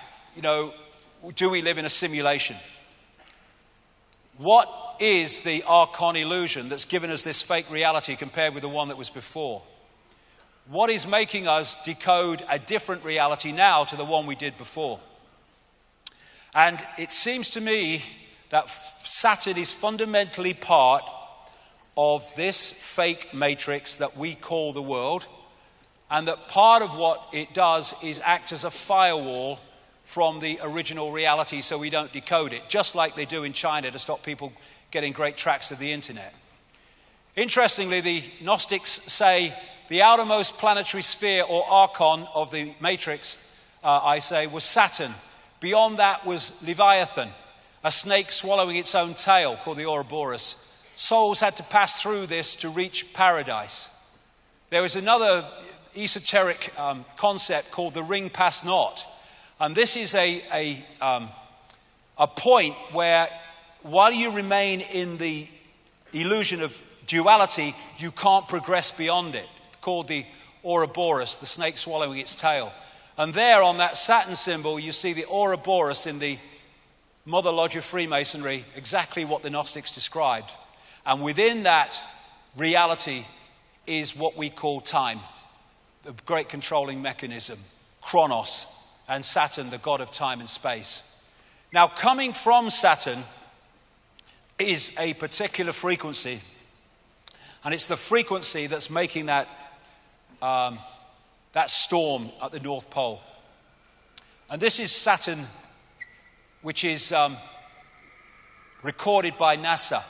do we live in a simulation? What is the archon illusion that's given us this fake reality compared with the one that was before? What is making us decode a different reality now to the one we did before? And it seems to me that Saturn is fundamentally part of this fake matrix that we call the world, and that part of what it does is act as a firewall from the original reality so we don't decode it, just like they do in China to stop people getting great tracts of the internet. Interestingly, the Gnostics say the outermost planetary sphere, or archon, of the matrix, was Saturn. Beyond that was Leviathan, a snake swallowing its own tail, called the Ouroboros. Souls had to pass through this to reach paradise. There was another esoteric concept called the ring past not. And this is a point where, while you remain in the illusion of duality, you can't progress beyond it, called the Ouroboros, the snake swallowing its tail. And there on that Saturn symbol, you see the Ouroboros in the Mother Lodge of Freemasonry, exactly what the Gnostics described. And within that reality is what we call time, the great controlling mechanism, Chronos, and Saturn, the god of time and space. Now, coming from Saturn is a particular frequency, and it's the frequency that's making that storm at the North Pole. And this is Saturn, which is recorded by NASA.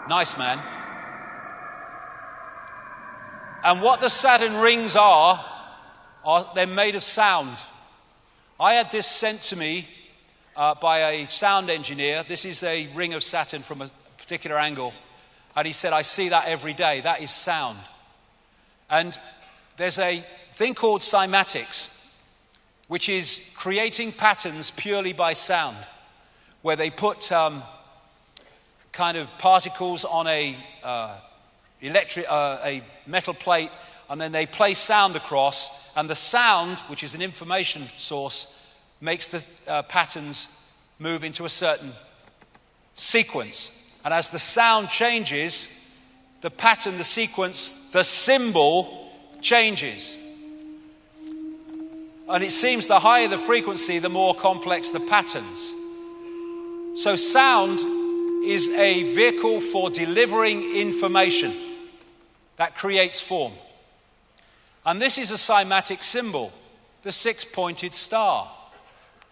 Nice, man. And what the Saturn rings are they're made of sound. I had this sent to me by a sound engineer. This is a ring of Saturn from a particular angle. And he said, I see that every day. That is sound. And there's a thing called cymatics, which is creating patterns purely by sound, where they put kind of particles on a metal plate, and then they play sound across, and the sound, which is an information source, makes the patterns move into a certain sequence. And as the sound changes, the pattern, the sequence, the symbol changes. And it seems the higher the frequency, the more complex the patterns. So sound is a vehicle for delivering information that creates form. And this is a cymatic symbol, the six-pointed star,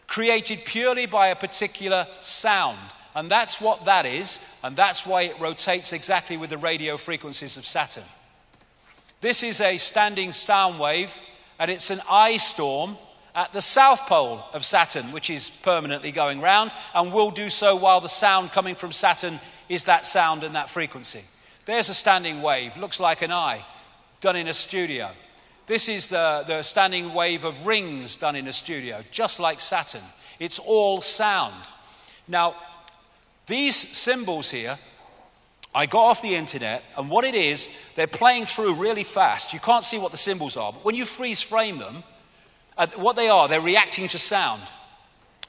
created purely by a particular sound. And that's what that is, and that's why it rotates exactly with the radio frequencies of Saturn. This is a standing sound wave, and it's an eye storm at the south pole of Saturn, which is permanently going round, and will do so while the sound coming from Saturn is that sound and that frequency. There's a standing wave, looks like an eye, done in a studio. This is the standing wave of rings done in a studio, just like Saturn. It's all sound. Now, these symbols here, I got off the internet, and what it is, they're playing through really fast. You can't see what the symbols are, but when you freeze frame them, what they are, they're reacting to sound.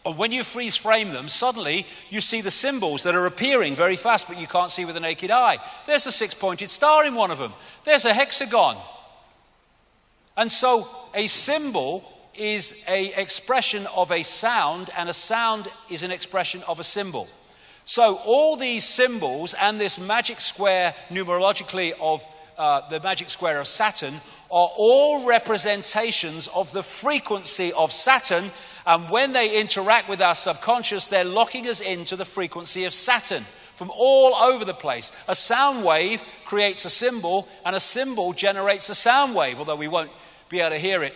And when you freeze frame them, suddenly you see the symbols that are appearing very fast, but you can't see with the naked eye. There's a six-pointed star in one of them. There's a hexagon. And so a symbol is an expression of a sound, and a sound is an expression of a symbol. So all these symbols and this magic square numerologically of the magic square of Saturn are all representations of the frequency of Saturn, and when they interact with our subconscious, they're locking us into the frequency of Saturn from all over the place. A sound wave creates a symbol, and a symbol generates a sound wave, although we won't be able to hear it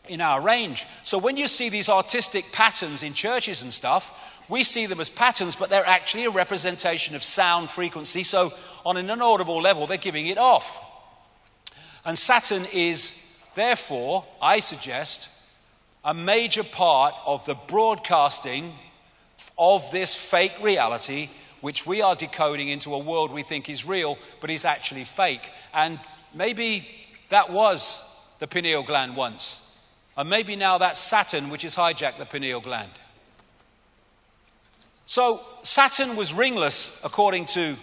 in our range. So when you see these artistic patterns in churches and stuff, we see them as patterns, but they're actually a representation of sound frequency. So on an inaudible level, they're giving it off. And Saturn is, therefore, I suggest, a major part of the broadcasting of this fake reality, which we are decoding into a world we think is real, but is actually fake. And maybe that was the pineal gland once. And maybe now that's Saturn which has hijacked the pineal gland. So Saturn was ringless, according to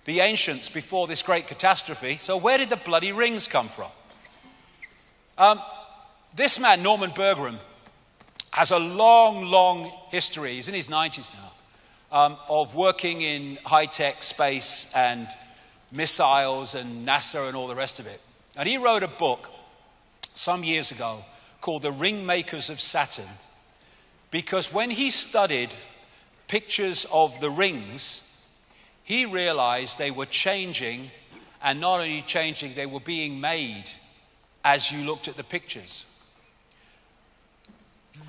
the ancients, before this great catastrophe. So where did the bloody rings come from? This man, Norman Berggren, has a long, long history. He's in his 90s now, of working in high-tech space and missiles and NASA and all the rest of it. And he wrote a book some years ago called The Ringmakers of Saturn, because when he studied pictures of the rings, he realized they were changing, and not only changing, they were being made as you looked at the pictures.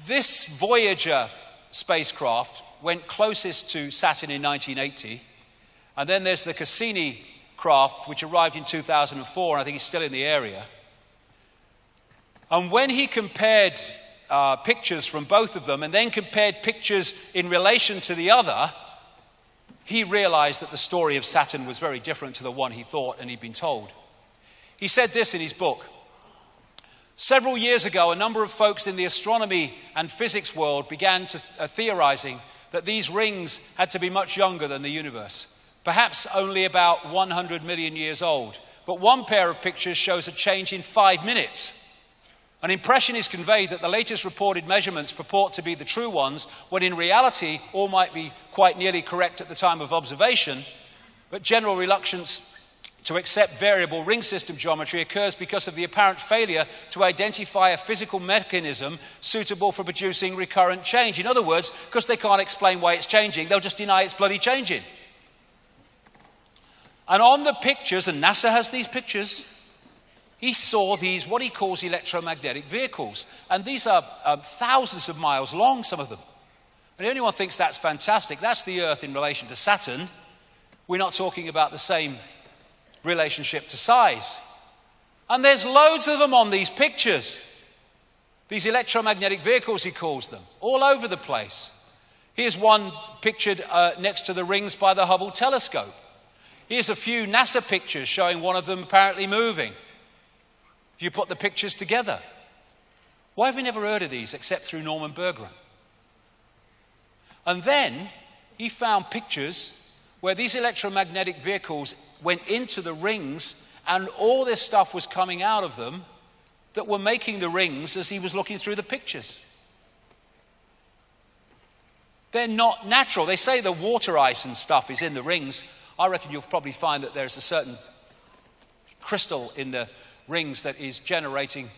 This Voyager spacecraft went closest to Saturn in 1980, and then there's the Cassini craft, which arrived in 2004, and I think he's still in the area. And when he compared pictures from both of them, and then compared pictures in relation to the other, he realized that the story of Saturn was very different to the one he thought and he'd been told. He said this in his book: several years ago, a number of folks in the astronomy and physics world began to theorizing that these rings had to be much younger than the universe, perhaps only about 100 million years old. But one pair of pictures shows a change in 5 minutes. An impression is conveyed that the latest reported measurements purport to be the true ones, when in reality all might be quite nearly correct at the time of observation, but general reluctance to accept variable ring system geometry occurs because of the apparent failure to identify a physical mechanism suitable for producing recurrent change. In other words, because they can't explain why it's changing, they'll just deny it's bloody changing. And on the pictures, and NASA has these pictures, he saw these, what he calls electromagnetic vehicles. And these are thousands of miles long, some of them. And if anyone thinks that's fantastic, that's the Earth in relation to Saturn. We're not talking about the same relationship to size. And there's loads of them on these pictures. These electromagnetic vehicles, he calls them, all over the place. Here's one pictured next to the rings by the Hubble telescope. Here's a few NASA pictures showing one of them apparently moving. If you put the pictures together. Why have we never heard of these except through Norman Berggren? And then he found pictures where these electromagnetic vehicles went into the rings, and all this stuff was coming out of them that were making the rings as he was looking through the pictures. They're not natural. They say the water ice and stuff is in the rings. I reckon you'll probably find that there's a certain crystal in the rings that is generating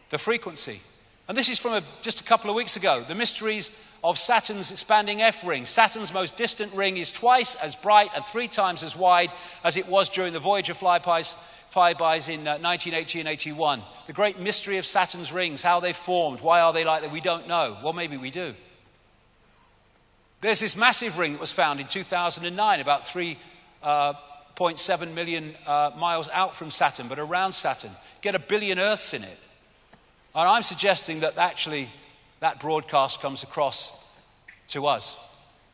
the frequency. And this is from just a couple of weeks ago. The mysteries of Saturn's expanding F-ring. Saturn's most distant ring is twice as bright and 3 times as wide as it was during the Voyager flybys in 1980 and 81. The great mystery of Saturn's rings, how they formed, why are they like that, we don't know. Well, maybe we do. There's this massive ring that was found in 2009, about 3.7 million miles out from Saturn, but around Saturn. Get 1 billion Earths in it. And I'm suggesting that actually that broadcast comes across to us.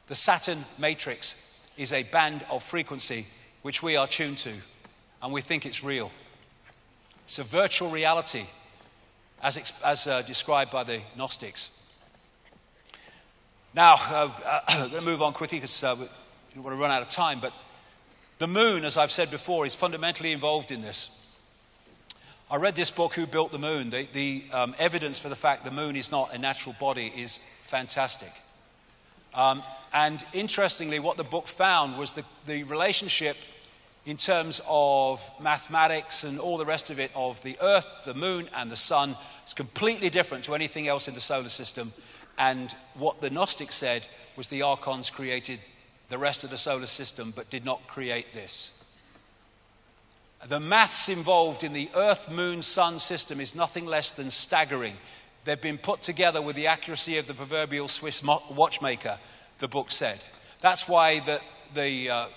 The Saturn matrix is a band of frequency which we are tuned to, and we think it's real. It's a virtual reality, as described by the Gnostics. Now, I'm going to move on quickly because we want to run out of time, but the moon, as I've said before, is fundamentally involved in this. I read this book, Who Built the Moon? The evidence for the fact the moon is not a natural body is fantastic. And interestingly, what the book found was the relationship in terms of mathematics and all the rest of it of the Earth, the moon, and the sun is completely different to anything else in the solar system. And what the Gnostics said was the archons created the rest of the solar system but did not create this. The maths involved in the Earth, Moon, Sun system is nothing less than staggering. They've been put together with the accuracy of the proverbial Swiss watchmaker, the book said. That's why the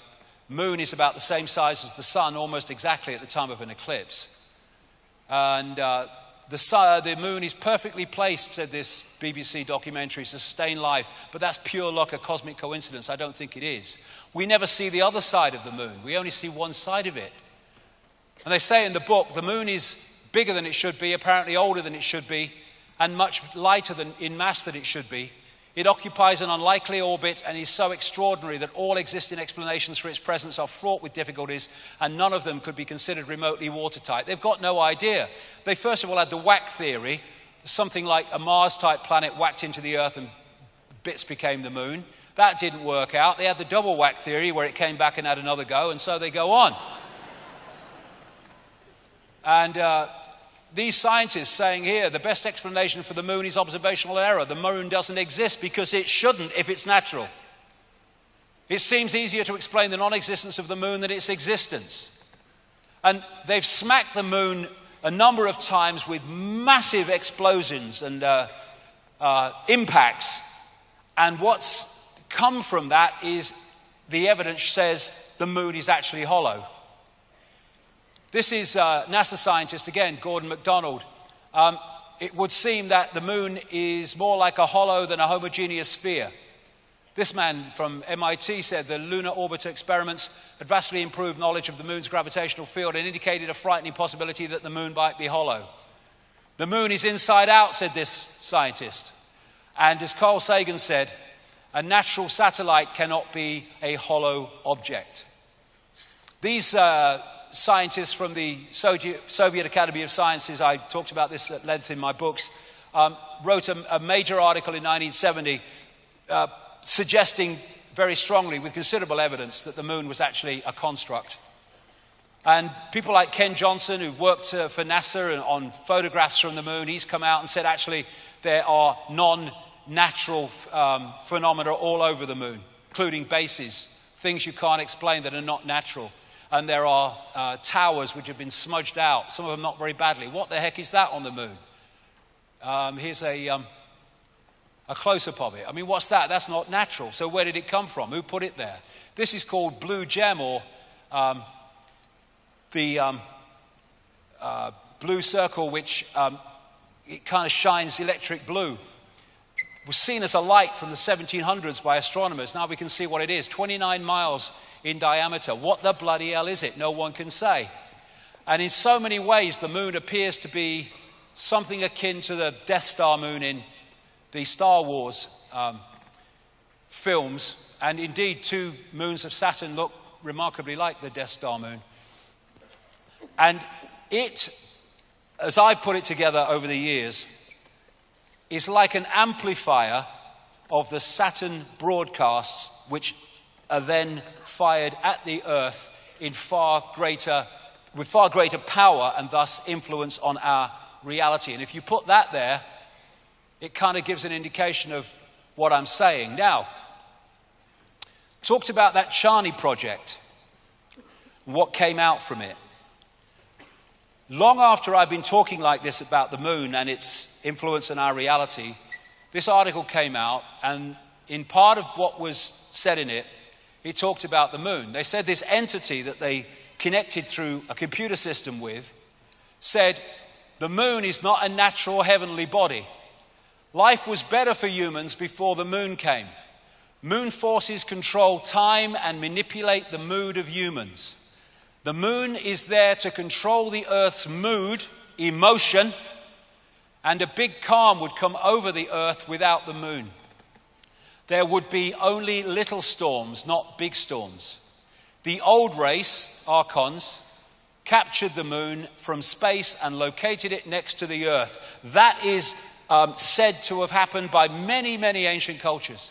moon is about the same size as the sun, almost exactly at the time of an eclipse. And the moon is perfectly placed, said this BBC documentary, to sustain life. But that's pure luck, a cosmic coincidence. I don't think it is. We never see the other side of the moon. We only see one side of it. And they say in the book, the moon is bigger than it should be, apparently older than it should be, and much lighter in mass than it should be. It occupies an unlikely orbit and is so extraordinary that all existing explanations for its presence are fraught with difficulties, and none of them could be considered remotely watertight. They've got no idea. They first of all had the whack theory, something like a Mars-type planet whacked into the Earth and bits became the moon. That didn't work out. They had the double whack theory where it came back and had another go, and so they go on. And these scientists saying here, the best explanation for the moon is observational error. The moon doesn't exist because it shouldn't if it's natural. It seems easier to explain the non-existence of the moon than its existence. And they've smacked the moon a number of times with massive explosions and impacts. And what's come from that is the evidence says the moon is actually hollow. This is NASA scientist, again, Gordon MacDonald. It would seem that the moon is more like a hollow than a homogeneous sphere. This man from MIT said the lunar orbiter experiments had vastly improved knowledge of the moon's gravitational field and indicated a frightening possibility that the moon might be hollow. The moon is inside out, said this scientist. And as Carl Sagan said, a natural satellite cannot be a hollow object. These scientists from the Soviet Academy of Sciences, I talked about this at length in my books, wrote a major article in 1970 suggesting very strongly, with considerable evidence, that the moon was actually a construct. And people like Ken Johnson, who've worked for NASA on photographs from the moon, he's come out and said actually there are non-natural phenomena all over the moon, including bases, things you can't explain that are not natural. And there are towers which have been smudged out, some of them not very badly. What the heck is that on the moon? Here's a close-up of it. I mean, what's that? That's not natural. So where did it come from? Who put it there? This is called blue gem, or the blue circle, which it kind of shines electric blue. Was seen as a light from the 1700s by astronomers. Now we can see what it is. 29 miles in diameter. What the bloody hell is it? No one can say. And in so many ways, the moon appears to be something akin to the Death Star moon in the Star Wars films. And indeed, two moons of Saturn look remarkably like the Death Star moon. And it, as I put it together over the years, is like an amplifier of the Saturn broadcasts, which are then fired at the Earth with far greater power and thus influence on our reality. And if you put that there, it kind of gives an indication of what I'm saying. Now, talked about that Charney project and what came out from it. Long after I've been talking like this about the moon and its influence on our reality, this article came out, and in part of what was said in it, it talked about the moon. They said this entity that they connected through a computer system with said, the moon is not a natural heavenly body. Life was better for humans before the moon came. Moon forces control time and manipulate the mood of humans. The moon is there to control the Earth's mood, emotion, and a big calm would come over the Earth without the moon. There would be only little storms, not big storms. The old race, Archons, captured the moon from space and located it next to the Earth. That is said to have happened by many, many ancient cultures.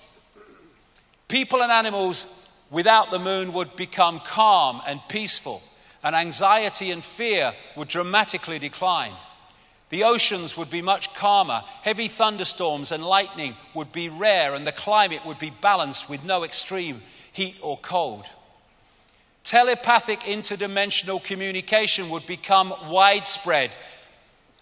People and animals without the moon would become calm and peaceful, and anxiety and fear would dramatically decline. The oceans would be much calmer, heavy thunderstorms and lightning would be rare, and the climate would be balanced with no extreme heat or cold. Telepathic interdimensional communication would become widespread,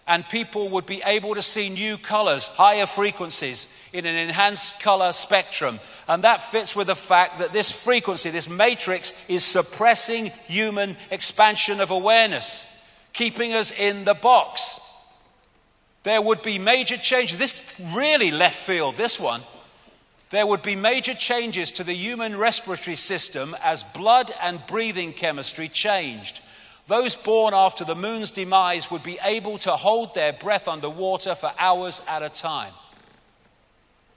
and people would be able to see new colors, higher frequencies in an enhanced color spectrum. And that fits with the fact that this frequency, this matrix, is suppressing human expansion of awareness, keeping us in the box. There would be major changes. This really left field, this one. There would be major changes to the human respiratory system as blood and breathing chemistry changed. Those born after the moon's demise would be able to hold their breath underwater for hours at a time.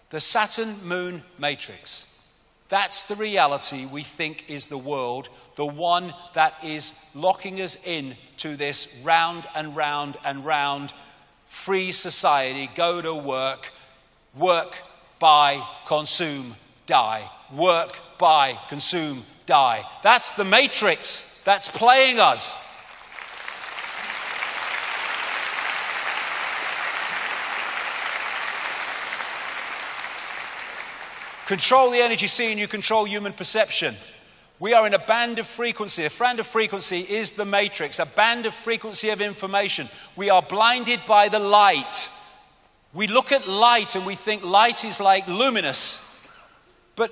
The Saturn-Moon matrix. That's the reality we think is the world, the one that is locking us in to this round and round and round free society. Go to work, work, buy, consume, die. Work, buy, consume, die. That's the matrix that's playing us. Control the energy scene, you control human perception. We are in a band of frequency. A band of frequency is the matrix, a band of frequency of information. We are blinded by the light. We look at light and we think light is like luminous. But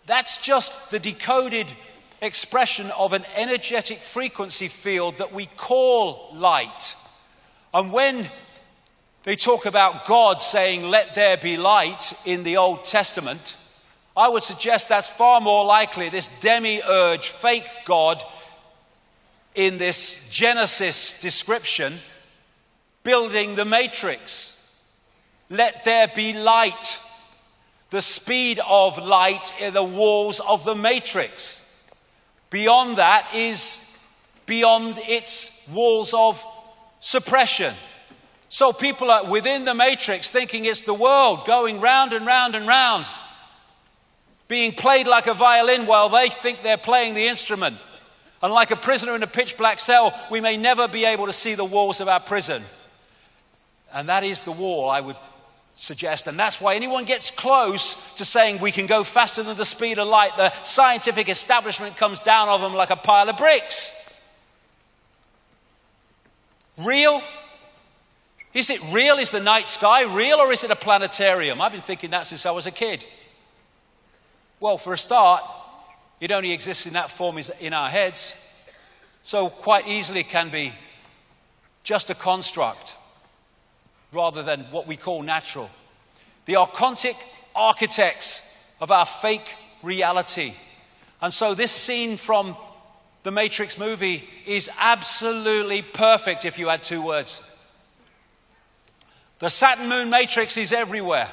that's just the decoded expression of an energetic frequency field that we call light. And when they talk about God saying, "Let there be light" in the Old Testament, I would suggest that's far more likely this demiurge, fake God in this Genesis description, building the matrix. Let there be light. The speed of light in the walls of the matrix. Beyond that is beyond its walls of suppression. So people are within the matrix thinking it's the world going round and round and round, being played like a violin while they think they're playing the instrument. And like a prisoner in a pitch black cell, we may never be able to see the walls of our prison. And that is the wall, I would suggest. And that's why anyone gets close to saying we can go faster than the speed of light, the scientific establishment comes down on them like a pile of bricks. Real? Is it real? Is the night sky real, or is it a planetarium? I've been thinking that since I was a kid. Well, for a start, it only exists in that form in our heads, so quite easily can be just a construct rather than what we call natural. The archontic architects of our fake reality. And so this scene from the Matrix movie is absolutely perfect if you had two words. The Saturn-Moon matrix is everywhere.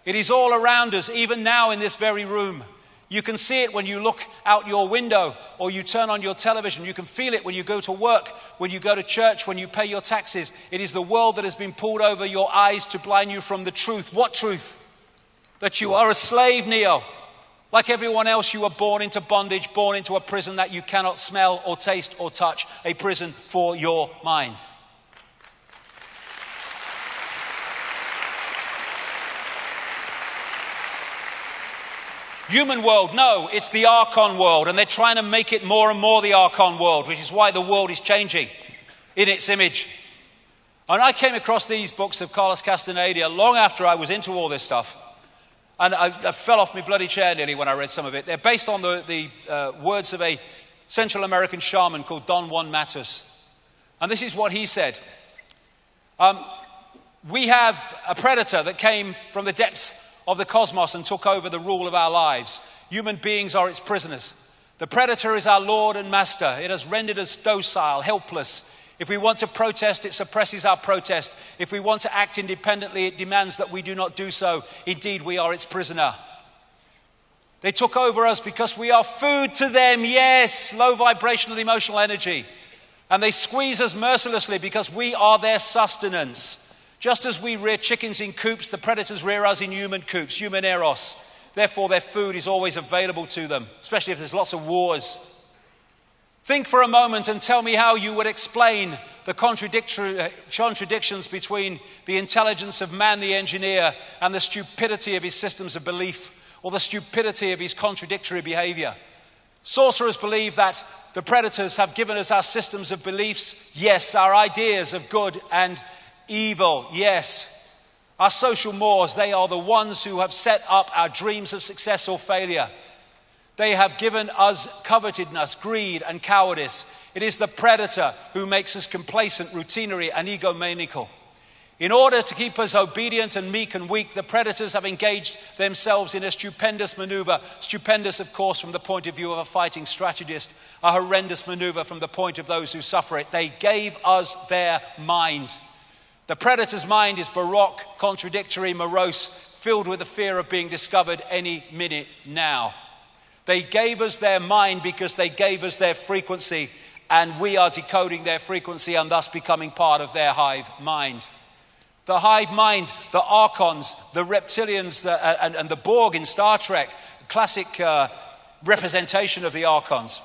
It is all around us, even now in this very room. You can see it when you look out your window or you turn on your television. You can feel it when you go to work, when you go to church, when you pay your taxes. It is the world that has been pulled over your eyes to blind you from the truth. What truth? That you are a slave, Neo. Like everyone else, you were born into bondage, born into a prison that you cannot smell or taste or touch, a prison for your mind. Human world, no, it's the Archon world, and they're trying to make it more and more the Archon world, which is why the world is changing in its image. And I came across these books of Carlos Castaneda long after I was into all this stuff, and I fell off my bloody chair nearly when I read some of it. They're based on the words of a Central American shaman called Don Juan Matus. And this is what he said. We have a predator that came from the depths of the cosmos and took over the rule of our lives. Human beings are its prisoners. The predator is our Lord and Master. It has rendered us docile, helpless. If we want to protest, it suppresses our protest. If we want to act independently, it demands that we do not do so. Indeed, we are its prisoner. They took over us because we are food to them, yes, low vibrational emotional energy. And they squeeze us mercilessly because we are their sustenance. Just as we rear chickens in coops, the predators rear us in human coops, human eros. Therefore, their food is always available to them, especially if there's lots of wars. Think for a moment and tell me how you would explain the contradictions between the intelligence of man, the engineer, and the stupidity of his systems of belief, or the stupidity of his contradictory behavior. Sorcerers believe that the predators have given us our systems of beliefs, yes, our ideas of good and evil, yes. Our social mores, they are the ones who have set up our dreams of success or failure. They have given us covetousness, greed, and cowardice. It is the predator who makes us complacent, routinary, and egomaniacal. In order to keep us obedient and meek and weak, the predators have engaged themselves in a stupendous maneuver. Stupendous, of course, from the point of view of a fighting strategist. A horrendous maneuver from the point of those who suffer it. They gave us their mind. The predator's mind is baroque, contradictory, morose, filled with the fear of being discovered any minute now. They gave us their mind because they gave us their frequency, and we are decoding their frequency and thus becoming part of their hive mind. The hive mind, the archons, the reptilians, and the Borg in Star Trek, classic representation of the archons.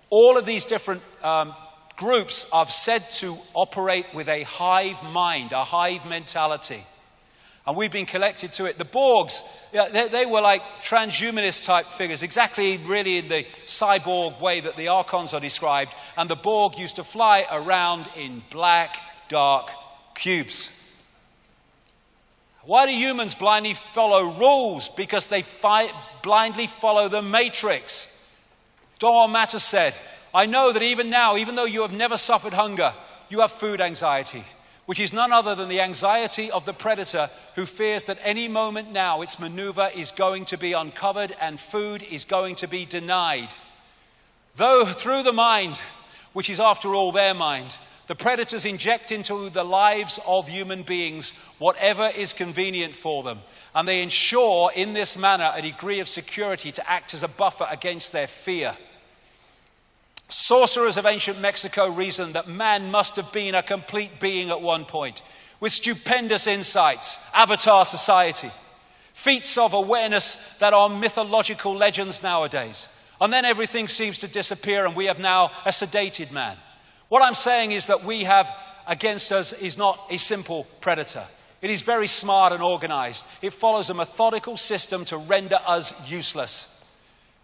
All of these different groups are said to operate with a hive mind, a hive mentality. And we've been connected to it. The Borgs, they were like transhumanist type figures, exactly really in the cyborg way that the archons are described. And the Borg used to fly around in black, dark cubes. Why do humans blindly follow rules? Because they blindly follow the matrix. Don Matter said, I know that even now, even though you have never suffered hunger, you have food anxiety, which is none other than the anxiety of the predator who fears that any moment now its maneuver is going to be uncovered and food is going to be denied. Though through the mind, which is after all their mind, the predators inject into the lives of human beings whatever is convenient for them, and they ensure in this manner a degree of security to act as a buffer against their fear. Sorcerers of ancient Mexico reasoned that man must have been a complete being at one point, with stupendous insights, avatar society, feats of awareness that are mythological legends nowadays. And then everything seems to disappear and we have now a sedated man. What I'm saying is that we have against us is not a simple predator. It is very smart and organized. It follows a methodical system to render us useless.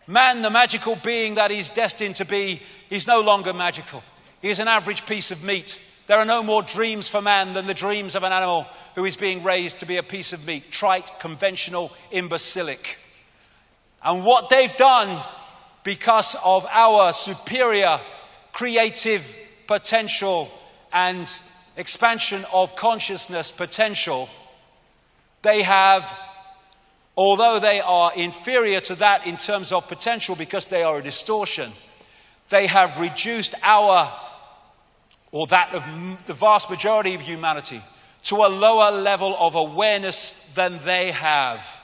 Man, the magical being that he's destined to be, is no longer magical. He is an average piece of meat. There are no more dreams for man than the dreams of an animal who is being raised to be a piece of meat. Trite, conventional, imbecilic. And what they've done, because of our superior creative potential and expansion of consciousness potential, they have, although they are inferior to that in terms of potential because they are a distortion, they have reduced our, or that of the vast majority of humanity, to a lower level of awareness than they have.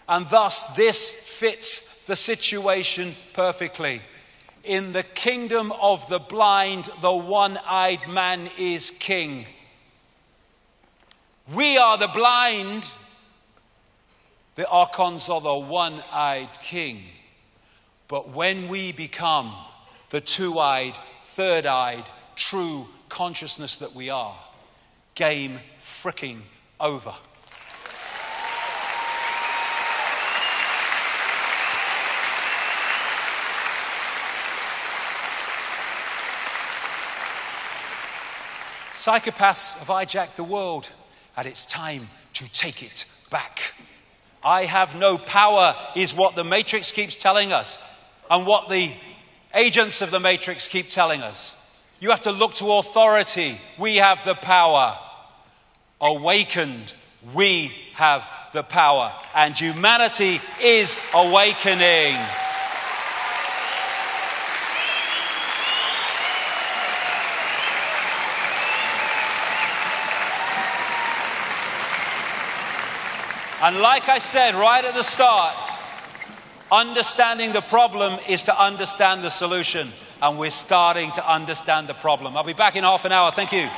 And thus this fits the situation perfectly. In the kingdom of the blind, the one-eyed man is king. We are the blind. The archons are the one-eyed king. But when we become the two-eyed, third-eyed, true consciousness that we are, game fricking over. Psychopaths have hijacked the world, and it's time to take it back. I have no power is what the Matrix keeps telling us, and what the agents of the Matrix keep telling us. You have to look to authority. We have the power. Awakened, we have the power. And humanity is awakening. And like I said right at the start, understanding the problem is to understand the solution. And we're starting to understand the problem. I'll be back in half an hour. Thank you.